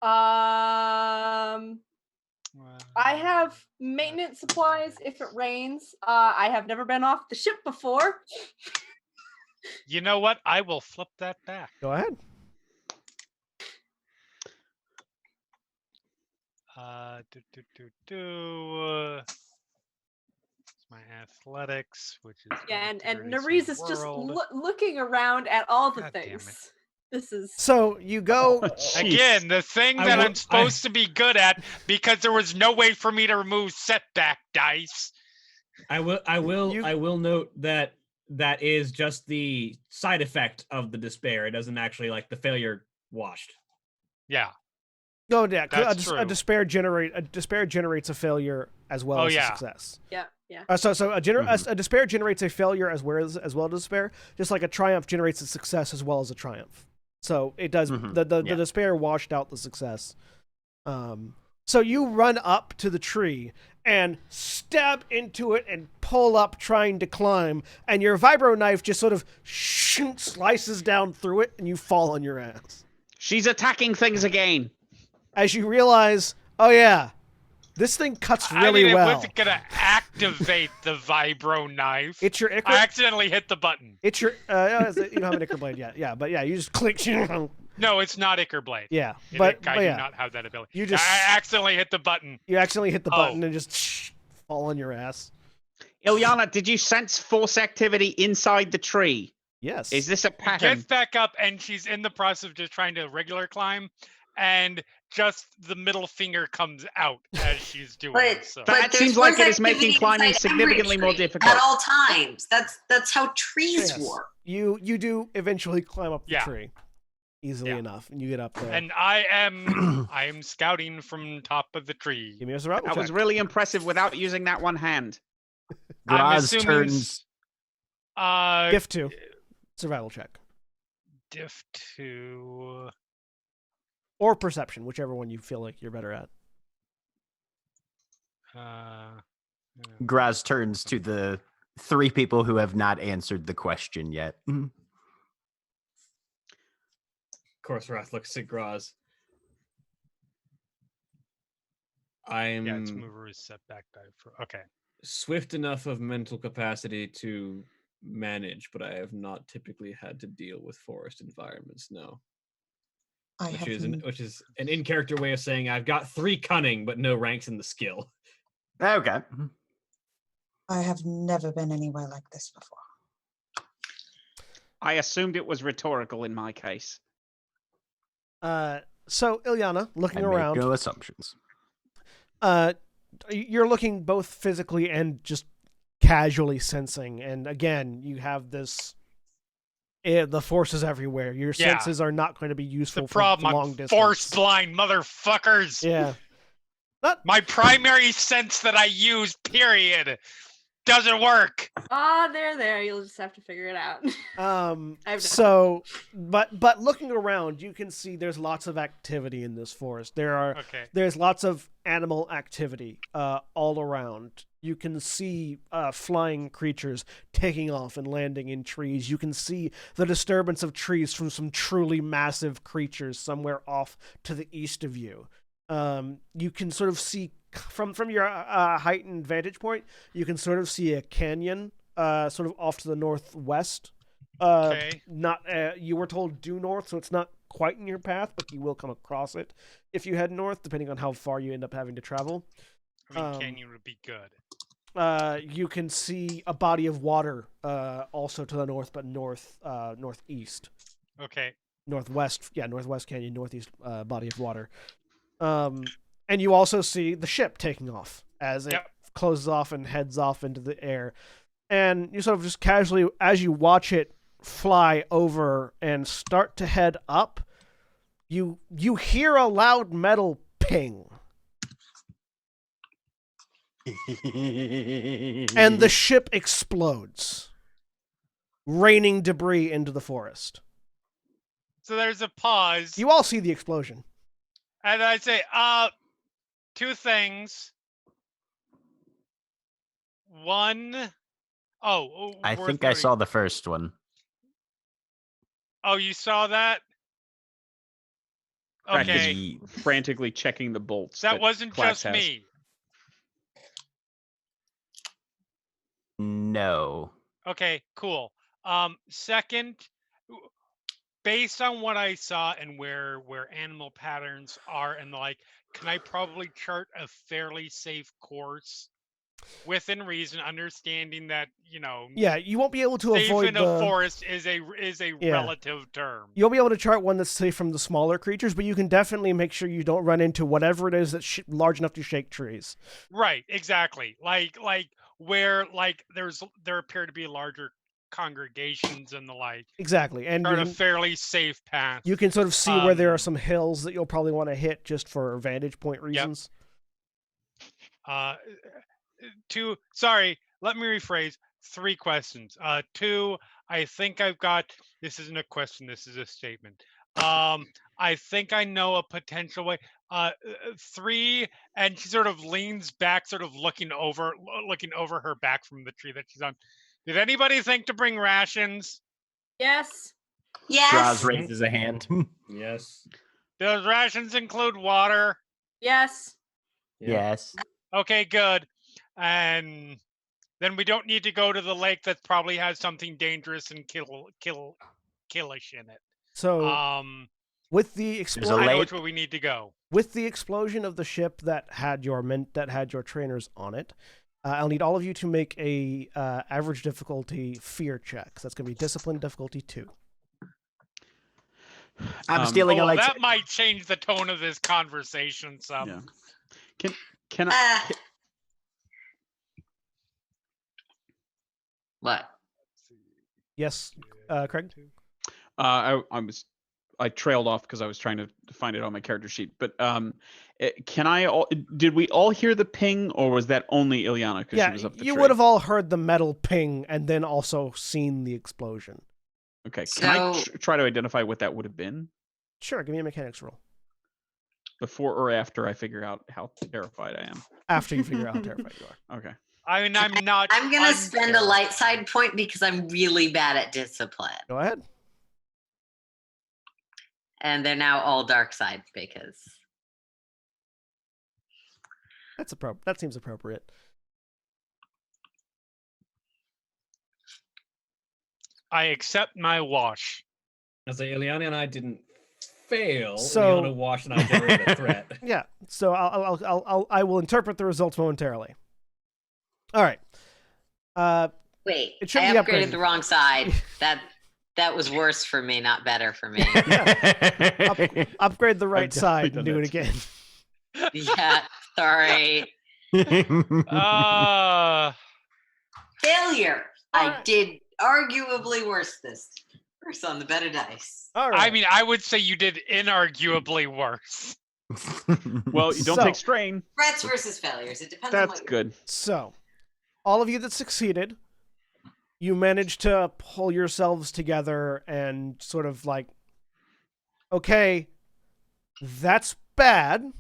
I have maintenance supplies if it rains. I have never been off the ship before. You know what? I will flip that back. Go ahead. my athletics, which is Yeah, and integrity, Nerys is save just world. looking around at all the God damn it. things. This is So you go. Again, the thing I that will- I'm supposed to be good at, because there was no way for me to remove setback dice. I will You- note that that is just the side effect of the despair. It doesn't actually like the failure washed. Yeah. No, yeah, That's a true. despair generates a failure as well Oh, as yeah. a success. yeah. So Mhm. a despair generates a failure as well as despair, just like a triumph generates a success as well as a triumph. So it does Mhm. the Yeah. despair washed out the success. So you run up to the tree and stab into it and pull up trying to climb, and your vibro knife just sort of slices down through it, and you fall on your ass. She's attacking things again. As you realize, oh yeah, this thing cuts really I mean, well. it wasn't gonna activate the vibro knife. It's your Icar. I accidentally hit the you It's your. You don't have an Icar blade yet. Yeah, but yeah, you just click. No, it's not Icar Blade. Yeah, I but do yeah, not have that ability. You just- I accidentally hit the button. you accidentally hit the Oh. button and just fall on your ass. Ilyana, did you sense force activity inside the tree? Yes. Is this a pattern? Gets back up, and she's in the process of just trying to regular climb, and just the middle finger comes out as she's doing But- it. So. That But there's seems like force it is making activity climbing inside every significantly more tree difficult. at all times. That's how trees Yes. work. You do eventually climb up the Yeah. tree easily Yeah. enough, and you get up there. And I am scouting from top of the tree. Give me a survival That check. was really impressive without using that one hand. I'm Graz assuming turns. Diff 2. Survival check. Diff 2. Or perception, whichever one you feel like you're better at. Graz turns to the 3 people who have not answered the question yet. Of course, Wrath looks at Graz. I'm Yeah, it's mover is setback die for. Okay. swift enough of mental capacity to manage, but I have not typically had to deal with forest environments. No, I which have is an in-character way of saying I've got 3 cunning, but no ranks in the skill. Okay. I have never been anywhere like this before. I assumed it was rhetorical in my case. So Ilyana, I looking make around, no assumptions. you're looking both physically and just casually sensing, and again, you have this. The force is everywhere. Your Yeah. senses are not going to be The useful for problem, long I'm distance. force blind, motherfuckers. Yeah. My primary sense that I use, period, doesn't work. There. You'll just have to figure it out. I've So, but looking around, you can see there's lots of activity in this forest. Okay. There's lots of animal activity all around. You can see flying creatures taking off and landing in trees. You can see the disturbance of trees from some truly massive creatures somewhere off to the east of you. You can sort of see from your heightened vantage point, you can sort of see a canyon sort of off to the northwest. Okay. Not you were told due north, so it's not quite in your path, but you will come across it if you head north, depending on how far you end up having to travel. I mean, canyon would be good. You can see a body of water also to the north, but northeast. Okay. Northwest canyon, northeast body of water. And you also see the ship taking off as it Yep. closes off and heads off into the air. And you sort of just casually, as you watch it fly over and start to head up, you hear a loud metal ping. And the ship explodes, raining debris into the forest. So there's a pause. You all see the explosion. And I say, 2 things. One, I worth think I noting. saw the first one. Oh, you saw that? Crack is Okay. frantically checking the bolts. That wasn't Klax just has. me. No. Okay, cool. Second, based on what I saw and where animal patterns are and the like, can I probably chart a fairly safe course within reason, understanding that Yeah, you won't be able to safe avoid in a forest is a Yeah. relative term. You'll be able to chart one that's safe from the smaller creatures, but you can definitely make sure you don't run into whatever it is that's large enough to shake trees. Right, exactly. Like where there appear to be larger congregations and the like. Exactly, and Chart a fairly safe path. you can sort of see where there are some hills that you'll probably want to hit just for vantage point reasons. Sorry, let me rephrase. 3 questions. 2, I think I've got. This isn't a question. This is a statement. I think I know a potential way. 3, and she sort of leans back, sort of looking over her back from the tree that she's on. Did anybody think to bring rations? Yes. Yes. Draws raises a hand. Yes. Does rations include water? Yes. Yes. Okay, good. And then we don't need to go to the lake that probably has something dangerous and killish in it. So with the I know which way we need to go. With the explosion of the ship that had your trainers on it, I'll need all of you to make a average difficulty fear check. So that's going to be discipline difficulty 2. I'm stealing a light. That might change the tone of this conversation some. Yeah. Can I? What? Yes, Craig. I trailed off because I was trying to find it on my character sheet. But did we all hear the ping, or was that only Ilyana because she was up the tree? You would have all heard the metal ping and then also seen the explosion. Okay, can I try to identify what that would have been? Sure, give me a mechanics roll. Before or after I figure out how terrified I am? After you figure out how terrified you are. Okay. I mean, I'm not. I'm going to spend a light side point because I'm really bad at discipline. Go ahead. And they're now all dark side because that seems appropriate. I accept my wash. As Ileana and I didn't fail, So- Ileana washed and I generated a threat. Yeah. So I will interpret the results momentarily. All right. wait, It I shouldn't be upgraded upgraded. the wrong side. That was worse for me, not better for me. Upgrade the right I've side definitely and do done it again. Yeah, sorry. Failure. I Alright. did arguably worse on the better dice. All right. I mean, I would say you did inarguably worse. Well, you don't So- take strain. Threats versus failures. It depends on That's what good. So, all of you that succeeded, you managed to pull yourselves together and sort of like, okay, that's bad,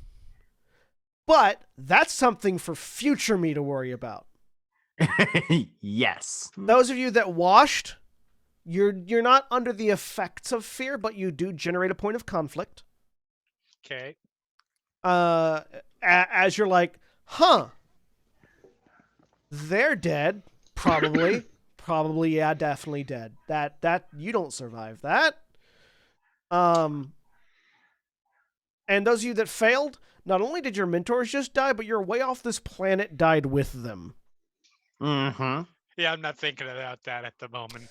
but that's something for future me to worry about. Yes. Those of you that washed, you're not under the effects of fear, but you do generate a point of conflict. Okay. As you're like, huh, they're dead, probably. Probably, yeah, definitely dead. That you don't survive that. And those of you that failed, not only did your mentors just die, but your way off this planet died with them. Mm-hmm. Yeah, I'm not thinking about that at the moment.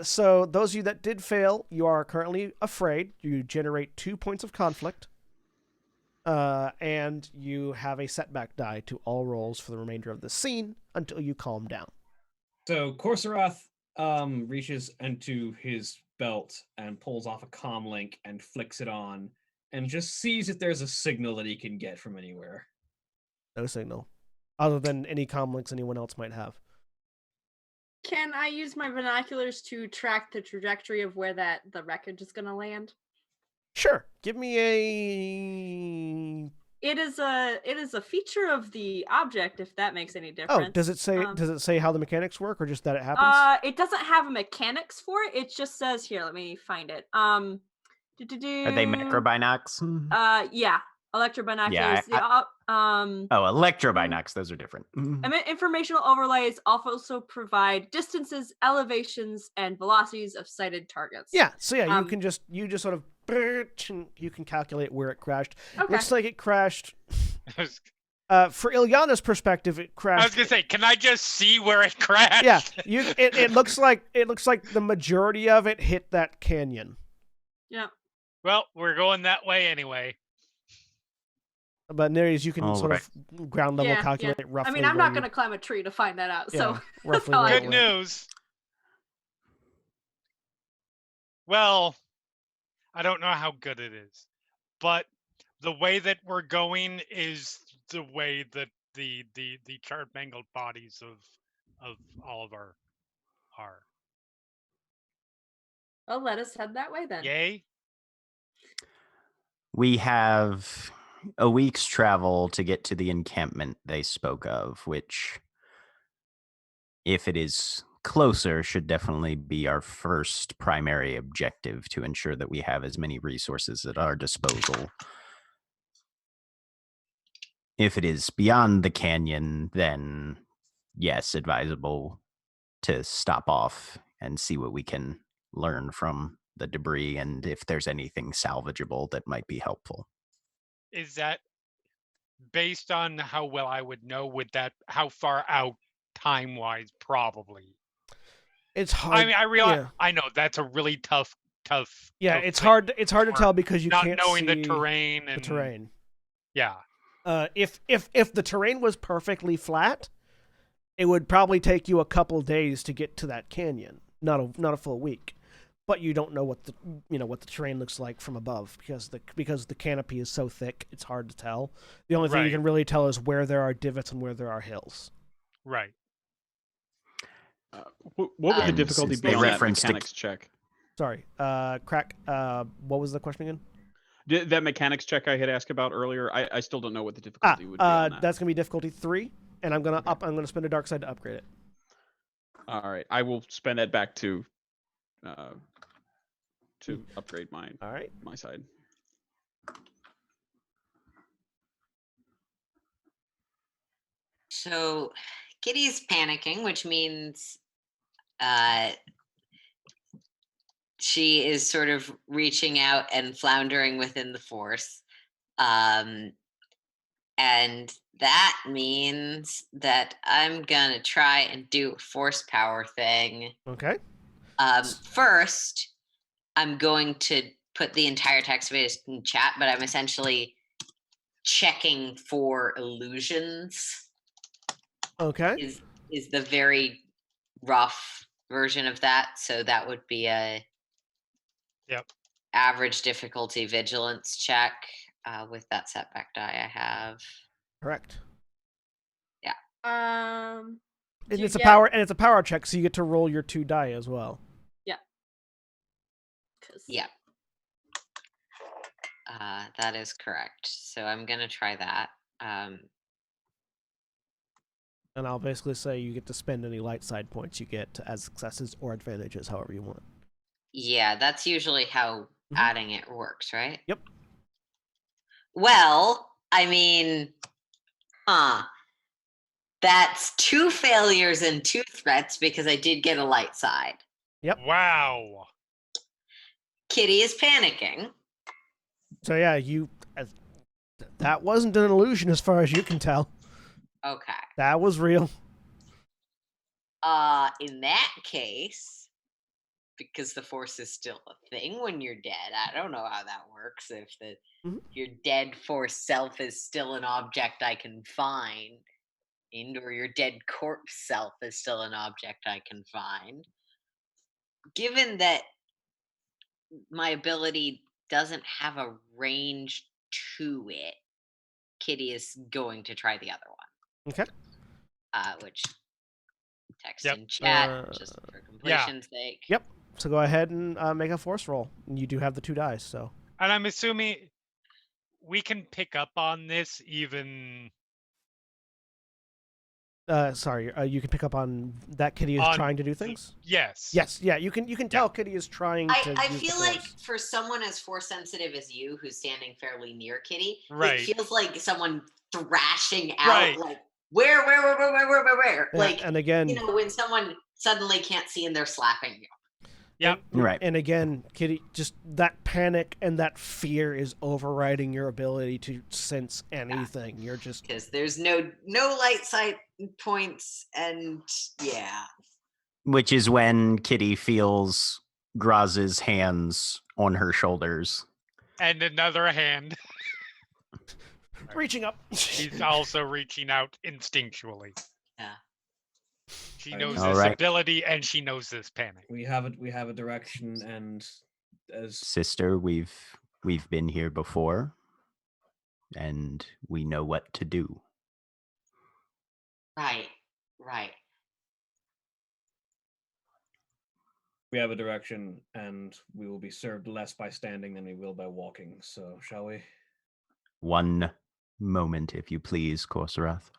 So those of you that did fail, you are currently afraid. You generate 2 points of conflict. And you have a setback die to all rolls for the remainder of the scene until you calm down. So Corsorath reaches into his belt and pulls off a comm link and flicks it on and just sees if there's a signal that he can get from anywhere. No signal. Other than any comm links anyone else might have. Can I use my binoculars to track the trajectory of where the wreckage is going to land? Sure. Give me a... It is a feature of the object, if that makes any Oh, difference. does it say how the mechanics work, or just that it happens? It doesn't have a mechanics for it. It just says here. Let me find it. Are they macrobinocs? Yeah, electrobinoculars. Yeah, The, Oh, electrobinocs. Those are different. informational overlays also provide distances, elevations, and velocities of sighted targets. Yeah. So yeah, you just sort of you can calculate where it crashed. Okay. Looks like it crashed For Ilyana's perspective, it I crashed. was gonna say, can I just see where it crashed? Yeah, it looks like the majority of it hit that canyon. Yeah. Well, we're going that way anyway. But Nereus, you can All sort right. of ground level Yeah, calculate yeah. roughly. I mean, I'm where not you- going to climb a tree to find that out. So Yeah, roughly how I where Good it do it. went. news. Well, I don't know how good it is, but the way that we're going is the way that the charred mangled bodies of all of our are. Well, let us head that way then. Yay. We have a week's travel to get to the encampment they spoke of, which, if it is closer, should definitely be our first primary objective to ensure that we have as many resources at our disposal. If it is beyond the canyon, then yes, advisable to stop off and see what we can learn from the debris and if there's anything salvageable that might be helpful. Is that based on how well I would know? How far out time wise? Probably. It's hard. I mean, I realize. Yeah, I know that's a really tough. yeah tough it's thing hard. It's hard to for tell because you not can't knowing see the terrain and the terrain. Yeah. If the terrain was perfectly flat, it would probably take you a couple days to get to that canyon, not a full week. But you don't know what the terrain looks like from above because the canopy is so thick, it's hard to tell. The only thing you Right. can really tell is where there are divots and where there are hills. Right. What would the And difficulty since be they on that referenced mechanics check? Sorry, Crack. What was the question again? That mechanics check I had asked about earlier, I still don't know what the difficulty would be on that. That's gonna be difficulty 3, and I'm gonna spend a dark side to upgrade it. All right, I will spend that back to upgrade All right. my side. So Kitty's panicking, which means she is sort of reaching out and floundering within the force. And that means that I'm going to try and do a force power thing. Okay. First, I'm going to put the entire text of it in chat, but I'm essentially checking for illusions. Okay. Is the very rough version of that. So that would be a average difficulty vigilance check with that setback die I have. Correct. Yeah. And you it's get- a power check, so you get to roll your 2 die as well. Yeah. Yeah. That is correct. So I'm gonna try that. And I'll basically say you get to spend any light side points you get as successes or advantages, however you want. Yeah, that's usually how Mhm. adding it works, right? Yep. Well, I mean, that's 2 failures and 2 threats because I did get a light side. Yep. Wow. Kitty is panicking. So yeah, that wasn't an illusion as far as you can tell. Okay. That was real. In that case, because the force is still a thing when you're dead, I don't know how that works. If your dead force self is still an object I can find, or your dead corpse self is still an object I can find. Given that my ability doesn't have a range to it, Kitty is going to try the other one. Okay. Which text Yep. in chat just for completion's sake. Yep. So go ahead and make a force roll. You do have the 2 dice, so. And I'm assuming we can pick up on this even. Sorry, you can pick up on that Kitty is trying to do things? Yes. Yes, yeah, you can tell Kitty is trying to I use the feel like force. for someone as force sensitive as you, who's standing fairly near Kitty, Right. it feels like someone thrashing out, Right. like where, Yeah, like and again, when someone suddenly can't see and they're slapping you. Yep. Right. And again, Kitty, just that panic and that fear is overriding your ability to sense anything. You're just Because there's no light sight points, and yeah. Which is when Kitty feels Graz's hands on her shoulders. And another hand. reaching up. He's also reaching out instinctually. Yeah. She knows All this right. ability, and she knows this panic. We have a direction, and as Sister, we've been here before, and we know what to do. Right. we have a direction, and we will be served less by standing than we will by walking. So, shall we? One moment, if you please, Korsarath.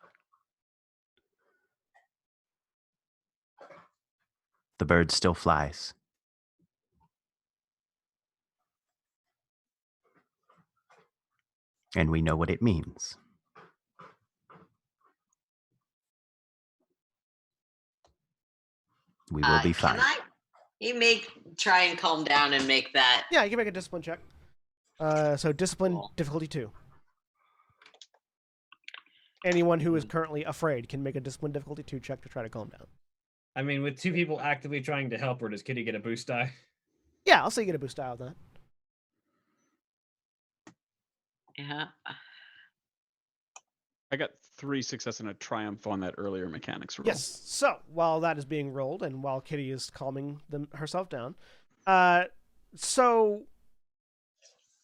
The bird still flies. And we know what it means. We will be fine. Can you try and calm down and make that? Yeah, you can make a discipline check. So discipline Cool. difficulty 2. Anyone who is currently afraid can make a discipline difficulty 2 check to try to calm down. I mean, with 2 people actively trying to help her, does Kitty get a boost die? Yeah, I'll say you get a boost die on that. Yeah. I got 3 success and a triumph on that earlier mechanics roll. Yes. So while that is being rolled, and while Kitty is calming herself down, so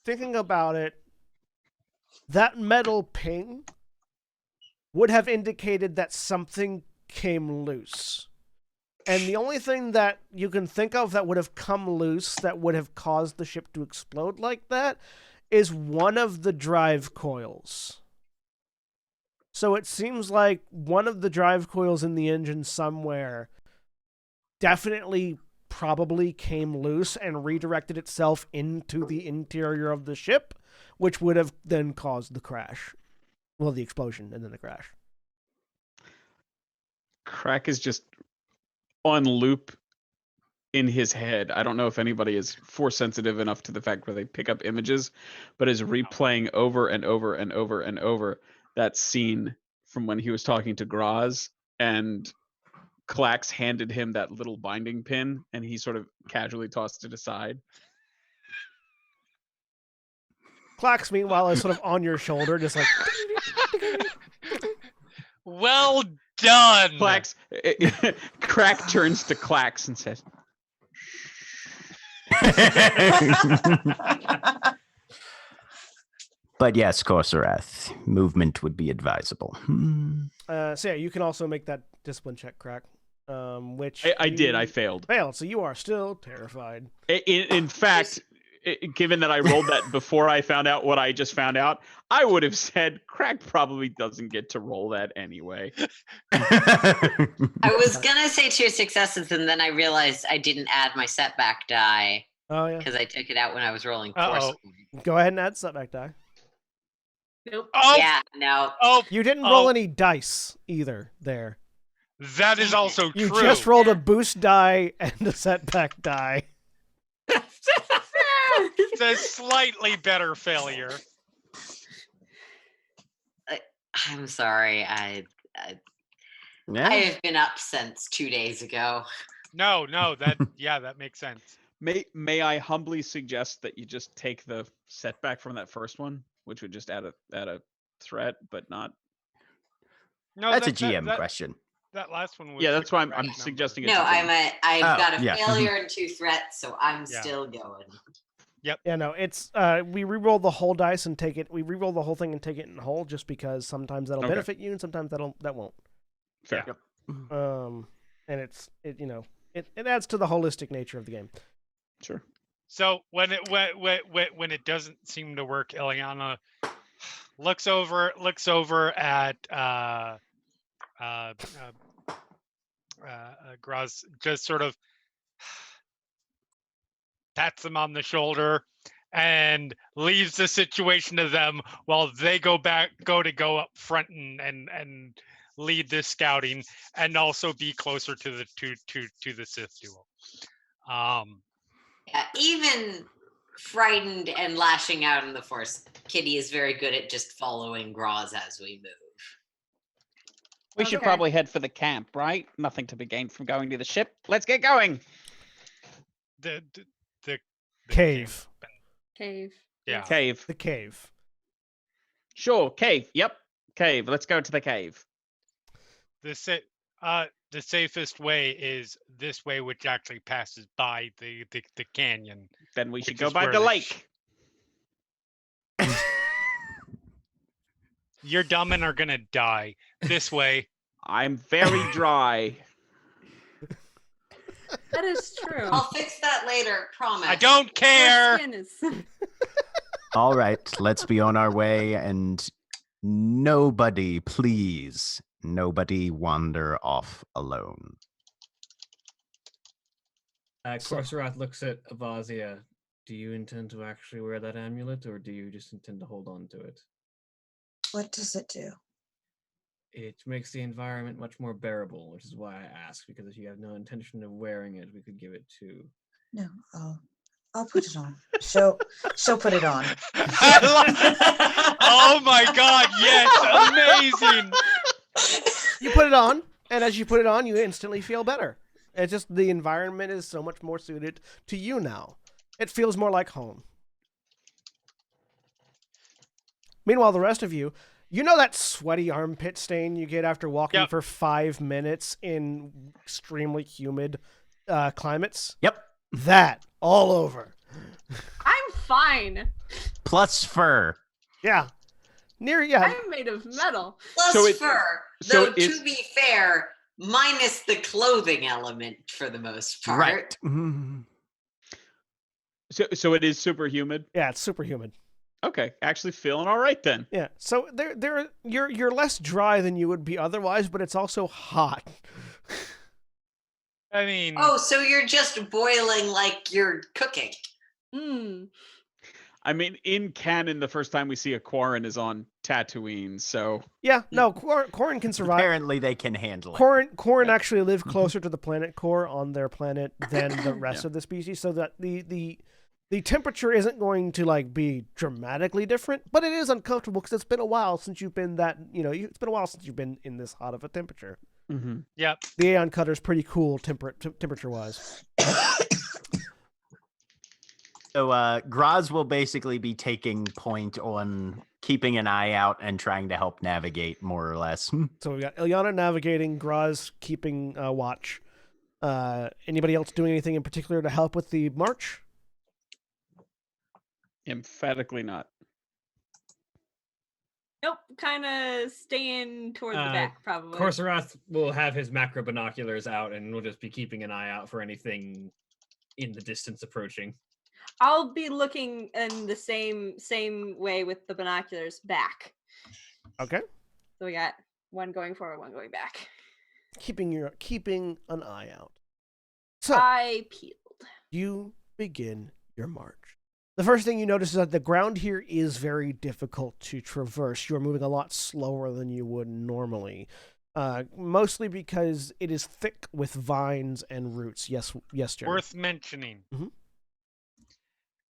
thinking about it, that metal ping would have indicated that something came loose. And the only thing that you can think of that would have come loose that would have caused the ship to explode like that is one of the drive coils. So it seems like one of the drive coils in the engine somewhere definitely probably came loose and redirected itself into the interior of the ship, which would have then caused the crash. Well, the explosion and then the crash. Crack is just on loop in his head. I don't know if anybody is force sensitive enough to the fact where they pick up images, but is replaying over and over and over and over that scene from when he was talking to Graz and Clax handed him that little binding pin and he sort of casually tossed it aside. Clax, meanwhile, is sort of on your shoulder, just like... Well done. Clax, Crack turns to Clax and says, But yes, Korsarath, movement would be advisable. So yeah, you can also make that discipline check, Crack. Which I did. I failed. Failed, so you are still terrified. In fact, given that I rolled that before I found out what I just found out, I would have said Crack probably doesn't get to roll that anyway. I was gonna say 2 successes, and then I realized I didn't add my setback die Oh yeah. because I took it out when I was rolling Uh-oh. force. Go ahead and add setback die. Nope. Oh, Yeah, no. oh, You didn't Oh. roll any dice either there. that is also You true. just rolled a boost die and a setback die. It's a slightly better failure. I'm sorry. I Yeah. have been up since 2 days ago. No, that makes sense. May I humbly suggest that you just take the setback from that first one, which would just add a threat, but not. No, That's a that- GM that- question. That last one was. Yeah, the that's why I'm correct number. suggesting. No, I've Oh, got a yeah. failure and 2 threats, so I'm Yeah. still going. Yeah, no, it's we re-roll the whole dice and take it. We re-roll the whole thing and take it in whole, just because sometimes that'll Okay. benefit you and sometimes that won't. Fair. Yeah. And it adds to the holistic nature of the game. Sure. So when it doesn't seem to work, Ileana looks over at Graz, just sort of pats him on the shoulder and leaves the situation to them while they go up front and lead this scouting and also be closer to the Sith duel. Even frightened and lashing out in the force, Kitty is very good at just following Graz as we move. We should Okay. probably head for the camp, right? Nothing to be gained from going to the ship. Let's get going. The Cave. Cave. Yeah. Cave. The cave. Sure, cave. Yep, cave. Let's go to the cave. The safest way is this way, which actually passes by the canyon. Then we should Which go is by where the the lake. You're dumb and are gonna die. This way. I'm very dry. That is true. I'll fix that later, promise. I don't Your care. skin is. All right, let's be on our way, and nobody, please, nobody wander off alone. Corsorath looks at Avazia. Do you intend to actually wear that amulet, or do you just intend to hold on to it? What does it do? It makes the environment much more bearable, which is why I ask, because if you have no intention of wearing it, we could give it to... No, I'll put it on. She'll put it on. Oh my god, yes, amazing. You put it on, and as you put it on, you instantly feel better. It's just the environment is so much more suited to you now. It feels more like home. Meanwhile, the rest of you, you know that sweaty armpit stain you get after walking Yep. for 5 minutes in extremely humid climates? Yep. That all over. I'm fine. Plus fur. Yeah. Yeah. I'm made of metal. Plus So it- fur. so Though, it's- to be fair, minus the clothing element for the most part. Right. Mhm. So it is super humid. Yeah, it's super humid. Okay, actually feeling all right then. Yeah. So you're less dry than you would be otherwise, but it's also hot. I mean, Oh, so you're just boiling like you're cooking. Hmm. I mean, in canon, the first time we see a Quarren is on Tatooine, so Yeah, no, Corrin can survive. Apparently they can handle it. Corrin actually live closer to the planet core on their planet than the rest of the species, so that the temperature isn't going to like be dramatically different, but it is uncomfortable because it's been a while since you've been it's been a while since you've been in this hot of a temperature. yep. The Aeon Cutter's pretty cool temperature wise. So Graz will basically be taking point on keeping an eye out and trying to help navigate, more or less. So we got Ilyana navigating, Graz keeping watch. Anybody else doing anything in particular to help with the march? emphatically not. Nope, kind of staying toward the back, probably. Corsorath will have his macro binoculars out and will just be keeping an eye out for anything in the distance approaching. I'll be looking in the same way with the binoculars back. Okay. So we got one going forward, one going back. Keeping an eye out. So I peeled. you begin your march. The first thing you notice is that the ground here is very difficult to traverse. You're moving a lot slower than you would normally, mostly because it is thick with vines and roots. Yes, Jeremy. Worth mentioning. Mhm.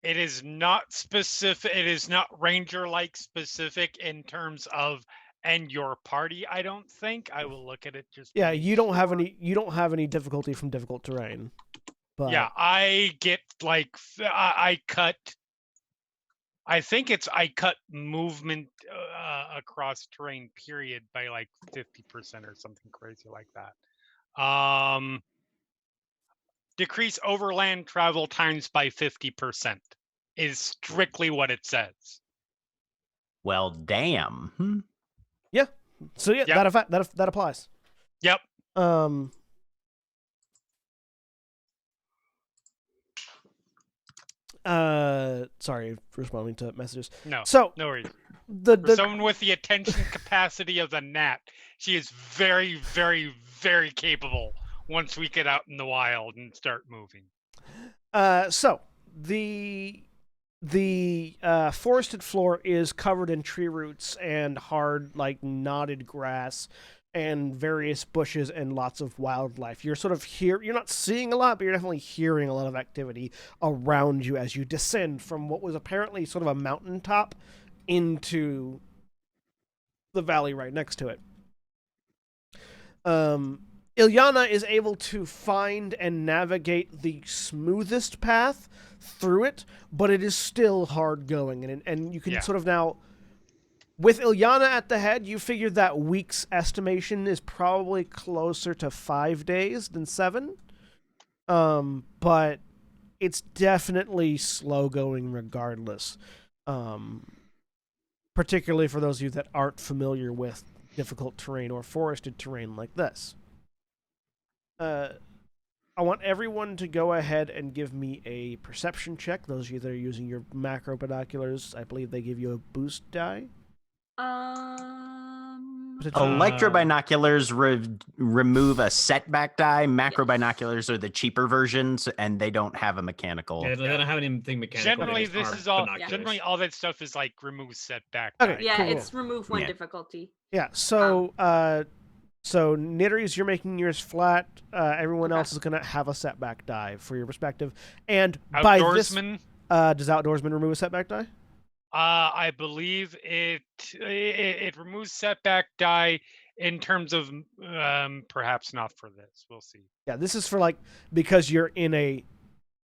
It is not specific. It is not ranger-like specific in terms of and your party. I don't think. I will look at it just. to Yeah, be you don't have sure. any difficulty from difficult terrain. But Yeah, I get like I cut. I think it's I cut movement across terrain period by like 50% or something crazy like that. Decrease overland travel times by 50% is strictly what it says. Well, damn. so yeah, Yep. that applies. Yep. Sorry for responding to messages. No. So No worries. the For someone with the attention capacity of a gnat, she is very, very, very capable once we get out in the wild and start moving. So the forested floor is covered in tree roots and hard, like knotted grass. and various bushes and lots of wildlife. You're sort of you're not seeing a lot, but you're definitely hearing a lot of activity around you as you descend from what was apparently sort of a mountaintop into the valley right next to it. Ilyana is able to find and navigate the smoothest path through it, but it is still hard going, and you can sort of now, with Ilyana at the head, you figured that week's estimation is probably closer to 5 days than 7. But it's definitely slow going regardless. Particularly for those of you that aren't familiar with difficult terrain or forested terrain like this. I want everyone to go ahead and give me a perception check. Those of you that are using your macro binoculars, I believe they give you a boost die. Electro binoculars remove a setback die. Macro binoculars are the cheaper versions, and they don't have a mechanical. Yeah, they don't have anything mechanical. Generally all that stuff is like remove setback. Okay, yeah, cool. it's remove one difficulty. Yeah, so so Nitteries, you're making yours flat. Everyone else is gonna have a setback die for your perspective. And Outdoorsman? by this, does Outdoorsman remove a setback die? I believe it removes setback die in terms of perhaps not for this. We'll see. Yeah, this is for because you're in a.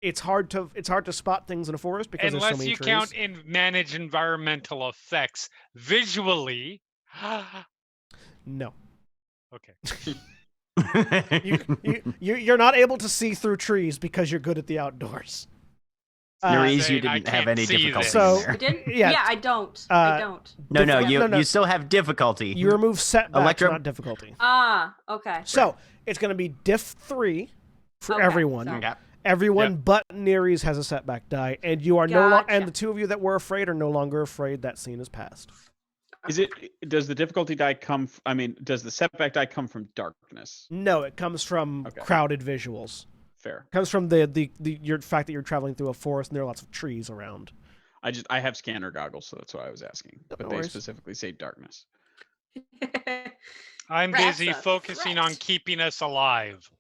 It's hard to spot things in a forest because there's so many trees. Unless you count in manage environmental effects visually. No. Okay. You're not able to see through trees because you're good at the outdoors. Nariz, you didn't have any difficulty there. You didn't? Yeah, I don't. I don't. No, you still have difficulty. You remove setbacks, not difficulty. Okay. So it's going to be diff 3 for everyone. Okay. Everyone but Neres has a setback die, and you are no longer. And the two of you that were afraid are no longer afraid. That scene is passed. Does the difficulty die come? Does the setback die come from darkness? No, it comes from crowded visuals. Fair. It comes from the fact that you're traveling through a forest and there are lots of trees around. I have scanner goggles, so that's why I was asking. But they specifically say darkness. I'm busy focusing on keeping us alive.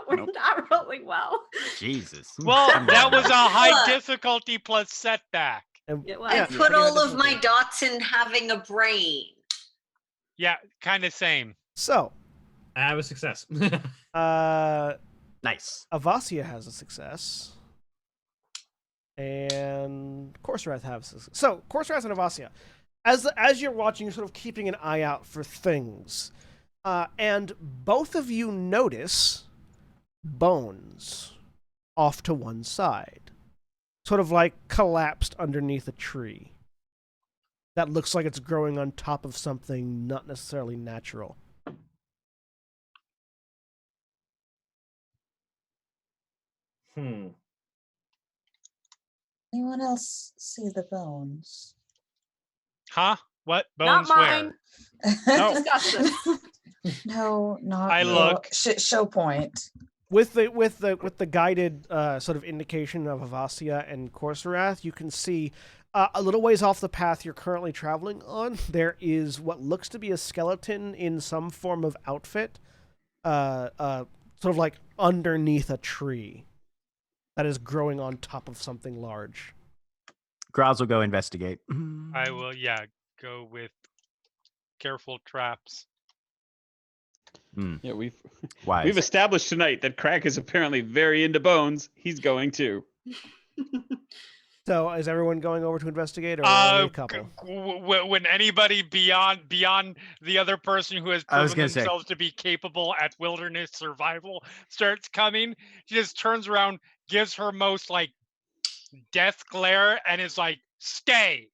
We're not rolling well. Jesus. Well, that was a high difficulty plus setback. I put all of my dots in having a brain. Yeah, kind of same. So, I have a success. Nice. Avasia has a success. And Corserath has a success. So, Corserath and Avasia, as you're watching, you're sort of keeping an eye out for things. And both of you notice bones off to one side. Sort of like collapsed underneath a tree. That looks like it's growing on top of something not necessarily natural. Anyone else see the bones? Huh? What? Bones not mine. Where? No, not I look. Show point. With the guided sort of indication of Avasia and Corserath, you can see a little ways off the path you're currently traveling on, there is what looks to be a skeleton in some form of outfit, sort of like underneath a tree that is growing on top of something large. Graz will go investigate. I will, go with careful traps. Yeah, we've established tonight that Crack is apparently very into bones. He's going too. So, is everyone going over to investigate, or only a couple? When anybody beyond the other person who has proven themselves to be capable at wilderness survival starts coming, she just turns around, gives her most death glare, and is like, "Stay."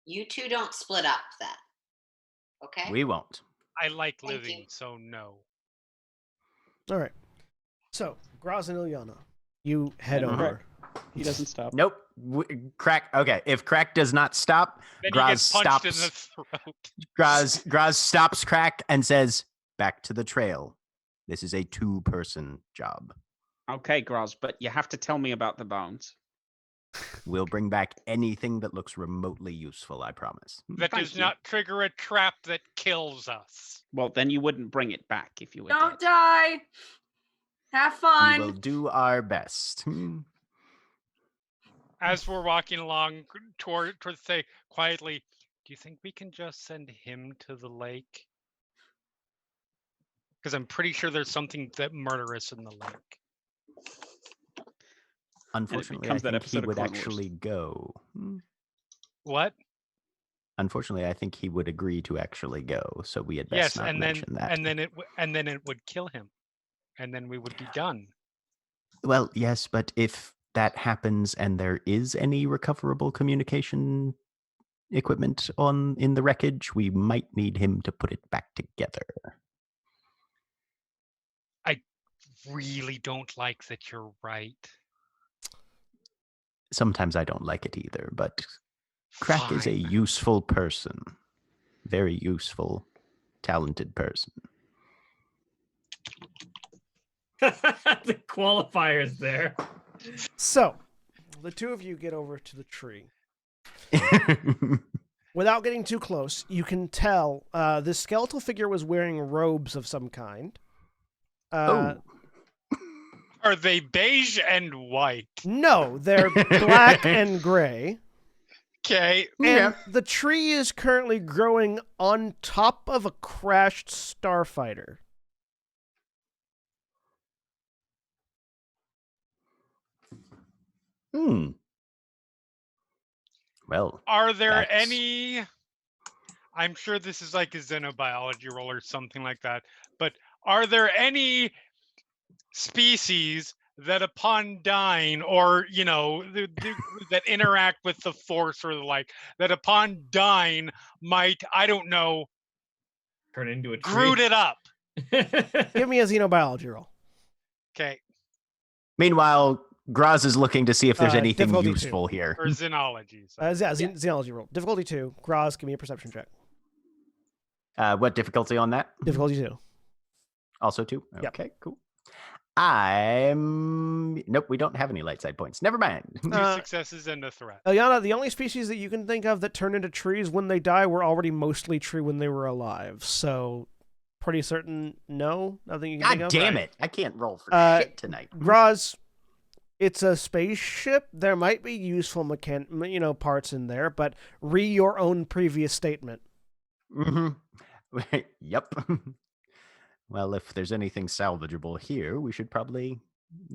You two don't split up then. Okay. We won't. I like living, so no. All right. So, Graz and Ilyana, you head over. He doesn't stop. Nope. Crack. Okay. If Crack does not stop, Then Graz he gets punched in stops. the throat. Graz stops Crack and says, "Back to the trail. This is a 2-person job." Okay, Graz, but you have to tell me about the bones. We'll bring back anything that looks remotely useful, I promise. That Thank does you. not trigger a trap that kills us. Well, then you wouldn't bring it back if you were Don't dead. die. Have We will fun. do our best. As we're walking along toward say quietly, do you think we can just send him to the lake? Because I'm pretty sure there's something that murderous in the lake. Unfortunately, I becomes that think he episode of would Clone Wars. actually go. What? Unfortunately, I think he would agree to actually go, so we had Yes, best not and mention that. then it would kill him, and then we would be done. Well, yes, but if that happens and there is any recoverable communication equipment in the wreckage, we might need him to put it back together. I really don't like that you're right. Sometimes I don't like it either, but Crack is a Fine. useful person. Very useful, talented person. The qualifiers there. So, the two of you get over to the tree. Without getting too close, you can tell this skeletal figure was wearing robes of some kind. Oh. Are they beige and white? No, they're black and gray. Okay. And the tree is currently growing on top of a crashed starfighter. Well, Are there that's- any? I'm sure this is like a xenobiology roll or something like that, but are there any species that upon dying, or that interact with the force or the like, that upon dying might, I don't know, Turn into a tree. Groot it up? Give me a xenobiology roll. Okay. Meanwhile, Graz is looking to see if there's anything difficulty useful here. Or xenology. Xenology roll. Difficulty 2. Graz, give me a perception check. What difficulty on that? Difficulty 2. Also 2? Yep. Okay, cool. Nope, we don't have any light side points. Never mind. 2 successes and a threat. Eliana, the only species that you can think of that turn into trees when they die were already mostly tree when they were alive. So, pretty certain no? Nothing you can think God of? damn Right. it. I can't roll for shit tonight. Graz, it's a spaceship. There might be useful parts in there, but your own previous statement. Mm-hmm. Yep. Well, if there's anything salvageable here, we should probably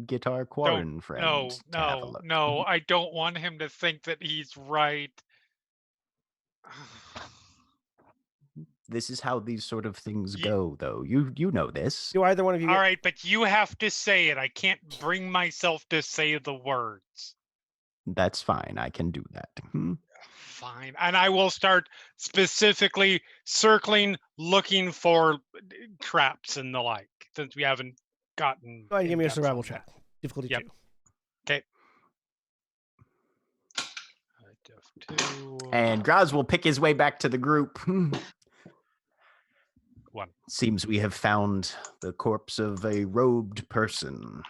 get our Quarren friend to have a look. No, I don't want him to think that he's right. This is how these sort of things go, though. You know this. Do either one of you? All right, but you have to say it. I can't bring myself to say the words. That's fine. I can do that. Fine. And I will start specifically circling, looking for traps and the like, since we haven't gotten. Go ahead and give me a in-depth survival on check. that. Difficulty Yep. 2. Okay. Diff 2. And Graz will pick his way back to the group. 1. Seems we have found the corpse of a robed person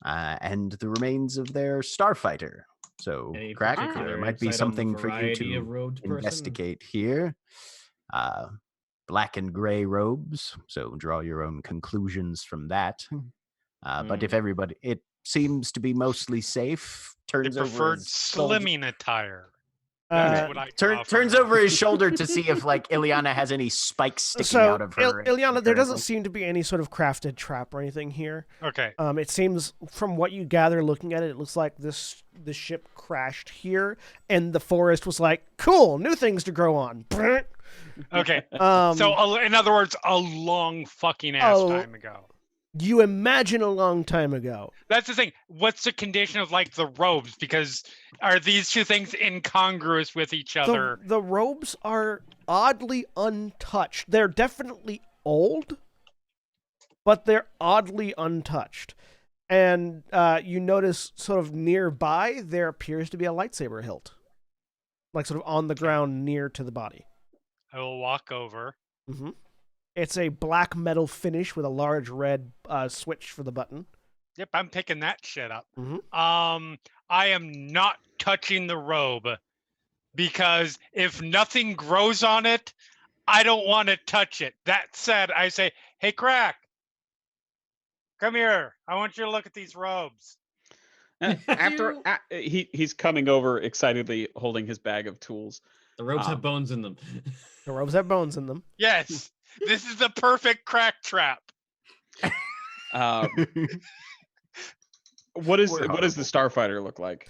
and the remains of their starfighter. So, Any Crack, particular there might be insight on the something for you variety to of robed person? investigate here. Black and gray robes, so draw your own conclusions from that. But if everybody, it seems to be mostly safe. They Turns over preferred his shoulder- slimming attire. That's what I draw turns from over that. his shoulder to see if Ileana has any spikes sticking So, out of her. Ileana, there doesn't incredibly. seem to be any sort of crafted trap or anything here. Okay. It seems, from what you gather looking at it, it looks like the ship crashed here, and the forest was like, cool, new things to grow on. Okay. So, So, in other words, a long fucking ass Oh. time ago. you imagine a long time ago. That's the thing. What's the condition of the robes? Because are these two things incongruous with each other? The robes are oddly untouched. They're definitely old, but they're oddly untouched. And you notice sort of nearby, there appears to be a lightsaber hilt. Like sort of on the ground near to the body. I will walk over. Mm-hmm. It's a black metal finish with a large red switch for the button. Yep, I'm picking that shit up. Mhm. I am not touching the robe, because if nothing grows on it, I don't want to touch it. That said, I say, hey, Crack, come here. I want you to look at these robes. He's coming over excitedly, holding his bag of tools. The robes have bones in them. The robes have bones in them. Yes, this is the perfect crack trap. What does the starfighter look like?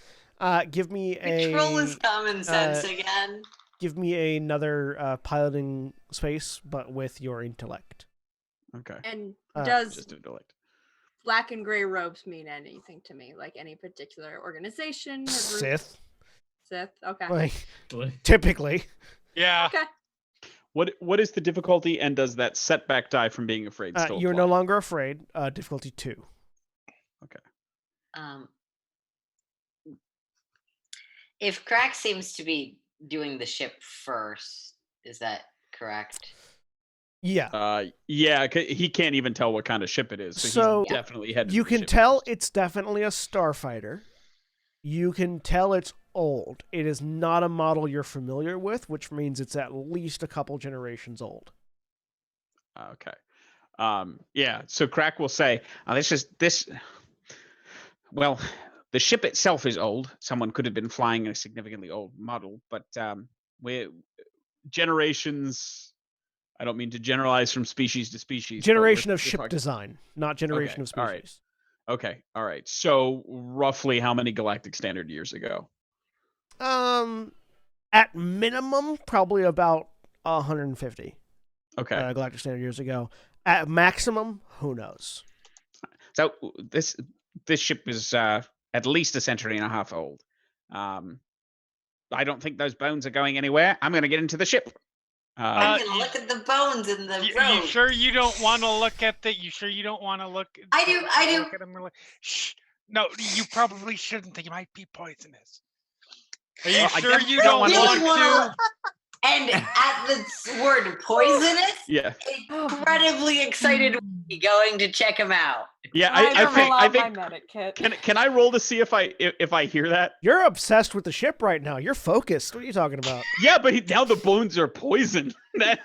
Give me Which role is common sense again? Give me another piloting space, but with your intellect. Okay. And Just does intellect. black and gray robes mean anything to me? Like any particular organization? Or group? Sith. Sith. Okay. Like typically. Yeah. Okay. What is the difficulty, and does that setback die from being afraid still You're apply? no longer afraid. Difficulty 2. Okay. If Crack seems to be doing the ship first, is that correct? Yeah. Yeah. He can't even tell what kind of ship it is. So he's definitely headed. you to the can ship tell first. it's definitely a starfighter. You can tell it's old. It is not a model you're familiar with, which means it's at least a couple generations old. Okay. Yeah. So Crack will say, this. Well, the ship itself is old. Someone could have been flying a significantly old model, but we're generations. I don't mean to generalize from species to species. Generation of we're ship talking- design, not generation Okay, of all right. species. Okay. All right. So roughly how many galactic standard years ago? At minimum, probably about 150. Okay. Galactic standard years ago. At maximum, who knows? So this ship is at least a century and a half old. I don't think those bones are going anywhere. I'm going to get into the ship. I'm gonna look at the bones in the You robe. sure you don't want to look at the? You sure you don't want to look? I do. Look at them really- Shh. No, you probably shouldn't. They might be poisonous. Are you I sure definitely you don't don't wanna want look- to? And at the word poisonous, Yeah. incredibly excited to be going to check him out. Yeah. I I pull out think. my medic kit. Can I roll to see if I hear that? You're obsessed with the ship right now. You're focused. What are you talking about? Yeah, but now the bones are poison.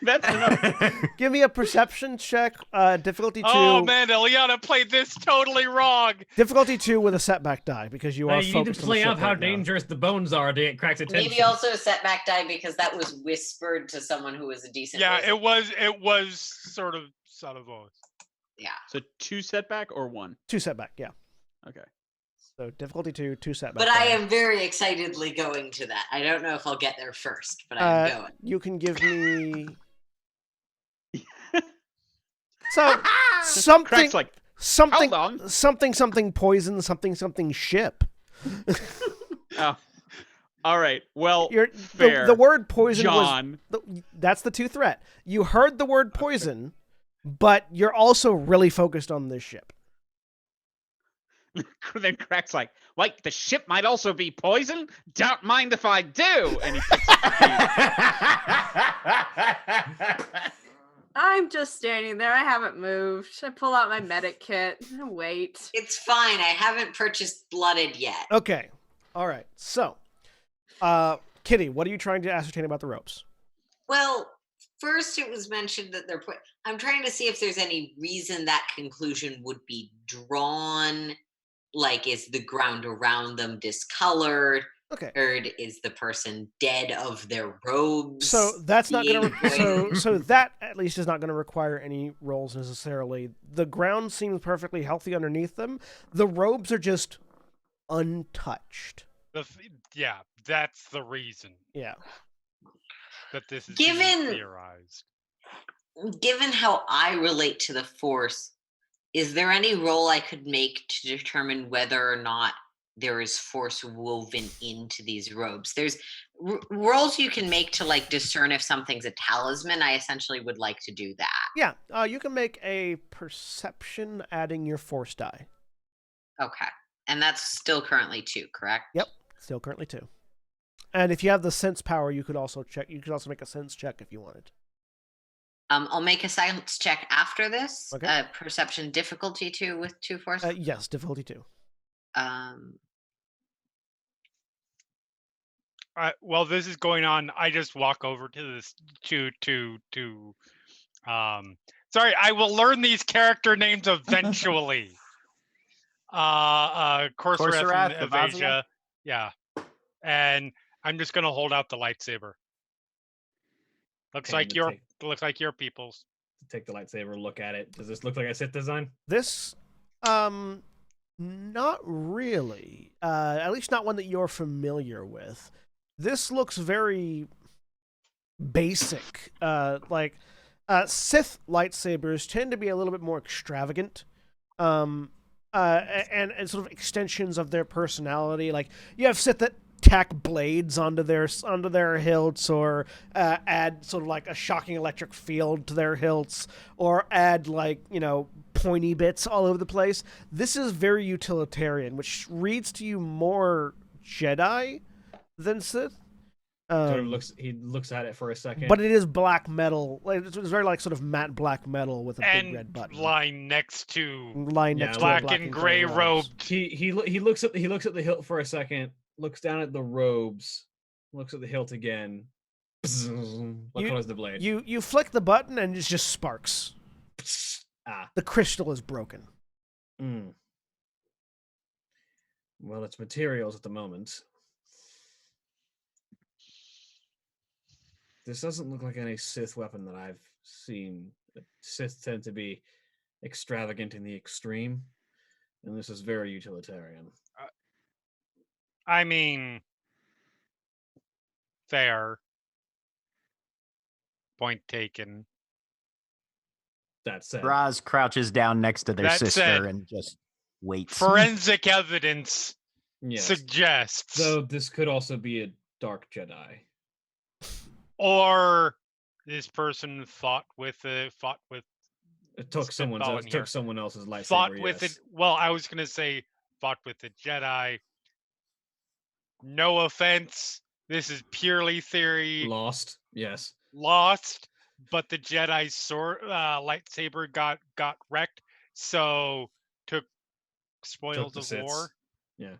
That's enough. Give me a perception check. Difficulty 2. Oh man, Eliana played this totally wrong. Difficulty 2 with a setback die because you are You need focused to on the play ship up how right now. dangerous the bones are to get Crack's attention. Maybe also a setback die because that was whispered to someone who was a decent. Yeah, wizard. it was sort of voice. Yeah. So 2 setback or 1? 2 setback, yeah. Okay. So difficulty 2 setback. But I die. am very excitedly going to that. I don't know if I'll get there first, but I'm going. You can give me. So something Crack's like, something hold on. something poison something ship. Oh. All right. Well, You're, fair. the word poison John. was that's the 2 threat. You heard the word poison, but you're also really focused on this ship. Then Crack's like, wait, the ship might also be poison? Don't mind if I do. And he picks up the key. I'm just standing there. I haven't moved. I pull out my medic kit. I wait. It's fine. I haven't purchased blooded yet. Okay. All right. So, Kitty, what are you trying to ascertain about the ropes? Well, first it was mentioned that they're I'm trying to see if there's any reason that conclusion would be drawn. Like, is the ground around them discolored? Okay. Or is the person dead of their robes? So that's not going being to poisoned? so that at least is not going to require any rolls necessarily. The ground seems perfectly healthy underneath them. The robes are just untouched. Yeah, that's the reason Yeah. that this is being Given- theorized. Given how I relate to the Force, is there any role I could make to determine whether or not there is Force woven into these robes? There's roles you can make to like discern if something's a talisman. I essentially would like to do that. Yeah. You can make a perception adding your force die. Okay. And that's still currently 2, correct? Yep. Still currently 2. And if you have the sense power, you could also check. You could also make a sense check if you wanted. I'll make a science check after this. Okay. Perception difficulty 2 with 2 force. Yes, difficulty 2. while this is going on, I just walk over to this sorry, I will learn these character names eventually. Corsoreth and Corsorath, Avasia? Avasia. Yeah. And I'm just gonna hold out the lightsaber. Looks Okay, like your people's. Take the lightsaber, look at it. Does this look like a Sith design? This, not really. At least not one that you're familiar with. This looks very basic. Sith lightsabers tend to be a little bit more extravagant. And sort of extensions of their personality. Like, you have Sith that tack blades onto their hilts, or add sort of like a shocking electric field to their hilts, or add, like, pointy bits all over the place. This is very utilitarian, which reads to you more Jedi than Sith. He looks at it for a second. But it is black metal. Like, it's very like sort of matte black metal with a big red button. Lying next to black and gray robes. He looks at the hilt for a second, looks down at the robes, looks at the hilt again. What color is the blade? You flick the button and it just sparks. The crystal is broken. Well, it's materials at the moment. This doesn't look like any Sith weapon that I've seen. Sith tend to be extravagant in the extreme, and this is very utilitarian. I mean, fair. Point taken. That said, Braz crouches down next to their sister and just waits. Forensic evidence suggests. So this could also be a dark Jedi. Or this person fought with. It took someone else's lightsaber. Fought with it. Well, I was gonna say fought with the Jedi. No offense. This is purely theory. Lost. Yes. Lost, but the Jedi's sword lightsaber got wrecked, so took spoils of war. Yeah.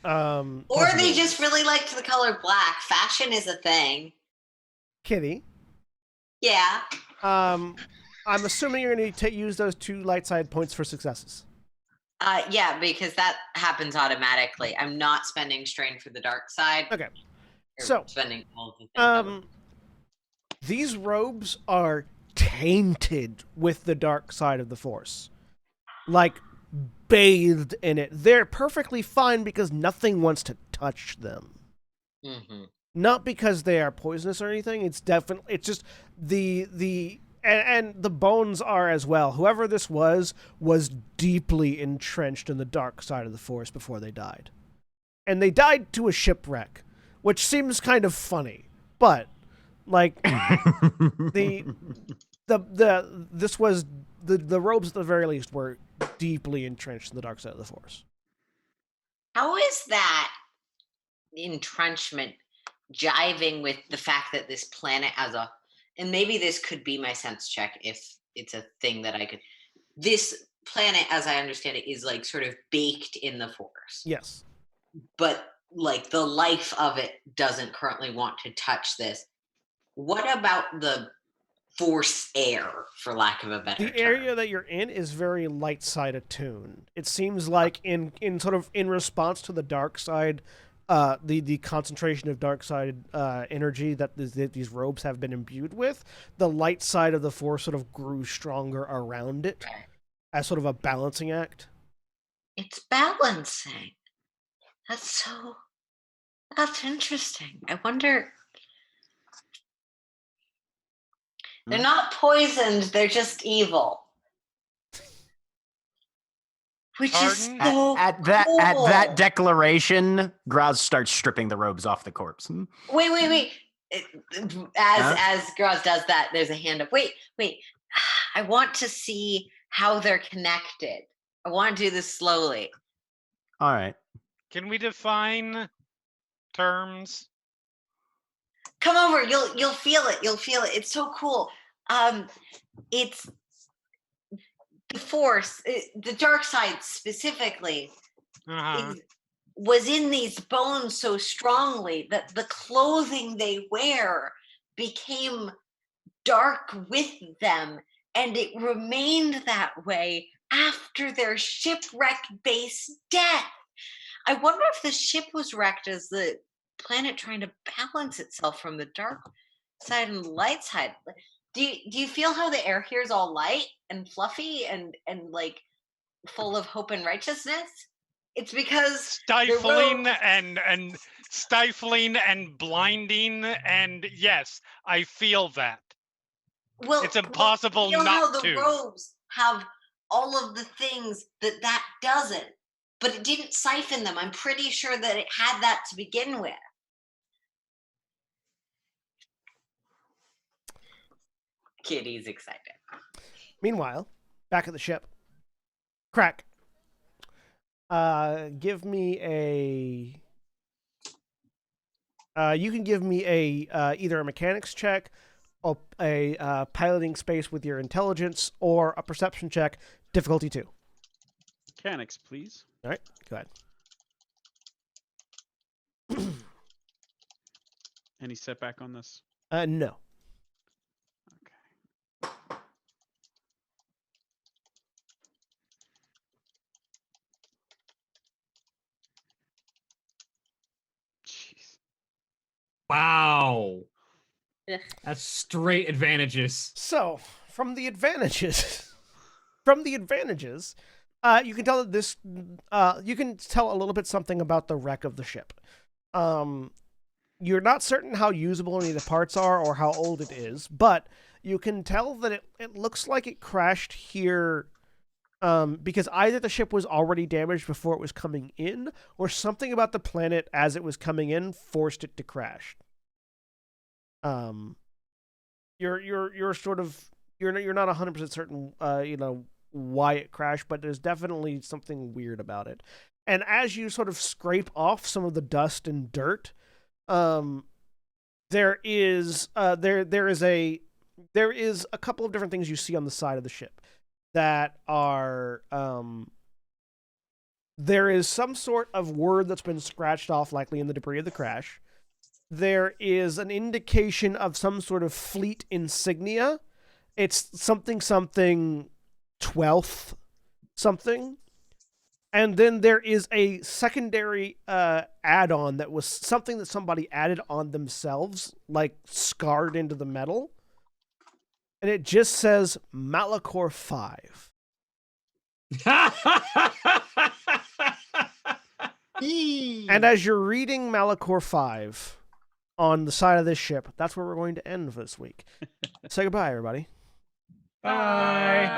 Or they just really liked the color black. Fashion is a thing. Kitty. Yeah. I'm assuming you're going to use those 2 light side points for successes. Yeah, because that happens automatically. I'm not spending strain for the dark side. Okay. So, spending all the things. These robes are tainted with the dark side of the Force. Like, bathed in it. They're perfectly fine because nothing wants to touch them. Mm-hmm. Not because they are poisonous or anything. It's just and the bones are as well. Whoever this was deeply entrenched in the dark side of the Force before they died. And they died to a shipwreck, which seems kind of funny. But, like, the robes at the very least were deeply entrenched in the dark side of the Force. How is that entrenchment jiving with the fact that this planet and maybe this could be my sense check if it's a thing that I could, this planet, as I understand it, is like sort of baked in the Force. Yes. But like the life of it doesn't currently want to touch this. What about the Force air, for lack of a better term? The area that you're in is very light side attuned. It seems like in response to the dark side, the concentration of dark side energy that these robes have been imbued with, the light side of the Force sort of grew stronger around it as sort of a balancing act. It's balancing. That's interesting. I wonder. They're not poisoned, they're just evil. Which is so at that declaration, Graz starts stripping the robes off the corpse. Wait. As Graz does that, there's a hand up. Wait. I want to see how they're connected. I want to do this slowly. All right. Can we define terms? Come over. You'll feel it. It's so cool. It's the Force, the dark side specifically, is was in these bones so strongly that the clothing they wear became dark with them, and it remained that way after their shipwreck-based death. I wonder if the ship was wrecked as the planet trying to balance itself from the dark side and the light side. Do you feel how the air here is all light and fluffy and like full of hope and righteousness? It's because stifling and stifling and blinding, and yes, I feel that. Well, it's impossible feel not how the to. robes have all of the things that doesn't, but it didn't siphon them. I'm pretty sure that it had that to begin with. Kitty's excited. Meanwhile, back at the ship, Crack. Give me a. You can give me a either a mechanics check, or a piloting space with your intelligence, or a perception check, difficulty 2. Mechanics, please. All right, go ahead. Any setback on this? No. Okay. Jeez. Wow. Ugh. That's straight advantages. So, from the advantages, you can tell that this, you can tell a little bit something about the wreck of the ship. You're not certain how usable any of the parts are or how old it is, but you can tell that it looks like it crashed here because either the ship was already damaged before it was coming in, or something about the planet as it was coming in forced it to crash. You're sort of you're not 100% certain why it crashed, but there's definitely something weird about it. And as you sort of scrape off some of the dust and dirt, there is a couple of different things you see on the side of the ship that are there is some sort of word that's been scratched off, likely in the debris of the crash. There is an indication of some sort of fleet insignia. It's something 12th something. And then there is a secondary add-on that was something that somebody added on themselves, like scarred into the metal. And it just says Malachor 5. And as you're reading Malachor 5 on the side of this ship, that's where we're going to end for this week. Say goodbye, everybody. Bye.